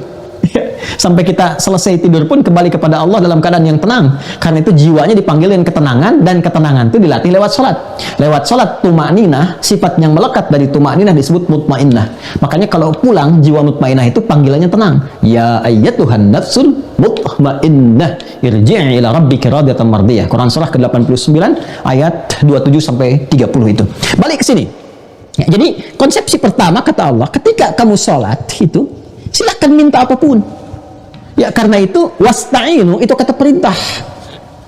Speaker 2: Sampai kita selesai tidur pun kembali kepada Allah dalam keadaan yang tenang. Karena itu jiwanya dipanggilin ketenangan, dan ketenangan itu dilatih lewat salat. Lewat salat tuma'ninah, sifat yang melekat dari tuma'ninah disebut mutmainnah. Makanya kalau pulang jiwa mutmainnah itu panggilannya tenang. Ya ayyatuhan nafsul mutmainnah, irji'i ila rabbika radiyatan mardiyah. Quran surah ke-89 ayat 27 sampai 30 itu. Balik ke sini. Ya, jadi konsepsi pertama kata Allah, ketika kamu salat itu silakan minta apapun. Ya, karena itu wasta'inu itu kata perintah.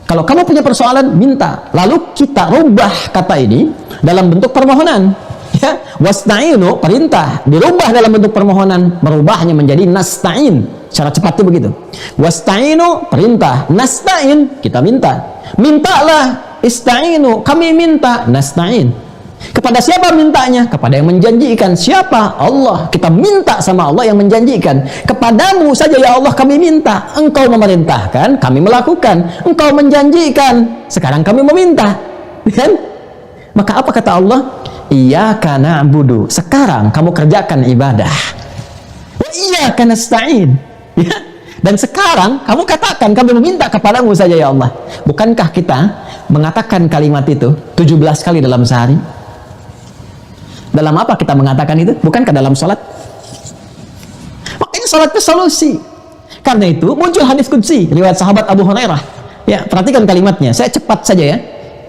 Speaker 2: Kalau kamu punya persoalan, minta. Lalu kita rubah kata ini dalam bentuk permohonan. Ya, wasta'inu perintah dirubah dalam bentuk permohonan, merubahnya menjadi nasta'in. Cara cepat itu begitu. Wasta'inu perintah, nasta'in kita minta. Mintalah, ista'inu kami minta, nasta'in. Kepada siapa mintanya? Kepada yang menjanjikan. Siapa? Allah. Kita minta sama Allah yang menjanjikan. Kepadamu saja ya Allah kami minta. Engkau memerintahkan, kami melakukan. Engkau menjanjikan, sekarang kami meminta. Kan? Maka apa kata Allah? Iyyaka na'budu. Sekarang kamu kerjakan ibadah. Wa iyyaka nasta'in. Ya? Dan sekarang kamu katakan, kami meminta kepadamu saja ya Allah. Bukankah kita mengatakan kalimat itu 17 kali dalam sehari? Dalam apa kita mengatakan itu? Bukankah dalam sholat? Makanya sholat itu solusi. Karena itu muncul hadis qudsi riwayat sahabat Abu Hurairah. Ya, perhatikan kalimatnya. Saya cepat saja ya.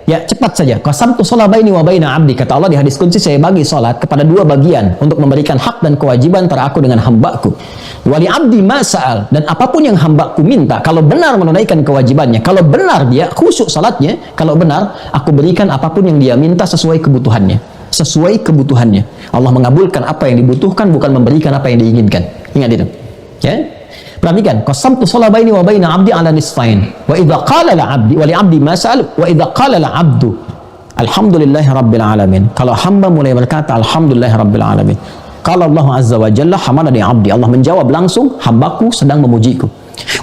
Speaker 2: Ya, cepat saja. Qasamtu shalah baini wa baina 'abdi. Kata Allah di hadis qudsi, saya bagi salat kepada 2 bagian untuk memberikan hak dan kewajiban antara aku dengan hambaku. Wa li 'abdi ma sa'al, dan apapun yang hambaku minta, kalau benar menunaikan kewajibannya, kalau benar dia khusyuk salatnya, kalau benar aku berikan apapun yang dia minta sesuai kebutuhannya. Sesuai kebutuhannya. Allah mengabulkan apa yang dibutuhkan, bukan memberikan apa yang diinginkan. Ingat itu. Ya. Perhatikan, qasamtu shalah baini wa baina 'abdi 'ala nisfain. Wa idza qala la 'abdi wa li 'abdi ma sa'al wa idza qala la 'abdu alhamdulillahi rabbil alamin. Kalau hamba mulai berkata alhamdulillahi rabbil alamin, qala Allah azza wa jalla hamadani 'abdi. Allah menjawab langsung, hambaku sedang memujiku.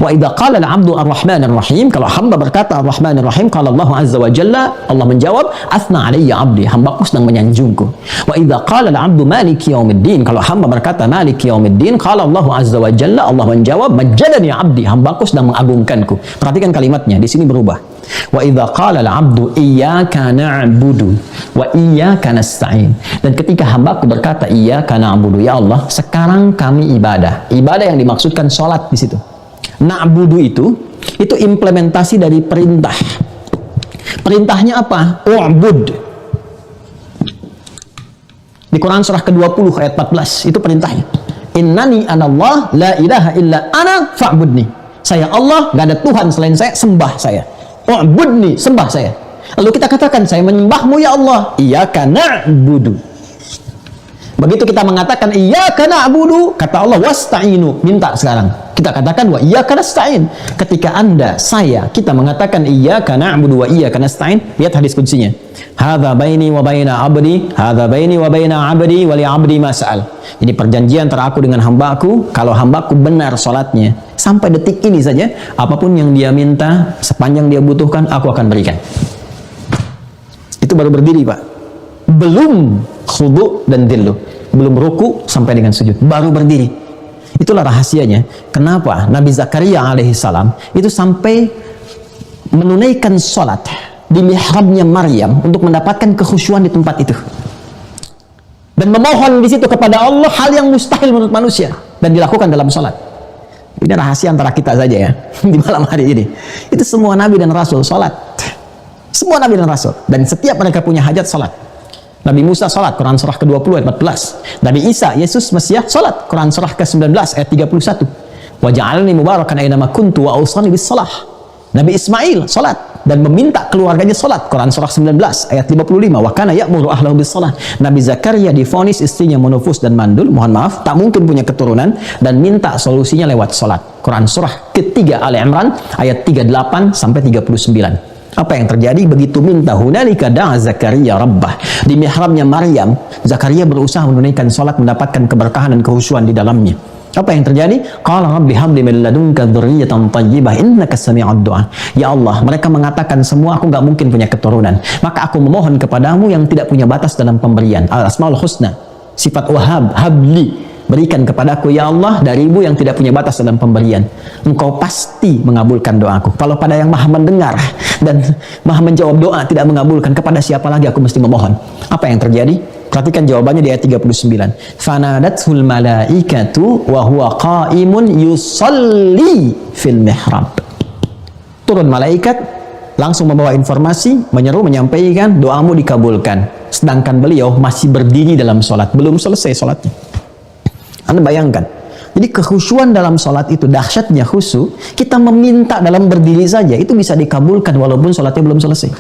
Speaker 2: Wa idza qala al-'abdu ar-rahmanir rahim, kalau hamba berkata ar-rahmanir rahim, qala Allah azza wa jalla, Allah menjawab athna 'alayya 'abdi, hambaku sedang menyanjungku. Wa idza qala al-'abdu maliki yaumiddin, kalau hamba berkata maliki yaumiddin, qala Allah azza wa jalla, Allah menjawab majjadani 'abdi, hambaku sedang mengagungkanku. Perhatikan kalimatnya di sini berubah. Wa idza qala al-'abdu iyyaka na'budu wa iyyaka nasta'in, dan ketika hambaku berkata iyyaka na'budu, ya Allah sekarang kami ibadah. Ibadah yang dimaksudkan salat di situ. Na'budu itu implementasi dari perintah. Perintahnya apa? U'bud. Di Quran surah ke-20 ayat 14 itu perintahnya. Innani anallah la ilaha illa ana fa'budni. Saya Allah, gak ada Tuhan selain saya, sembah saya. U'budni, sembah saya. Lalu kita katakan, saya menyembahmu ya Allah. Iyyaka na'budu. Begitu kita mengatakan iyyaka na'budu, kata Allah wasta'inu, minta sekarang. Kita katakan wa iyyaka nasta'in. Ketika kita mengatakan iyyaka na'budu wa iyyaka nasta'in, lihat hadis kuncinya. Hadza baini wa baina 'abdi, hadza baini wa baina 'abdi wa li 'abdi ma sa'al. Ini perjanjian antara aku dengan hambaku, kalau hambaku benar salatnya sampai detik ini saja, apapun yang dia minta sepanjang dia butuhkan, aku akan berikan. Itu baru berdiri, Pak. Belum khudu dan dillu, belum ruku sampai dengan sujud, baru berdiri. Itulah rahasianya kenapa Nabi Zakaria alaihissalam itu sampai menunaikan sholat di mihrabnya Maryam untuk mendapatkan kekhusyuan di tempat itu dan memohon di situ kepada Allah hal yang mustahil menurut manusia dan dilakukan dalam sholat. Ini rahasia antara kita saja ya di malam hari ini. Itu semua Nabi dan Rasul sholat, semua Nabi dan Rasul, dan setiap mereka punya hajat sholat. Nabi Musa salat, Quran surah ke-20 ayat 14. Nabi Isa, Yesus Mesias salat, Quran surah ke-19 ayat 31. Wa ja'alni mubarakan aina ma kuntu wa awsani bis shalah. Nabi Ismail salat dan meminta keluarganya salat, Quran surah 19 ayat 55. Wa kana ya'muru ahlahu bis shalah. Nabi Zakaria divonis istrinya menufus dan mandul, mohon maaf, tak mungkin punya keturunan dan minta solusinya lewat salat. Quran surah ketiga Ali Imran ayat 38 sampai 39. Apa yang terjadi begitu minta hunalika da'a Zakaria rabbah, di mihrabnya Maryam, Zakaria berusaha menunaikan salat, mendapatkan keberkahan dan kehusuan di dalamnya. Apa yang terjadi? Qala rabbi habli min ladunka dzurriyyatan thayyibah innaka sami'ud du'a. Ya Allah, mereka mengatakan semua aku nggak mungkin punya keturunan, maka aku memohon kepadamu yang tidak punya batas dalam pemberian. Al-asmaul husna, sifat wahab, habli, berikan kepadaku ya Allah darimu yang tidak punya batas dalam pemberian. Engkau pasti mengabulkan doaku. Kalau pada yang maha mendengar dan maha menjawab doa tidak mengabulkan, kepada siapa lagi aku mesti memohon? Apa yang terjadi? Perhatikan jawabannya di ayat 39. Fanadatul malaikatu wa huwa qa'imun yusalli fil mihrab. Turun malaikat langsung membawa informasi, menyeru, menyampaikan doamu dikabulkan. Sedangkan beliau masih berdiri dalam sholat, belum selesai sholatnya. Anda bayangkan, jadi kekhusyuan dalam sholat itu, dahsyatnya khusyuk, kita meminta dalam berdiri saja, itu bisa dikabulkan walaupun sholatnya belum selesai.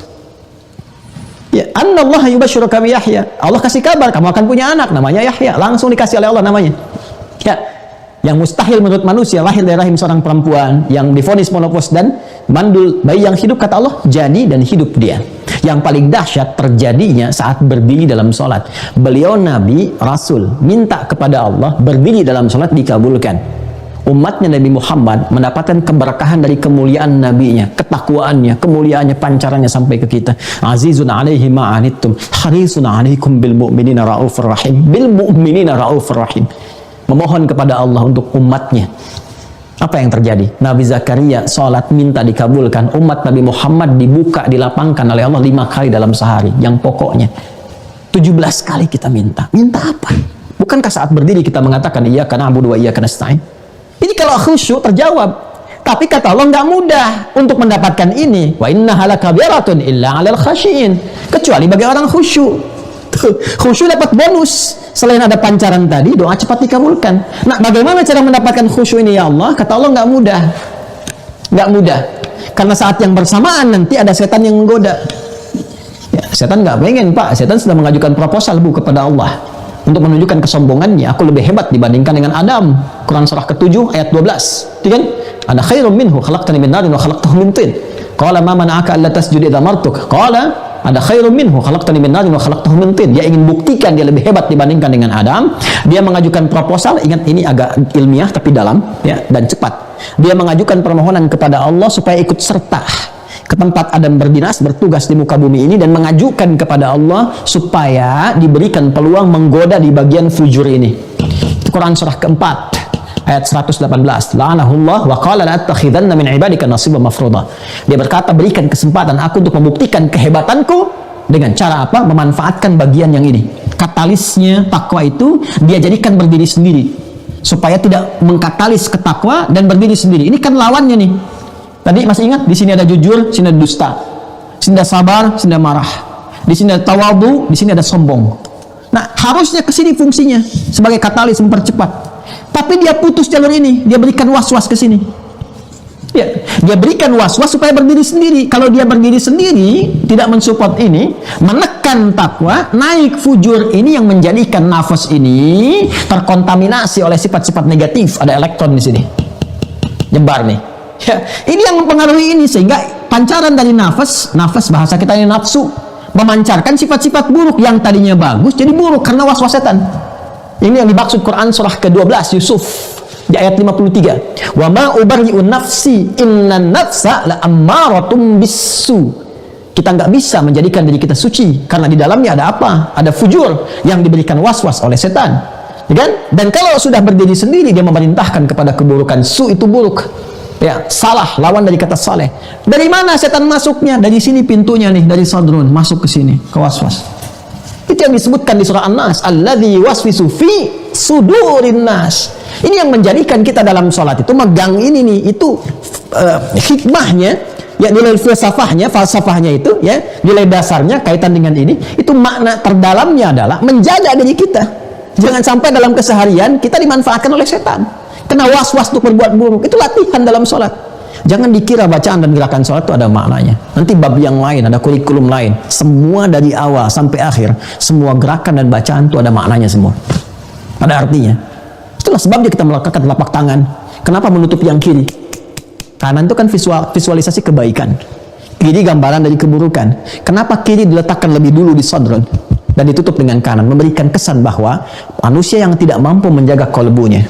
Speaker 2: Ya, annallaha yubasyiruka bi Yahya. Allah kasih kabar, kamu akan punya anak, namanya Yahya. Langsung dikasih oleh Allah namanya. Ya, yang mustahil menurut manusia, lahir dari rahim seorang perempuan, yang divonis menopause dan mandul, bayi yang hidup, kata Allah, jadi dan hidup dia. Yang paling dahsyat terjadinya saat berdiri dalam sholat. Beliau Nabi, Rasul, minta kepada Allah, berdiri dalam sholat dikabulkan. Umatnya Nabi Muhammad mendapatkan keberkahan dari kemuliaan nabinya, ketakwaannya, kemuliaannya, pancarannya sampai ke kita. Azizun alaihi ma'anittum, harisun alaikum bil mu'minina ra'ufur rahim. Bil mu'minina ra'ufur rahim. Memohon kepada Allah untuk umatnya. Apa yang terjadi? Nabi Zakaria sholat minta dikabulkan. Umat Nabi Muhammad dibuka, dilapangkan oleh Allah 5 kali dalam sehari. Yang pokoknya 17 kali kita minta. Minta apa? Bukankah saat berdiri kita mengatakan iyyaka na'budu wa iyyaka nasta'in? Ini kalau khusyuk terjawab. Tapi kata Allah nggak mudah untuk mendapatkan ini. Wa innaha lakabiratun illa 'alal khashiin. Kecuali bagi orang khusyuk. Khusyuk dapat bonus. Selain ada pancaran tadi, doa cepat dikabulkan. Nah, bagaimana cara mendapatkan khusyuk ini ya Allah? Kata Allah nggak mudah. Nggak mudah. Karena saat yang bersamaan nanti ada setan yang menggoda. Ya, setan nggak pengen, Pak. Setan sudah mengajukan proposal kepada Allah untuk menunjukkan kesombongannya. Aku lebih hebat dibandingkan dengan Adam. Quran surah ke-7 ayat 12. Itu kan? Ana khairum minhu khalaqtani min narin wa khalaqtahu min tin. Qala ma mana'aka alla tasjud idza martuk? Qala ada khairum minhu khalaqtani min narin wa khalaqtahu min tin. Dia ingin buktikan dia lebih hebat dibandingkan dengan Adam. Dia mengajukan proposal, ingat ini agak ilmiah tapi dalam ya, dan cepat. Dia mengajukan permohonan kepada Allah supaya ikut serta ke tempat Adam berdinas, bertugas di muka bumi ini, dan mengajukan kepada Allah supaya diberikan peluang menggoda di bagian fujur ini. Quran surah keempat ayat 118. La'anahullah wa qala la'attakhidanna min ibadika nasiban mafruḍa. Dia berkata, berikan kesempatan aku untuk membuktikan kehebatanku dengan cara apa? Memanfaatkan bagian yang ini. Katalisnya takwa itu dia jadikan berdiri sendiri supaya tidak mengkatalis ke takwa dan berdiri sendiri. Ini kan lawannya nih. Tadi masih ingat, di sini ada jujur, sini ada dusta. Di sini ada sabar, sini ada marah. Di sini ada tawadhu, di sini ada sombong. Nah, harusnya ke sini fungsinya sebagai katalis mempercepat. Tapi dia putus jalur ini, dia berikan was-was ke sini. Ya, dia berikan was-was supaya berdiri sendiri. Kalau dia berdiri sendiri, tidak mensupport ini, menekan takwa, naik fujur ini yang menjadikan nafas ini terkontaminasi oleh sifat-sifat negatif. Ada elektron di sini, nyebar nih. Ya, ini yang mempengaruhi ini sehingga pancaran dari nafas bahasa kita ini nafsu, memancarkan sifat-sifat buruk yang tadinya bagus jadi buruk karena was-was setan. Ini yang dimaksud Quran surah ke-12 Yusuf di ayat 53. Wa ma ubarri'un nafsi innan nafsa la ammaratum bisu. Kita nggak bisa menjadikan diri kita suci karena di dalamnya ada apa? Ada fujur yang diberikan was-was oleh setan. Ya kan? Dan kalau sudah berdiri sendiri dia memerintahkan kepada keburukan. Su itu buruk. Ya, salah lawan dari kata saleh. Dari mana setan masuknya? Dari sini pintunya nih, dari sadrun masuk ke sini, ke was-was. Itu yang disebutkan di surah An-Nas, alladzi waswisu fi sudurin nas. Ini yang menjadikan kita dalam sholat itu megang ini nih, itu hikmahnya, ya nilai falsafahnya itu, ya nilai dasarnya kaitan dengan ini, itu makna terdalamnya adalah menjaga diri kita. Jangan sampai dalam keseharian kita dimanfaatkan oleh setan. Kena was-was untuk berbuat buruk. Itu latihan dalam sholat. Jangan dikira bacaan dan gerakan sholat itu ada maknanya. Nanti bab yang lain, ada kurikulum lain. Semua dari awal sampai akhir, semua gerakan dan bacaan itu ada maknanya semua. Ada artinya. Itulah sebabnya kita melakukan telapak tangan. Kenapa menutup yang kiri? Kanan itu kan visualisasi kebaikan. Kiri gambaran dari keburukan. Kenapa kiri diletakkan lebih dulu di sadrun dan ditutup dengan kanan? Memberikan kesan bahwa manusia yang tidak mampu menjaga kolbunya,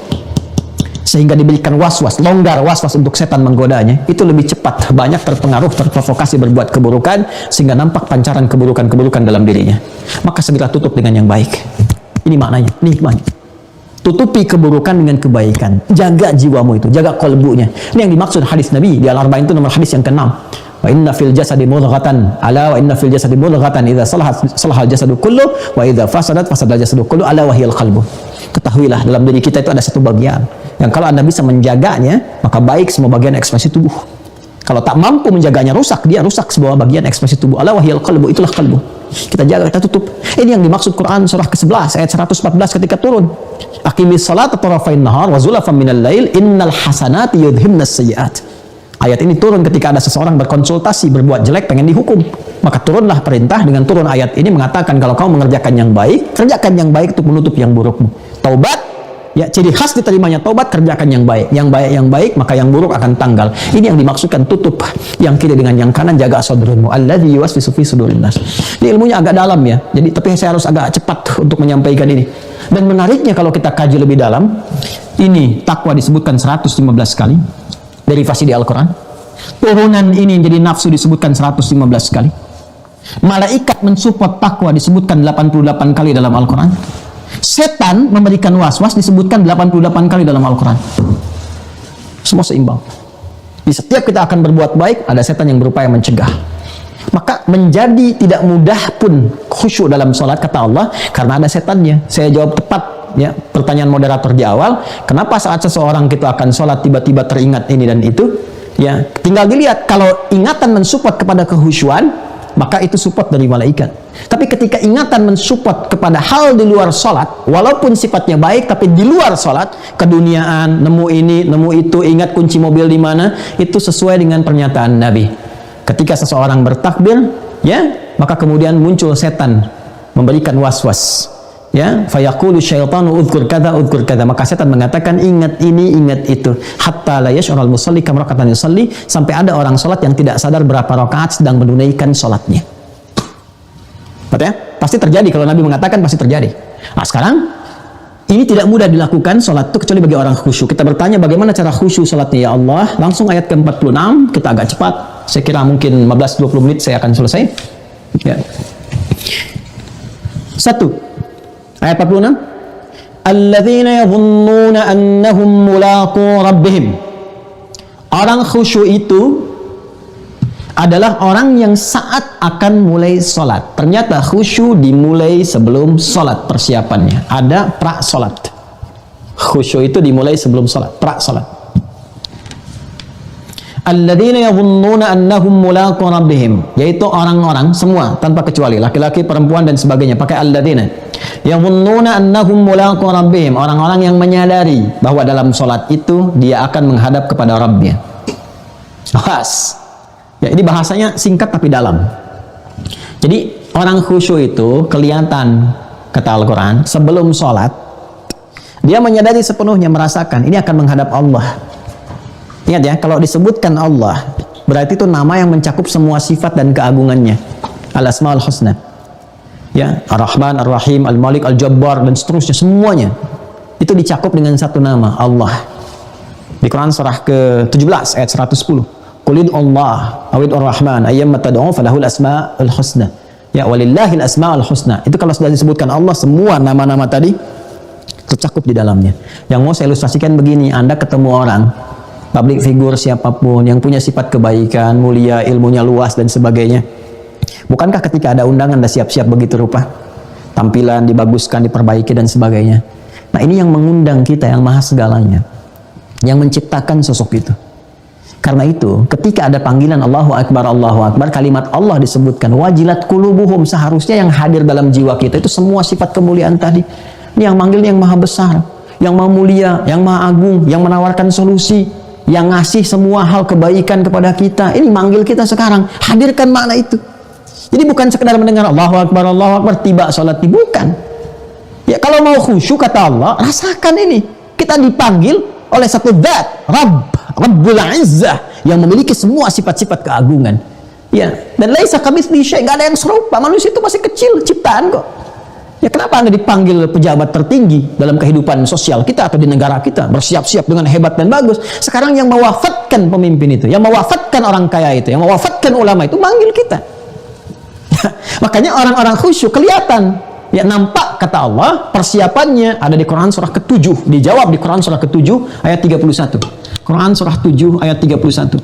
Speaker 2: sehingga diberikan was-was, longgar was-was untuk setan menggodanya, itu lebih cepat, banyak terpengaruh, terprovokasi berbuat keburukan, sehingga nampak pancaran keburukan-keburukan dalam dirinya. Maka segera tutup dengan yang baik. Ini maknanya, ini hikmahnya. Tutupi keburukan dengan kebaikan. Jaga jiwamu itu, jaga kolbunya. Ini yang dimaksud hadis Nabi di Al-Arba'in itu nomor hadis yang ke-6. Wa inna fil jasadi mudghatan, ala wa inna fil jasadi mudghatan, idza salahal jasadu kullu wa idza fasadat fasadal jasadu kullu, ala wa hiyal qalbu. Ketahuilah dalam diri kita itu ada satu bagian yang kalau Anda bisa menjaganya, maka baik semua bagian ekspresi tubuh. Kalau tak mampu menjaganya, rusak, dia rusak sebuah bagian ekspresi tubuh. Ala wa hiyal qalbu, itulah qalbu. Kita jaga, kita tutup. Ini yang dimaksud Quran surah ke-11 ayat 114 ketika turun. Aqimis salata tarafain nahar wa zulafan minal lail innal hasanati yudhibnas sayyi'at. Ayat ini turun ketika ada seseorang berkonsultasi, berbuat jelek, pengen dihukum. Maka turunlah perintah dengan turun ayat ini mengatakan kalau kamu mengerjakan yang baik, kerjakan yang baik untuk menutup yang burukmu. Taubat, ya ciri khas diterimanya taubat, kerjakan yang baik. Yang baik, maka yang buruk akan tanggal. Ini yang dimaksudkan tutup yang kiri dengan yang kanan, jaga sadrunmu. Alladzi yuwaswisu fi sudurin nas. Ini ilmunya agak dalam ya. Jadi tapi saya harus agak cepat untuk menyampaikan ini. Dan menariknya kalau kita kaji lebih dalam, ini takwa disebutkan 115 kali. Derivasi di Al-Quran. Turunan ini jadi nafsu disebutkan 115 kali. Malaikat mensupport takwa disebutkan 88 kali dalam Al-Quran. Setan memberikan was-was disebutkan 88 kali dalam Al-Quran. Semua seimbang. Di setiap kita akan berbuat baik, ada setan yang berupaya mencegah. Maka menjadi tidak mudah pun khusyuk dalam sholat, kata Allah, karena ada setannya. Saya jawab tepat ya pertanyaan moderator di awal, kenapa saat seseorang kita akan sholat tiba-tiba teringat ini dan itu, ya tinggal dilihat. Kalau ingatan mensupport kepada kehusyuan, maka itu support dari malaikat. Tapi ketika ingatan mensupport kepada hal di luar sholat, walaupun sifatnya baik tapi di luar sholat, keduniaan, nemu ini, nemu itu, ingat kunci mobil di mana, itu sesuai dengan pernyataan Nabi. Ketika seseorang bertakbir, ya maka kemudian muncul setan memberikan was-was. Ya, fayaqulu syaitanu udhkur kadza, maka setan mengatakan ingat ini, ingat itu, hatta la yash'urul musalli kam rakatan yusalli, sampai ada orang salat yang tidak sadar berapa rakaat sedang menunaikan salatnya. Betul ya? Pasti terjadi, kalau Nabi mengatakan pasti terjadi. Nah, sekarang ini tidak mudah dilakukan salat itu kecuali bagi orang khusyuk. Kita bertanya bagaimana cara khusyuk salatnya ya Allah? Langsung ayat ke-46, kita agak cepat. Saya kira mungkin 15-20 menit saya akan selesai. Ya. 1. Ayat 46. Alladzina yadhunnuna annahum mulaqu rabbihim. Orang khusyuk itu adalah orang yang saat akan mulai sholat. Ternyata khusyuk dimulai sebelum sholat persiapannya. Ada pra sholat. Khusyuk itu dimulai sebelum sholat, pra sholat. Alladzina yadhunnuna annahum mulaqu rabbihim, yaitu orang-orang semua tanpa kecuali, laki-laki, perempuan dan sebagainya, pakai alladzina. Yadhunnuna annahum mulaqu rabbihim, orang-orang yang menyadari bahwa dalam sholat itu dia akan menghadap kepada Rabbnya. Bahas. Ya, ini bahasanya singkat tapi dalam. Jadi orang khusyuk itu kelihatan, kata Al-Quran, sebelum sholat dia menyadari sepenuhnya, merasakan ini akan menghadap Allah. Ingat ya, kalau disebutkan Allah berarti itu nama yang mencakup semua sifat dan keagungannya. Al-Asma'ul Husna. Ya, Ar-Rahman, Ar-Rahim, Al-Malik, Al-Jabbar dan seterusnya, semuanya itu dicakup dengan satu nama, Allah. Di Quran surah ke-17 ayat 110. Qulid Allah awid ar-Rahman ayyamma tad'u falahul asma'ul husna. Ya, walillahil asma'ul husna. Itu kalau sudah disebutkan Allah, semua nama-nama tadi tercakup di dalamnya. Yang mau saya ilustrasikan begini, Anda ketemu orang public figure siapapun yang punya sifat kebaikan, mulia, ilmunya luas dan sebagainya. Bukankah ketika ada undangan Anda siap-siap begitu rupa? Tampilan dibaguskan, diperbaiki dan sebagainya. Nah, ini yang mengundang kita yang maha segalanya, yang menciptakan sosok itu. Karena itu, ketika ada panggilan Allahu Akbar, kalimat Allah disebutkan, wajilat qulubuhum, seharusnya yang hadir dalam jiwa kita itu semua sifat kemuliaan tadi. Ini yang manggil yang maha besar, yang maha mulia, yang maha agung, yang menawarkan solusi, yang ngasih semua hal kebaikan kepada kita. Ini manggil kita sekarang, hadirkan makna itu. Jadi bukan sekedar mendengar Allahu Akbar, tiba sholat, bukan. Ya, kalau mau khusyuk, kata Allah, rasakan ini. Kita dipanggil oleh satu zat, Rabbul Izzah, yang memiliki semua sifat-sifat keagungan. Ya, dan laisa kamitslihi syai', enggak ada yang serupa. Manusia itu masih kecil ciptaan kok. Ya, kenapa Anda dipanggil pejabat tertinggi dalam kehidupan sosial kita atau di negara kita, bersiap-siap dengan hebat dan bagus. Sekarang yang mewafatkan pemimpin itu, yang mewafatkan orang kaya itu, yang mewafatkan ulama itu manggil kita. Makanya orang-orang khusyuk kelihatan, ya, nampak, kata Allah, persiapannya ada di Quran surah ke-7, dijawab di Quran surah ke-7 ayat 31. Quran surah 7 ayat 31.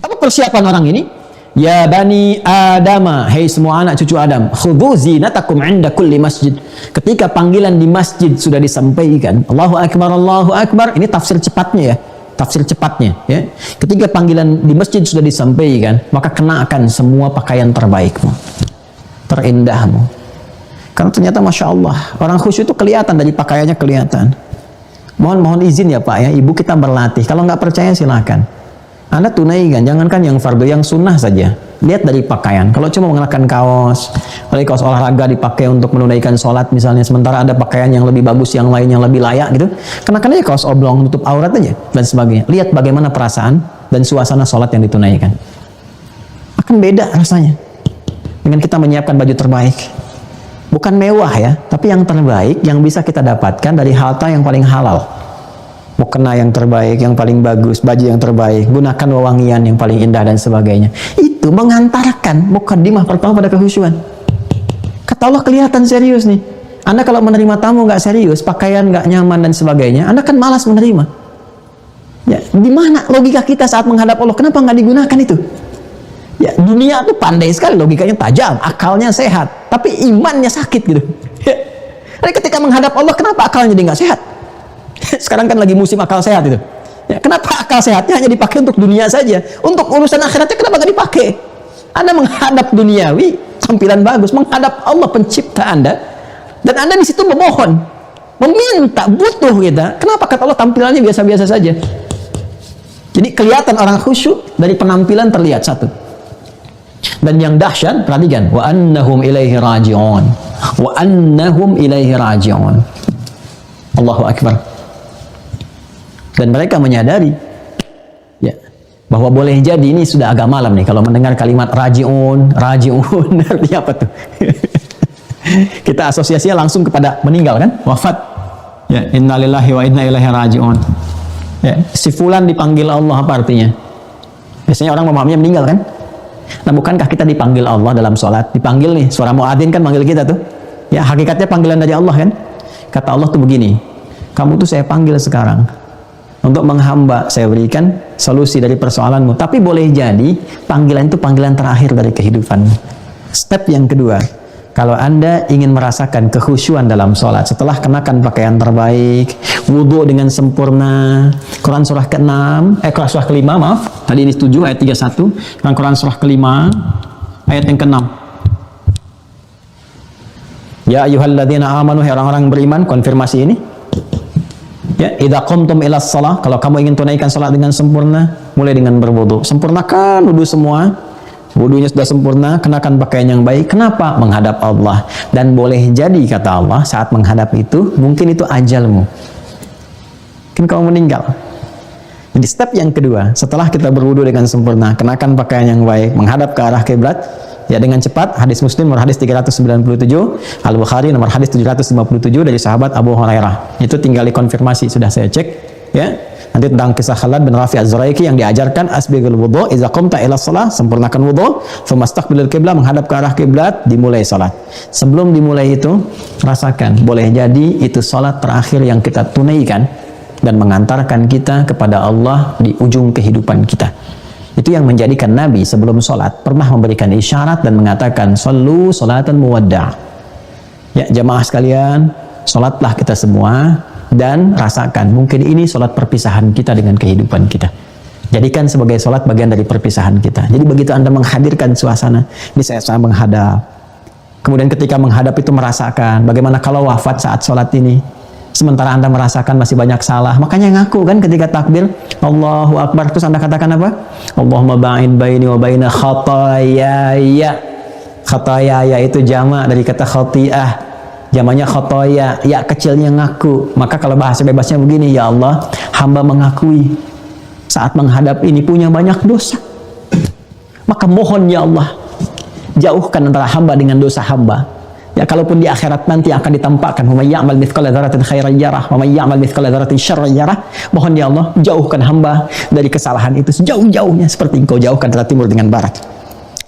Speaker 2: Apa persiapan orang ini? Ya bani Adama, hei semua anak cucu Adam, khudhu zinatakum 'inda kulli masjid. Ketika panggilan di masjid sudah disampaikan, Allahu Akbar, ini tafsir cepatnya ya. Tafsir cepatnya ya. Ketika panggilan di masjid sudah disampaikan, maka kenakan semua pakaian terbaikmu, terindahmu. Karena ternyata Masya Allah, orang khusyuk itu kelihatan, dari pakaiannya kelihatan. Mohon izin ya Pak ya, Ibu, kita berlatih. Kalau nggak percaya silakan. Anda tunaikan, jangankan yang fardu, yang sunnah saja. Lihat dari pakaian. Kalau cuma mengenakan kaos, apalagi kaos olahraga dipakai untuk menunaikan sholat misalnya, sementara ada pakaian yang lebih bagus, yang lain yang lebih layak gitu, kenakan aja kaos oblong, tutup aurat aja, dan sebagainya. Lihat bagaimana perasaan dan suasana sholat yang ditunaikan. Akan beda rasanya dengan kita menyiapkan baju terbaik. Bukan mewah ya, tapi yang terbaik yang bisa kita dapatkan dari harta yang paling halal. Mukena yang terbaik, yang paling bagus, baju yang terbaik, gunakan wewangian yang paling indah dan sebagainya. Itu mengantarkan mukadimah pertama pada kehusyuan. Kata Allah kelihatan serius nih. Anda kalau menerima tamu nggak serius, pakaian nggak nyaman dan sebagainya, Anda kan malas menerima. Ya, di mana logika kita saat menghadap Allah? Kenapa nggak digunakan itu? Ya, dunia tuh pandai sekali, logikanya tajam, akalnya sehat, tapi imannya sakit gitu. Jadi ketika menghadap Allah, kenapa akalnya jadi nggak sehat? Sekarang kan lagi musim akal sehat itu. Ya, kenapa akal sehatnya hanya dipakai untuk dunia saja? Untuk urusan akhiratnya kenapa nggak dipakai? Anda menghadap duniawi, tampilan bagus, menghadap Allah pencipta Anda, dan Anda di situ memohon, meminta, butuh kita. Kenapa kata Allah tampilannya biasa-biasa saja? Jadi kelihatan orang khusyuk dari penampilan terlihat satu. Dan yang dahsyat, perhatikan, wa annahum ilaihi raji'un. Wa annahum ilaihi raji'un. Allahu Akbar. Dan mereka menyadari ya, bahwa boleh jadi ini sudah agak malam nih kalau mendengar kalimat raji'un artinya apa tuh? Kita asosiasinya langsung kepada meninggal kan, wafat. Ya, innalillahi wa inna ilaihi raji'un. Ya, si fulan dipanggil Allah, apa artinya? Biasanya orang memahaminya meninggal kan? Nah, bukankah kita dipanggil Allah dalam sholat? Dipanggil nih, suara muadzin kan manggil kita tuh. Ya, hakikatnya panggilan dari Allah kan? Kata Allah tuh begini, kamu tuh saya panggil sekarang untuk menghamba, saya berikan solusi dari persoalanmu. Tapi boleh jadi panggilan itu panggilan terakhir dari kehidupanmu. Step yang kedua, kalau Anda ingin merasakan kekhusyuan dalam sholat, setelah kenakan pakaian terbaik, wudhu dengan sempurna, Quran surah ke-6, Quran surah ke-5, maaf, tadi ini 7 ayat 31, Quran surah ke-5 ayat yang ke-6. Ya ayyuhalladzina amanu, orang-orang beriman, konfirmasi ini. Ya, idza qumtum ila shalah, kalau kamu ingin tunaikan salat dengan sempurna, mulai dengan berwudu. Sempurnakan wudu semua. Wudunya sudah sempurna, kenakan pakaian yang baik. Kenapa? Menghadap Allah. Dan boleh jadi kata Allah, saat menghadap itu mungkin itu ajalmu. Mungkin kamu meninggal. Jadi step yang kedua, setelah kita berwudu dengan sempurna, kenakan pakaian yang baik, menghadap ke arah kiblat, ya dengan cepat. Hadis Muslim nomor hadis 397, Al-Bukhari nomor hadis 757 dari sahabat Abu Hurairah. Itu tinggal dikonfirmasi, sudah saya cek, ya. Nanti tentang kisah Khalad bin Rafi' Az-Zuraiki yang diajarkan asbighul wudu, idza qumta ila shalah, sempurnakan wudu, famastaqbilul qiblah, menghadap ke arah kiblat, dimulai salat. Sebelum dimulai itu, rasakan, boleh jadi itu salat terakhir yang kita tunaikan dan mengantarkan kita kepada Allah di ujung kehidupan kita. Itu yang menjadikan Nabi sebelum sholat pernah memberikan isyarat dan mengatakan, sallu salatan muwadda'. Ya jamaah sekalian, sholatlah kita semua dan rasakan, mungkin ini sholat perpisahan kita dengan kehidupan kita. Jadikan sebagai sholat bagian dari perpisahan kita. Jadi begitu Anda menghadirkan suasana, ini saya menghadap. Kemudian ketika menghadap itu merasakan, bagaimana kalau wafat saat sholat ini. Sementara Anda merasakan masih banyak salah, makanya ngaku kan ketika takbir Allahu Akbar, terus Anda katakan apa? Allahumma ba'id baini wa baina khataayaya. Khataayaya itu jamak dari kata khati'ah, jamaknya khataaya, ya kecilnya ngaku. Maka kalau bahasa bebasnya begini, ya Allah, hamba mengakui saat menghadap ini punya banyak dosa, maka mohon ya Allah, jauhkan antara hamba dengan dosa hamba. Ya, kalaupun di akhirat nanti akan ditampakkan, wa may ya'mal mithqala dzarratin khairan yarah wa may ya'mal mithqala dzarratin syarran yarah. Mohon ya Allah, jauhkan hamba dari kesalahan itu sejauh-jauhnya seperti Engkau jauhkan dari timur dengan barat.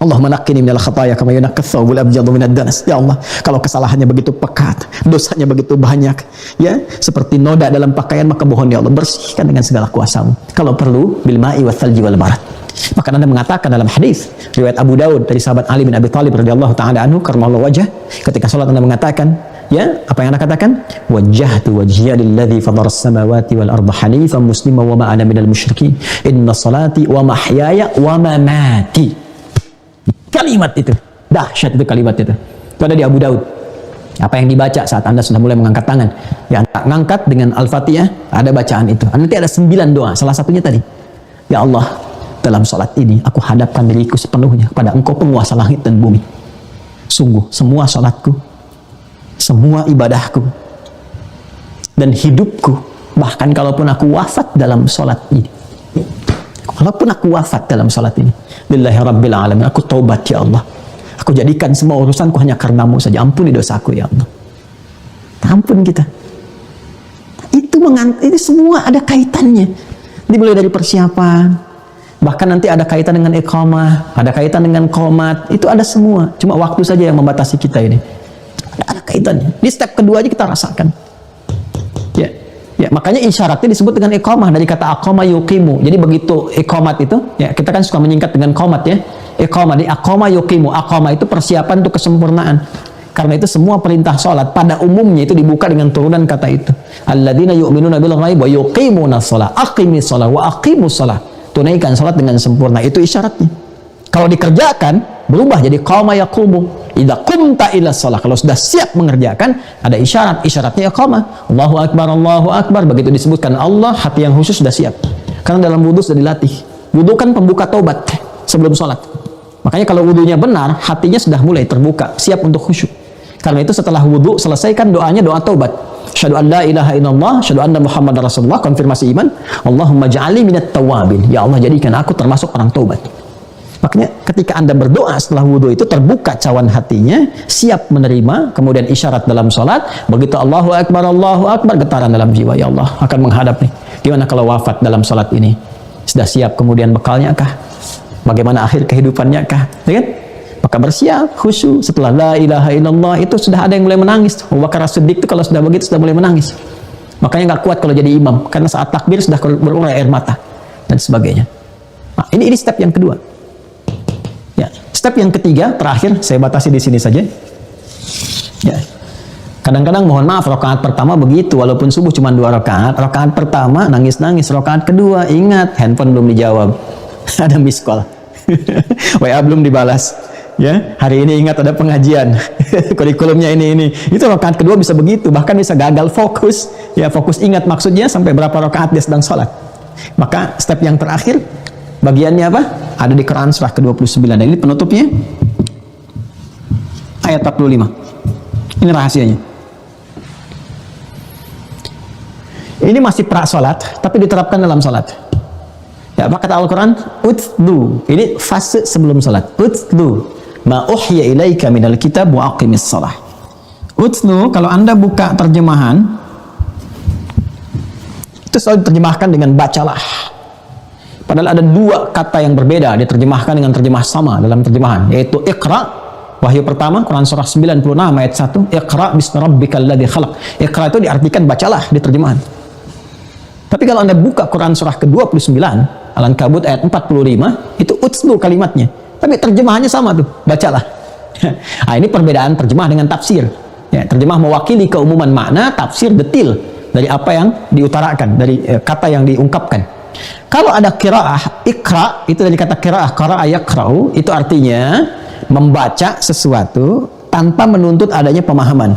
Speaker 2: Allahumma naqqini minal khataaya kama yunaqqas thawbul abyadu minad danas. Ya Allah, kalau kesalahannya begitu pekat, dosanya begitu banyak, ya, seperti noda dalam pakaian, maka mohon ya Allah, bersihkan dengan segala kuasa-Mu. Kalau perlu bil ma'i wath thalji wal barat. Maka Anda mengatakan dalam hadis riwayat Abu Daud dari sahabat Ali bin Abi Thalib radhiyallahu taala anhu karramallahu wajhah, ketika salat Anda mengatakan, ya, apa yang Anda katakan? Wajjahtu wajhiya lilladzi fadara as-samawati wal arda hanifan musliman wa ma ana minal musyrikin. Inna salati wa mahyaya wa mamati. Kalimat itu dahsyat, itu kalimat itu. Itu ada di Abu Daud. Apa yang dibaca saat Anda sudah mulai mengangkat tangan? Ya, Anda ngangkat dengan Al-Fatihah, ada bacaan itu. Nanti ada 9 doa, salah satunya tadi. Ya Allah, dalam salat ini aku hadapkan diriku sepenuhnya kepada Engkau penguasa langit dan bumi. Sungguh semua salatku, semua ibadahku, dan hidupku, bahkan kalaupun aku wafat dalam salat ini, kalaupun aku wafat dalam salat ini, lillahi rabbil alamin, aku taubat ya Allah, aku jadikan semua urusanku hanya karenamu saja, ampuni dosaku ya Allah. Ampun kita. Itu semua ada kaitannya. Dimulai dari persiapan, bahkan nanti ada kaitan dengan iqamah, ada kaitan dengan qomat, itu ada semua. Cuma waktu saja yang membatasi kita ini. Ada kaitannya. Di step kedua aja kita rasakan. Ya, makanya isyaratnya disebut dengan iqamah dari kata aqama yuqimu. Jadi begitu iqamat itu, ya kita kan suka menyingkat dengan qomat ya. Iqamah, di aqama yuqimu. Aqama itu persiapan untuk kesempurnaan. Karena itu semua perintah sholat pada umumnya itu dibuka dengan turunan kata itu. Alladzina yu'minuna bil ghaib wa yuqimuna shalah. Aqimis shalah wa aqimus shalah. Tunaikan salat dengan sempurna, itu isyaratnya. Kalau dikerjakan berubah jadi qama yaqumu. Idza qumta ila shalah, kalau sudah siap mengerjakan ada isyaratnya iqamah. Allahu akbar, begitu disebutkan Allah, hati yang khusyuk sudah siap. Karena dalam wudu sudah dilatih. Wudu kan pembuka taubat sebelum salat. Makanya kalau wudunya benar, hatinya sudah mulai terbuka, siap untuk khusyuk. Karena itu setelah wudu selesaikan doanya, doa taubat. Asyhadu an la ilaha illallah, asyhadu anna Muhammadar Rasulullah, konfirmasi iman. Allahumma ja'alni minat tawabin. Ya Allah, jadikan aku termasuk orang taubat. Makanya ketika Anda berdoa setelah wudu itu terbuka cawan hatinya, siap menerima, kemudian isyarat dalam salat, begitu Allahu akbar, getaran dalam jiwa, ya Allah akan menghadap nih. Gimana kalau wafat dalam salat ini? Sudah siap kemudian bekalnya kah? Bagaimana akhir kehidupannya kah? Ya kan? Maka bersiap, khusyuk. Setelah la ilaha illallah itu sudah ada yang mulai menangis. Abu Bakar As-Siddiq itu kalau sudah begitu sudah mulai menangis. Makanya nggak kuat kalau jadi imam, karena saat takbir sudah berurai air mata dan sebagainya. Nah, ini step yang kedua. Ya, step yang ketiga terakhir saya batasi di sini saja. Ya. Kadang-kadang mohon maaf, rakaat pertama begitu, walaupun subuh cuma 2 rakaat. Rakaat pertama nangis-nangis, rakaat kedua ingat handphone belum dijawab. Ada miss call. WA belum dibalas. Ya, hari ini ingat ada pengajian, kurikulumnya ini. Itu rakaat kedua bisa begitu, bahkan bisa gagal fokus. Ya, fokus ingat maksudnya sampai berapa rakaat dia sedang sholat. Maka step yang terakhir, bagiannya apa? Ada di Quran surah ke-29. Dan ini penutupnya, ayat 45. Ini rahasianya. Ini masih pra sholat, tapi diterapkan dalam sholat. Ya, maka kata Al-Quran, utlu. Ini fase sebelum sholat. Utlu ma uhya ilaika minal kitab wa aqimis shalah. Utlu, kalau Anda buka terjemahan, itu selalu diterjemahkan dengan bacalah. Padahal ada dua kata yang berbeda diterjemahkan dengan terjemah sama dalam terjemahan, yaitu Iqra, wahyu pertama, Quran surah 96 ayat 1, Iqra bismi rabbikal ladzi khalaq. Iqra itu diartikan bacalah di terjemahan. Tapi kalau Anda buka Quran surah ke-29, Al-Ankabut ayat 45, itu utlu kalimatnya. Tapi terjemahannya sama tuh, bacalah. Nah, ini perbedaan terjemah dengan tafsir. Ya, terjemah mewakili keumuman makna, tafsir detil dari apa yang diutarakan, dari kata yang diungkapkan. Kalau ada qiraah, ikra, itu dari kata qiraah, qara'a yaqra'u, itu artinya membaca sesuatu tanpa menuntut adanya pemahaman.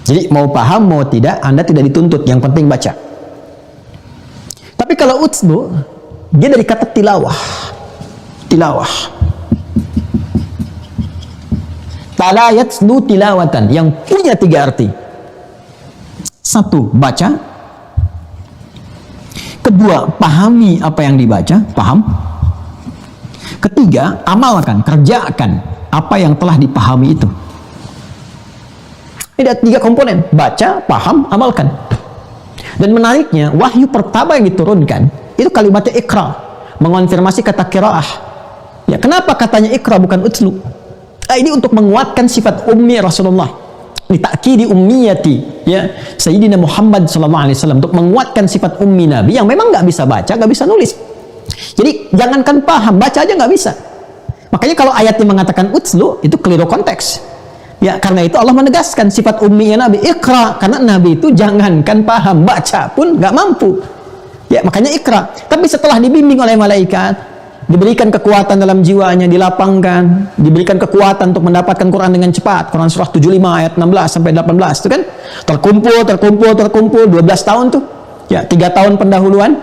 Speaker 2: Jadi mau paham, mau tidak, Anda tidak dituntut, yang penting baca. Tapi kalau utlu, dia dari kata tilawah. Tilawah. Tala yatslu tilawatan, yang punya tiga arti. Satu, baca. Kedua, pahami apa yang dibaca, paham. Ketiga, amalkan, kerjakan apa yang telah dipahami itu. Ini ada tiga komponen, baca, paham, amalkan. Dan menariknya, wahyu pertama yang diturunkan itu kalimatnya ikra, mengonfirmasi kata qiraah. Ya, kenapa katanya ikra bukan utlu? Ini untuk menguatkan sifat ummi Rasulullah, litakidi ummiyati, ya Sayyidina Muhammad SAW, untuk menguatkan sifat ummi Nabi yang memang nggak bisa baca, nggak bisa nulis. Jadi jangankan paham, baca aja nggak bisa. Makanya kalau ayatnya mengatakan utlu, itu keliru konteks. Ya, karena itu Allah menegaskan sifat umminya Nabi, ikra, karena Nabi itu jangankan paham, baca pun nggak mampu. Ya, makanya ikra. Tapi setelah dibimbing oleh malaikat, diberikan kekuatan dalam jiwanya, dilapangkan, diberikan kekuatan untuk mendapatkan Quran dengan cepat. Quran surah 75 ayat 16 sampai 18 itu kan terkumpul 12 tahun tuh. Ya, 3 tahun pendahuluan,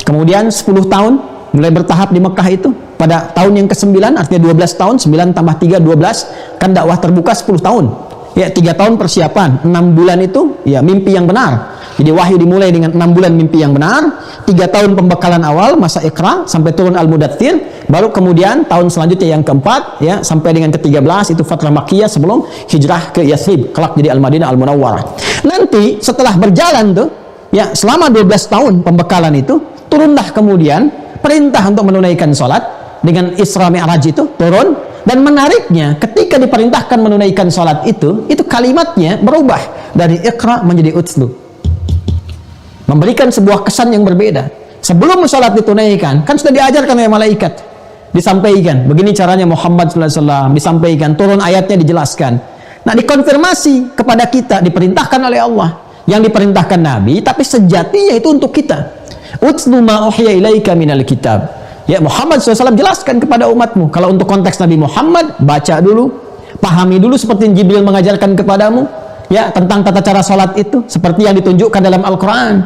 Speaker 2: kemudian 10 tahun mulai bertahap di Mekah itu. Pada tahun yang ke-9, artinya 12 tahun, 9 tambah 3 12, kan dakwah terbuka 10 tahun. Ya, 3 tahun persiapan, 6 bulan itu ya mimpi yang benar. Jadi wahyu dimulai dengan 6 bulan mimpi yang benar, 3 tahun pembekalan awal masa Iqra sampai turun Al-Mudaththir, baru kemudian tahun selanjutnya yang keempat ya sampai dengan ke-13 itu Fatrah Makkiyah sebelum hijrah ke Yathrib, kelak jadi Al-Madinah Al-Munawwarah. Nanti setelah berjalan tuh ya selama 12 tahun pembekalan itu, turunlah kemudian perintah untuk menunaikan salat dengan Isra Mi'raj itu turun. Dan menariknya, ketika diperintahkan menunaikan salat itu kalimatnya berubah dari Iqra menjadi utlu, memberikan sebuah kesan yang berbeda. Sebelum salat ditunaikan, kan sudah diajarkan oleh malaikat, disampaikan begini caranya Muhammad SAW, disampaikan, turun ayatnya, dijelaskan. Nah, dikonfirmasi kepada kita, diperintahkan oleh Allah, yang diperintahkan Nabi, tapi sejatinya itu untuk kita. Utlu ma uhya ilaika minal kitab. Ya, Muhammad SAW jelaskan kepada umatmu. Kalau untuk konteks Nabi Muhammad, baca dulu, pahami dulu seperti Jibril mengajarkan kepadamu, ya, tentang tata cara sholat itu, seperti yang ditunjukkan dalam Al-Quran.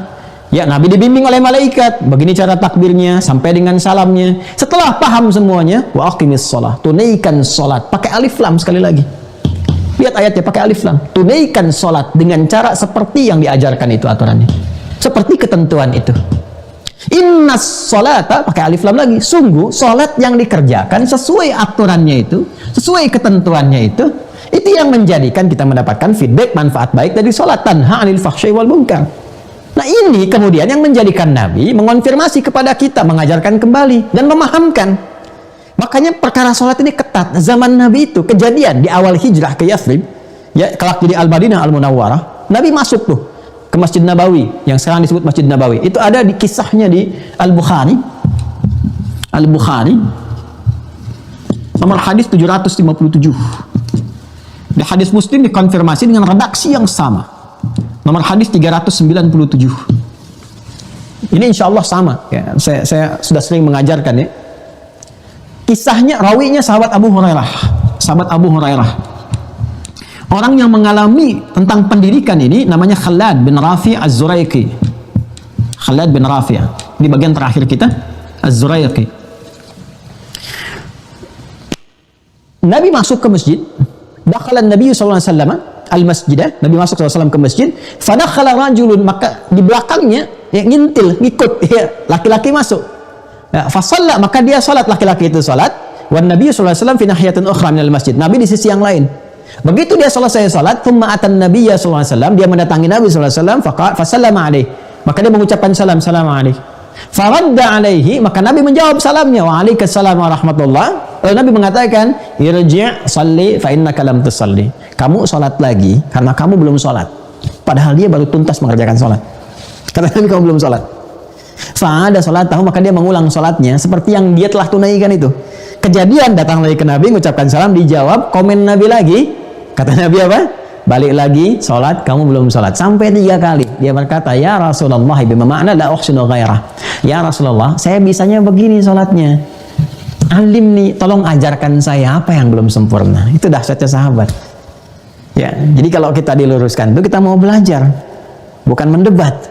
Speaker 2: Ya, Nabi dibimbing oleh malaikat, begini cara takbirnya, sampai dengan salamnya. Setelah paham semuanya, wa aqimis shalah, tunaikan sholat, pakai alif lam sekali lagi. Lihat ayatnya, pakai alif lam. Tunaikan sholat dengan cara seperti yang diajarkan itu aturannya. Seperti ketentuan itu. Innas sholata, pakai alif lam lagi, sungguh sholat yang dikerjakan sesuai aturannya itu, sesuai ketentuannya itu yang menjadikan kita mendapatkan feedback, manfaat baik dari sholat. Tanha 'anil fahsya'i wal munkar. Nah, ini kemudian yang menjadikan Nabi mengonfirmasi kepada kita, mengajarkan kembali dan memahamkan. Makanya perkara sholat ini ketat. Zaman Nabi itu kejadian di awal hijrah ke Yathrib, ya kelak jadi Al-Madinah Al-Munawwarah, Nabi masuk tuh ke Masjid Nabawi, yang sekarang disebut Masjid Nabawi. Itu ada di kisahnya di Al-Bukhari. Al-Bukhari nomor hadis 757. Di hadis Muslim dikonfirmasi dengan redaksi yang sama. Nomor hadis 397. Ini insya Allah sama. Ya, saya sudah sering mengajarkan ya. Kisahnya, rawinya sahabat Abu Hurairah. Sahabat Abu Hurairah. Orang yang mengalami tentang pendidikan ini namanya Khalad bin Rafi' Az-Zuraiqi. Khalad bin Rafi'. Di bagian terakhir kita, Az-Zuraiqi. Nabi masuk ke masjid. Dakhala Nabi sallallahu alaihi wasallam al-masjidah. Nabi masuk SAW ke masjid. Fadakhala rajulun, maka di belakangnya ya, ngintil, ngikut ya, laki-laki masuk. Ya, fasalla, maka dia salat, laki-laki itu salat. Wan Nabi sallallahu alaihi wasallam fi nahiyatin ukhra minal masjid. Nabi di sisi yang lain. Begitu dia selesai salat, thumma atan Nabi sallallahu alaihi wasallam, dia mendatangi Nabi sallallahu alaihi wasallam, fasallama alaihi. Maka dia mengucapkan salam, assalamu alaihi. Faradda alaihi, maka Nabi menjawab salamnya, wa alaikassalam wa rahmatullah. Lalu Nabi mengatakan, irji' salli fa innaka lam tusalli. Kamu salat lagi karena kamu belum salat. Padahal dia baru tuntas mengerjakan salat. Kata Nabi, kamu belum salat. Fa'ada salatahu, maka dia mengulang salatnya seperti yang dia telah tunaikan itu. Kejadian datang lagi ke Nabi, mengucapkan salam, dijawab, komen Nabi lagi. Kata Nabi apa? Balik lagi, salat, kamu belum salat. Sampai 3 kali. Dia berkata, ya Rasulullah, bima ma'na la uhsinu ghairah. Ya Rasulullah, saya bisanya begini salatnya. Alim nih, tolong ajarkan saya apa yang belum sempurna. Itu dahsyatnya sahabat. Ya, jadi kalau kita diluruskan itu kita mau belajar, bukan mendebat.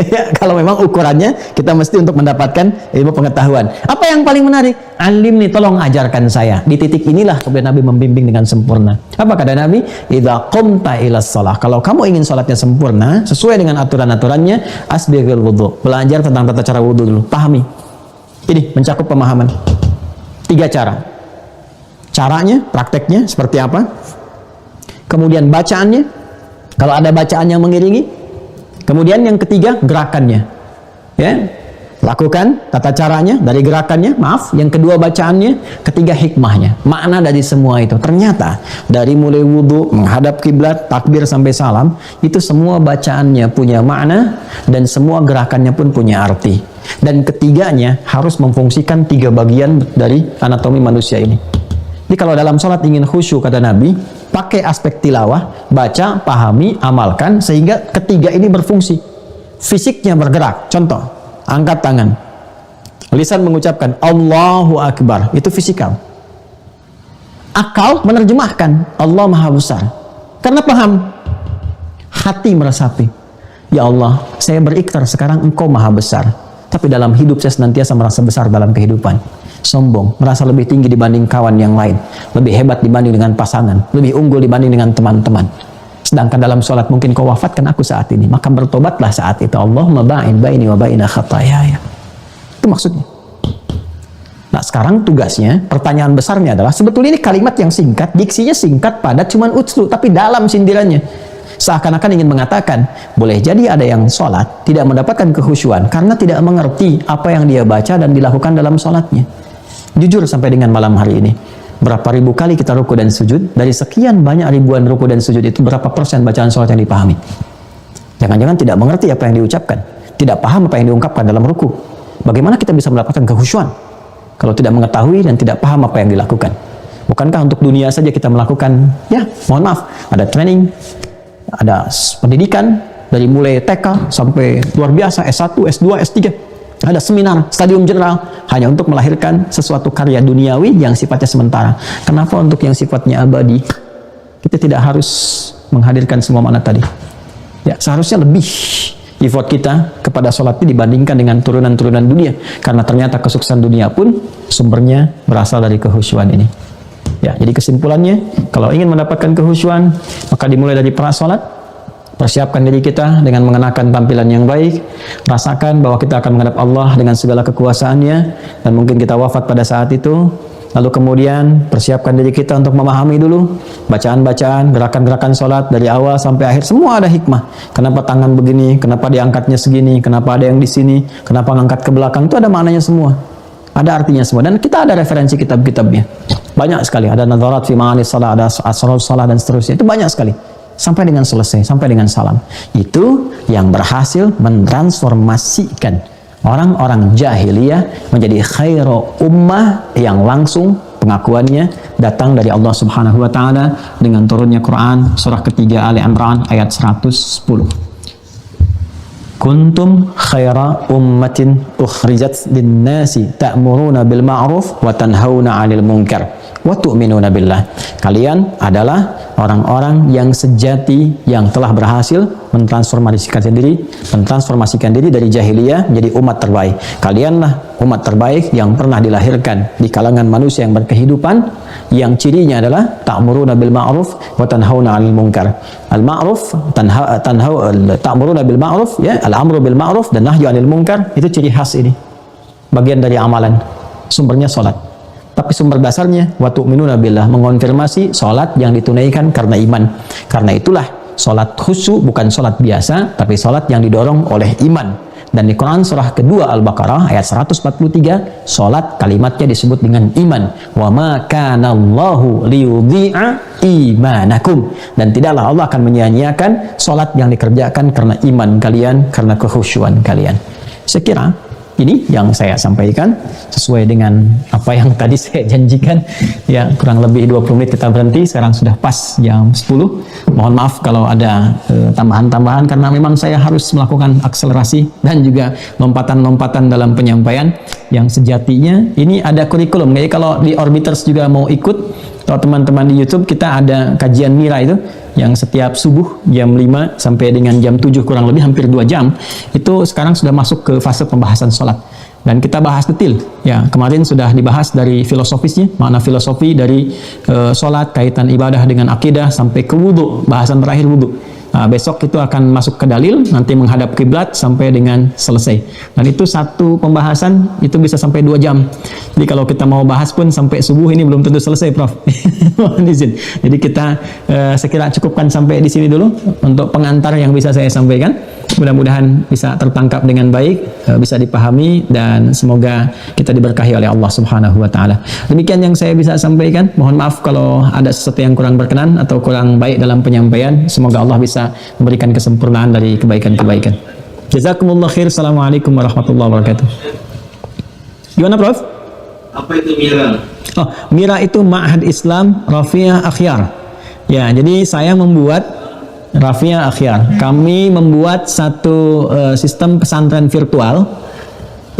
Speaker 2: Ya, kalau memang ukurannya kita mesti untuk mendapatkan ilmu pengetahuan. Apa yang paling menarik? Alim nih, tolong ajarkan saya. Di titik inilah kemudian Nabi membimbing dengan sempurna. Apa kata Nabi? Idza qumta ilas shalah. Kalau kamu ingin salatnya sempurna sesuai dengan aturan-aturannya, asbighul wudu. Belajar tentang tata cara wudu dulu, pahami. Ini mencakup pemahaman. 3 cara. Caranya, prakteknya seperti apa? Kemudian bacaannya, kalau ada bacaan yang mengiringi. Kemudian yang ketiga, gerakannya. Ya, lakukan tata caranya dari gerakannya, maaf. Yang kedua bacaannya, ketiga hikmahnya. Makna dari semua itu. Ternyata dari mulai wudu, menghadap kiblat, takbir sampai salam, itu semua bacaannya punya makna dan semua gerakannya pun punya arti. Dan ketiganya harus memfungsikan 3 bagian dari anatomi manusia ini. Jadi kalau dalam sholat ingin khusyuk, kata Nabi, pakai aspek tilawah, baca, pahami, amalkan, sehingga ketiga ini berfungsi. Fisiknya bergerak. Contoh, angkat tangan. Lisan mengucapkan Allahu Akbar. Itu fisikal. Akal menerjemahkan Allah Maha Besar. Karena paham. Hati meresapi. Ya Allah, saya berikrar sekarang Engkau Maha Besar. Tapi dalam hidup saya senantiasa merasa besar dalam kehidupan. Sombong, merasa lebih tinggi dibanding kawan yang lain, lebih hebat dibanding dengan pasangan, lebih unggul dibanding dengan teman-teman. Sedangkan dalam sholat mungkin kau wafatkan aku saat ini, maka bertobatlah saat itu. Allahumma ba'id baini wa baina khatayaya. Itu maksudnya. Nah sekarang tugasnya, pertanyaan besarnya adalah, sebetulnya ini kalimat yang singkat, diksinya singkat, padat, cuman utslu, tapi dalam sindirannya. Seakan-akan ingin mengatakan, boleh jadi ada yang sholat tidak mendapatkan kekhusyuan karena tidak mengerti apa yang dia baca dan dilakukan dalam sholatnya. Jujur sampai dengan malam hari ini, berapa ribu kali kita ruku dan sujud, dari sekian banyak ribuan ruku dan sujud itu berapa persen bacaan sholat yang dipahami? Jangan-jangan tidak mengerti apa yang diucapkan, tidak paham apa yang diungkapkan dalam ruku. Bagaimana kita bisa mendapatkan kekhusyuan kalau tidak mengetahui dan tidak paham apa yang dilakukan? Bukankah untuk dunia saja kita melakukan, ya mohon maaf, ada training, ada pendidikan dari mulai TK sampai luar biasa, S1, S2, S3. Ada seminar, stadium general, hanya untuk melahirkan sesuatu karya duniawi yang sifatnya sementara. Kenapa untuk yang sifatnya abadi kita tidak harus menghadirkan semua makna tadi? Ya, seharusnya lebih effort kita kepada sholat ini dibandingkan dengan turunan-turunan dunia. Karena ternyata kesuksesan dunia pun sumbernya berasal dari kehusyuan ini. Ya, jadi kesimpulannya, kalau ingin mendapatkan kehusyuan, maka dimulai dari prasalat. Persiapkan diri kita dengan mengenakan tampilan yang baik, rasakan bahwa kita akan menghadap Allah dengan segala kekuasaannya, dan mungkin kita wafat pada saat itu. Lalu kemudian persiapkan diri kita untuk memahami dulu bacaan-bacaan, gerakan-gerakan sholat dari awal sampai akhir, semua ada hikmah. Kenapa tangan begini, kenapa diangkatnya segini, kenapa ada yang di sini, kenapa ngangkat ke belakang, itu ada maknanya semua, ada artinya semua. Dan kita ada referensi kitab-kitabnya, banyak sekali. Ada nadharat fi ma'ani salat, ada asrarul salat dan seterusnya, itu banyak sekali. Sampai dengan selesai, sampai dengan salam. Itu yang berhasil mentransformasikan orang-orang jahiliyah menjadi khairu ummah, yang langsung pengakuannya datang dari Allah Subhanahu wa taala dengan turunnya Quran surah ketiga Ali Imran ayat 110. kuntum khaira ummatin ukhrijat lin-nasi ta'muruna bil ma'ruf wa tanhauna 'anil munkar wa tu'minuna billah. Kalian adalah orang-orang yang sejati yang telah berhasil mentransformasikan diri dari jahiliyah menjadi umat terbaik. Kalianlah umat terbaik yang pernah dilahirkan di kalangan manusia yang berkehidupan, yang cirinya adalah ta'muruna bil ma'ruf wa tanhauna 'anil munkar. Al-ma'ruf ta'muruna bil ma'ruf, ya, al-amru bil ma'ruf dan nahyu 'anil munkar, itu ciri khas ini. Bagian dari amalan. Sumbernya salat. Tapi sumber dasarnya wa tu'minuna billah, mengonfirmasi salat yang ditunaikan karena iman. Karena itulah salat khusyuk bukan salat biasa, tapi salat yang didorong oleh iman. Dan di Quran surah kedua Al-Baqarah ayat 143, salat kalimatnya disebut dengan iman. Wa ma kana Allahu liyudhi'a imanakum. Dan tidaklah Allah akan menyia-nyiakan salat yang dikerjakan karena iman kalian, karena kekhusyuan kalian. Saya kira ini yang saya sampaikan sesuai dengan apa yang tadi saya janjikan. Ya, kurang lebih 20 menit kita berhenti. Sekarang sudah pas jam 10. Mohon maaf kalau ada tambahan-tambahan, karena memang saya harus melakukan akselerasi dan juga lompatan-lompatan dalam penyampaian yang sejatinya ini ada kurikulum. Jadi kalau di Orbiters juga mau ikut, kalau teman-teman di YouTube kita ada kajian Mira itu yang setiap subuh jam 5 sampai dengan jam 7 kurang lebih hampir 2 jam. Itu sekarang sudah masuk ke fase pembahasan sholat. Dan kita bahas detail. Ya, kemarin sudah dibahas dari filosofisnya, makna filosofi dari sholat, kaitan ibadah dengan akidah sampai ke wudhu, bahasan terakhir wudhu. Nah, besok itu akan masuk ke dalil, nanti menghadap kiblat sampai dengan selesai. Dan itu satu pembahasan itu bisa sampai 2 jam. Jadi kalau kita mau bahas pun sampai subuh ini belum tentu selesai, Prof. Mohon izin. Jadi kita sekira cukupkan sampai di sini dulu untuk pengantar yang bisa saya sampaikan. Mudah-mudahan bisa tertangkap dengan baik, bisa dipahami, dan semoga kita diberkahi oleh Allah Subhanahu wa taala. Demikian yang saya bisa sampaikan. Mohon maaf kalau ada sesuatu yang kurang berkenan atau kurang baik dalam penyampaian. Semoga Allah bisa memberikan kesempurnaan dari kebaikan-kebaikan. Jazakumullah khair. Assalamualaikum warahmatullahi wabarakatuh. Gimana, Prof?
Speaker 3: Apa itu Mira?
Speaker 2: Oh, Mira itu Ma'had Islam Rafiah Akhyar. Ya, jadi saya membuat Rafiah Akhyar. Kami membuat satu sistem pesantren virtual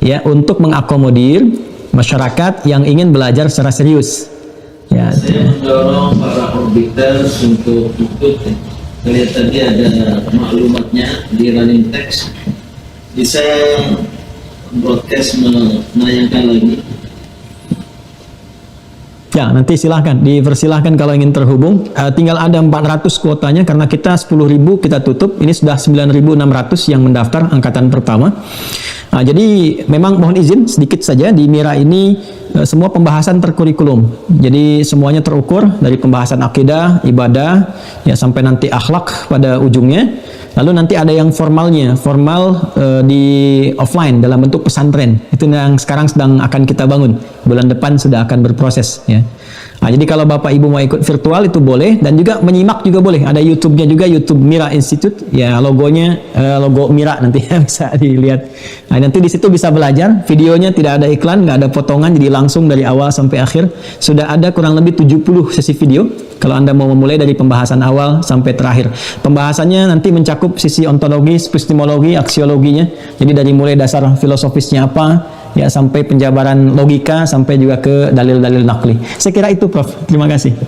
Speaker 2: ya untuk mengakomodir masyarakat yang ingin belajar secara serius. Ya,
Speaker 3: saya mendorong para orbiters untuk ikut. Lihat tadi ada maklumatnya di running text. Bisa broadcast menayangkan lagi.
Speaker 2: Ya, nanti silahkan, dipersilahkan kalau ingin terhubung. Tinggal ada 400 kuotanya karena kita 10.000 kita tutup. Ini sudah 9.600 yang mendaftar angkatan pertama. Jadi memang mohon izin sedikit saja, di Mira ini semua pembahasan terkurikulum. Jadi semuanya terukur dari pembahasan akidah, ibadah, ya sampai nanti akhlak pada ujungnya. Lalu nanti ada yang formalnya, formal di offline dalam bentuk pesantren. Itu yang sekarang sedang akan kita bangun. Bulan depan sudah akan berproses ya. Nah, jadi kalau Bapak Ibu mau ikut virtual itu boleh, dan juga menyimak juga boleh. Ada YouTube-nya juga, YouTube Mira Institute. Ya, logonya logo Mira nanti bisa dilihat. Nah, nanti di situ bisa belajar. Videonya tidak ada iklan, nggak ada potongan, jadi langsung dari awal sampai akhir. Sudah ada kurang lebih 70 sesi video. Kalau Anda mau memulai dari pembahasan awal sampai terakhir. Pembahasannya nanti mencakup sisi ontologi, epistemologi, aksiologinya. Jadi dari mulai dasar filosofisnya apa, ya sampai penjabaran logika, sampai juga ke dalil-dalil nakli. Saya kira itu, Prof. Terima kasih.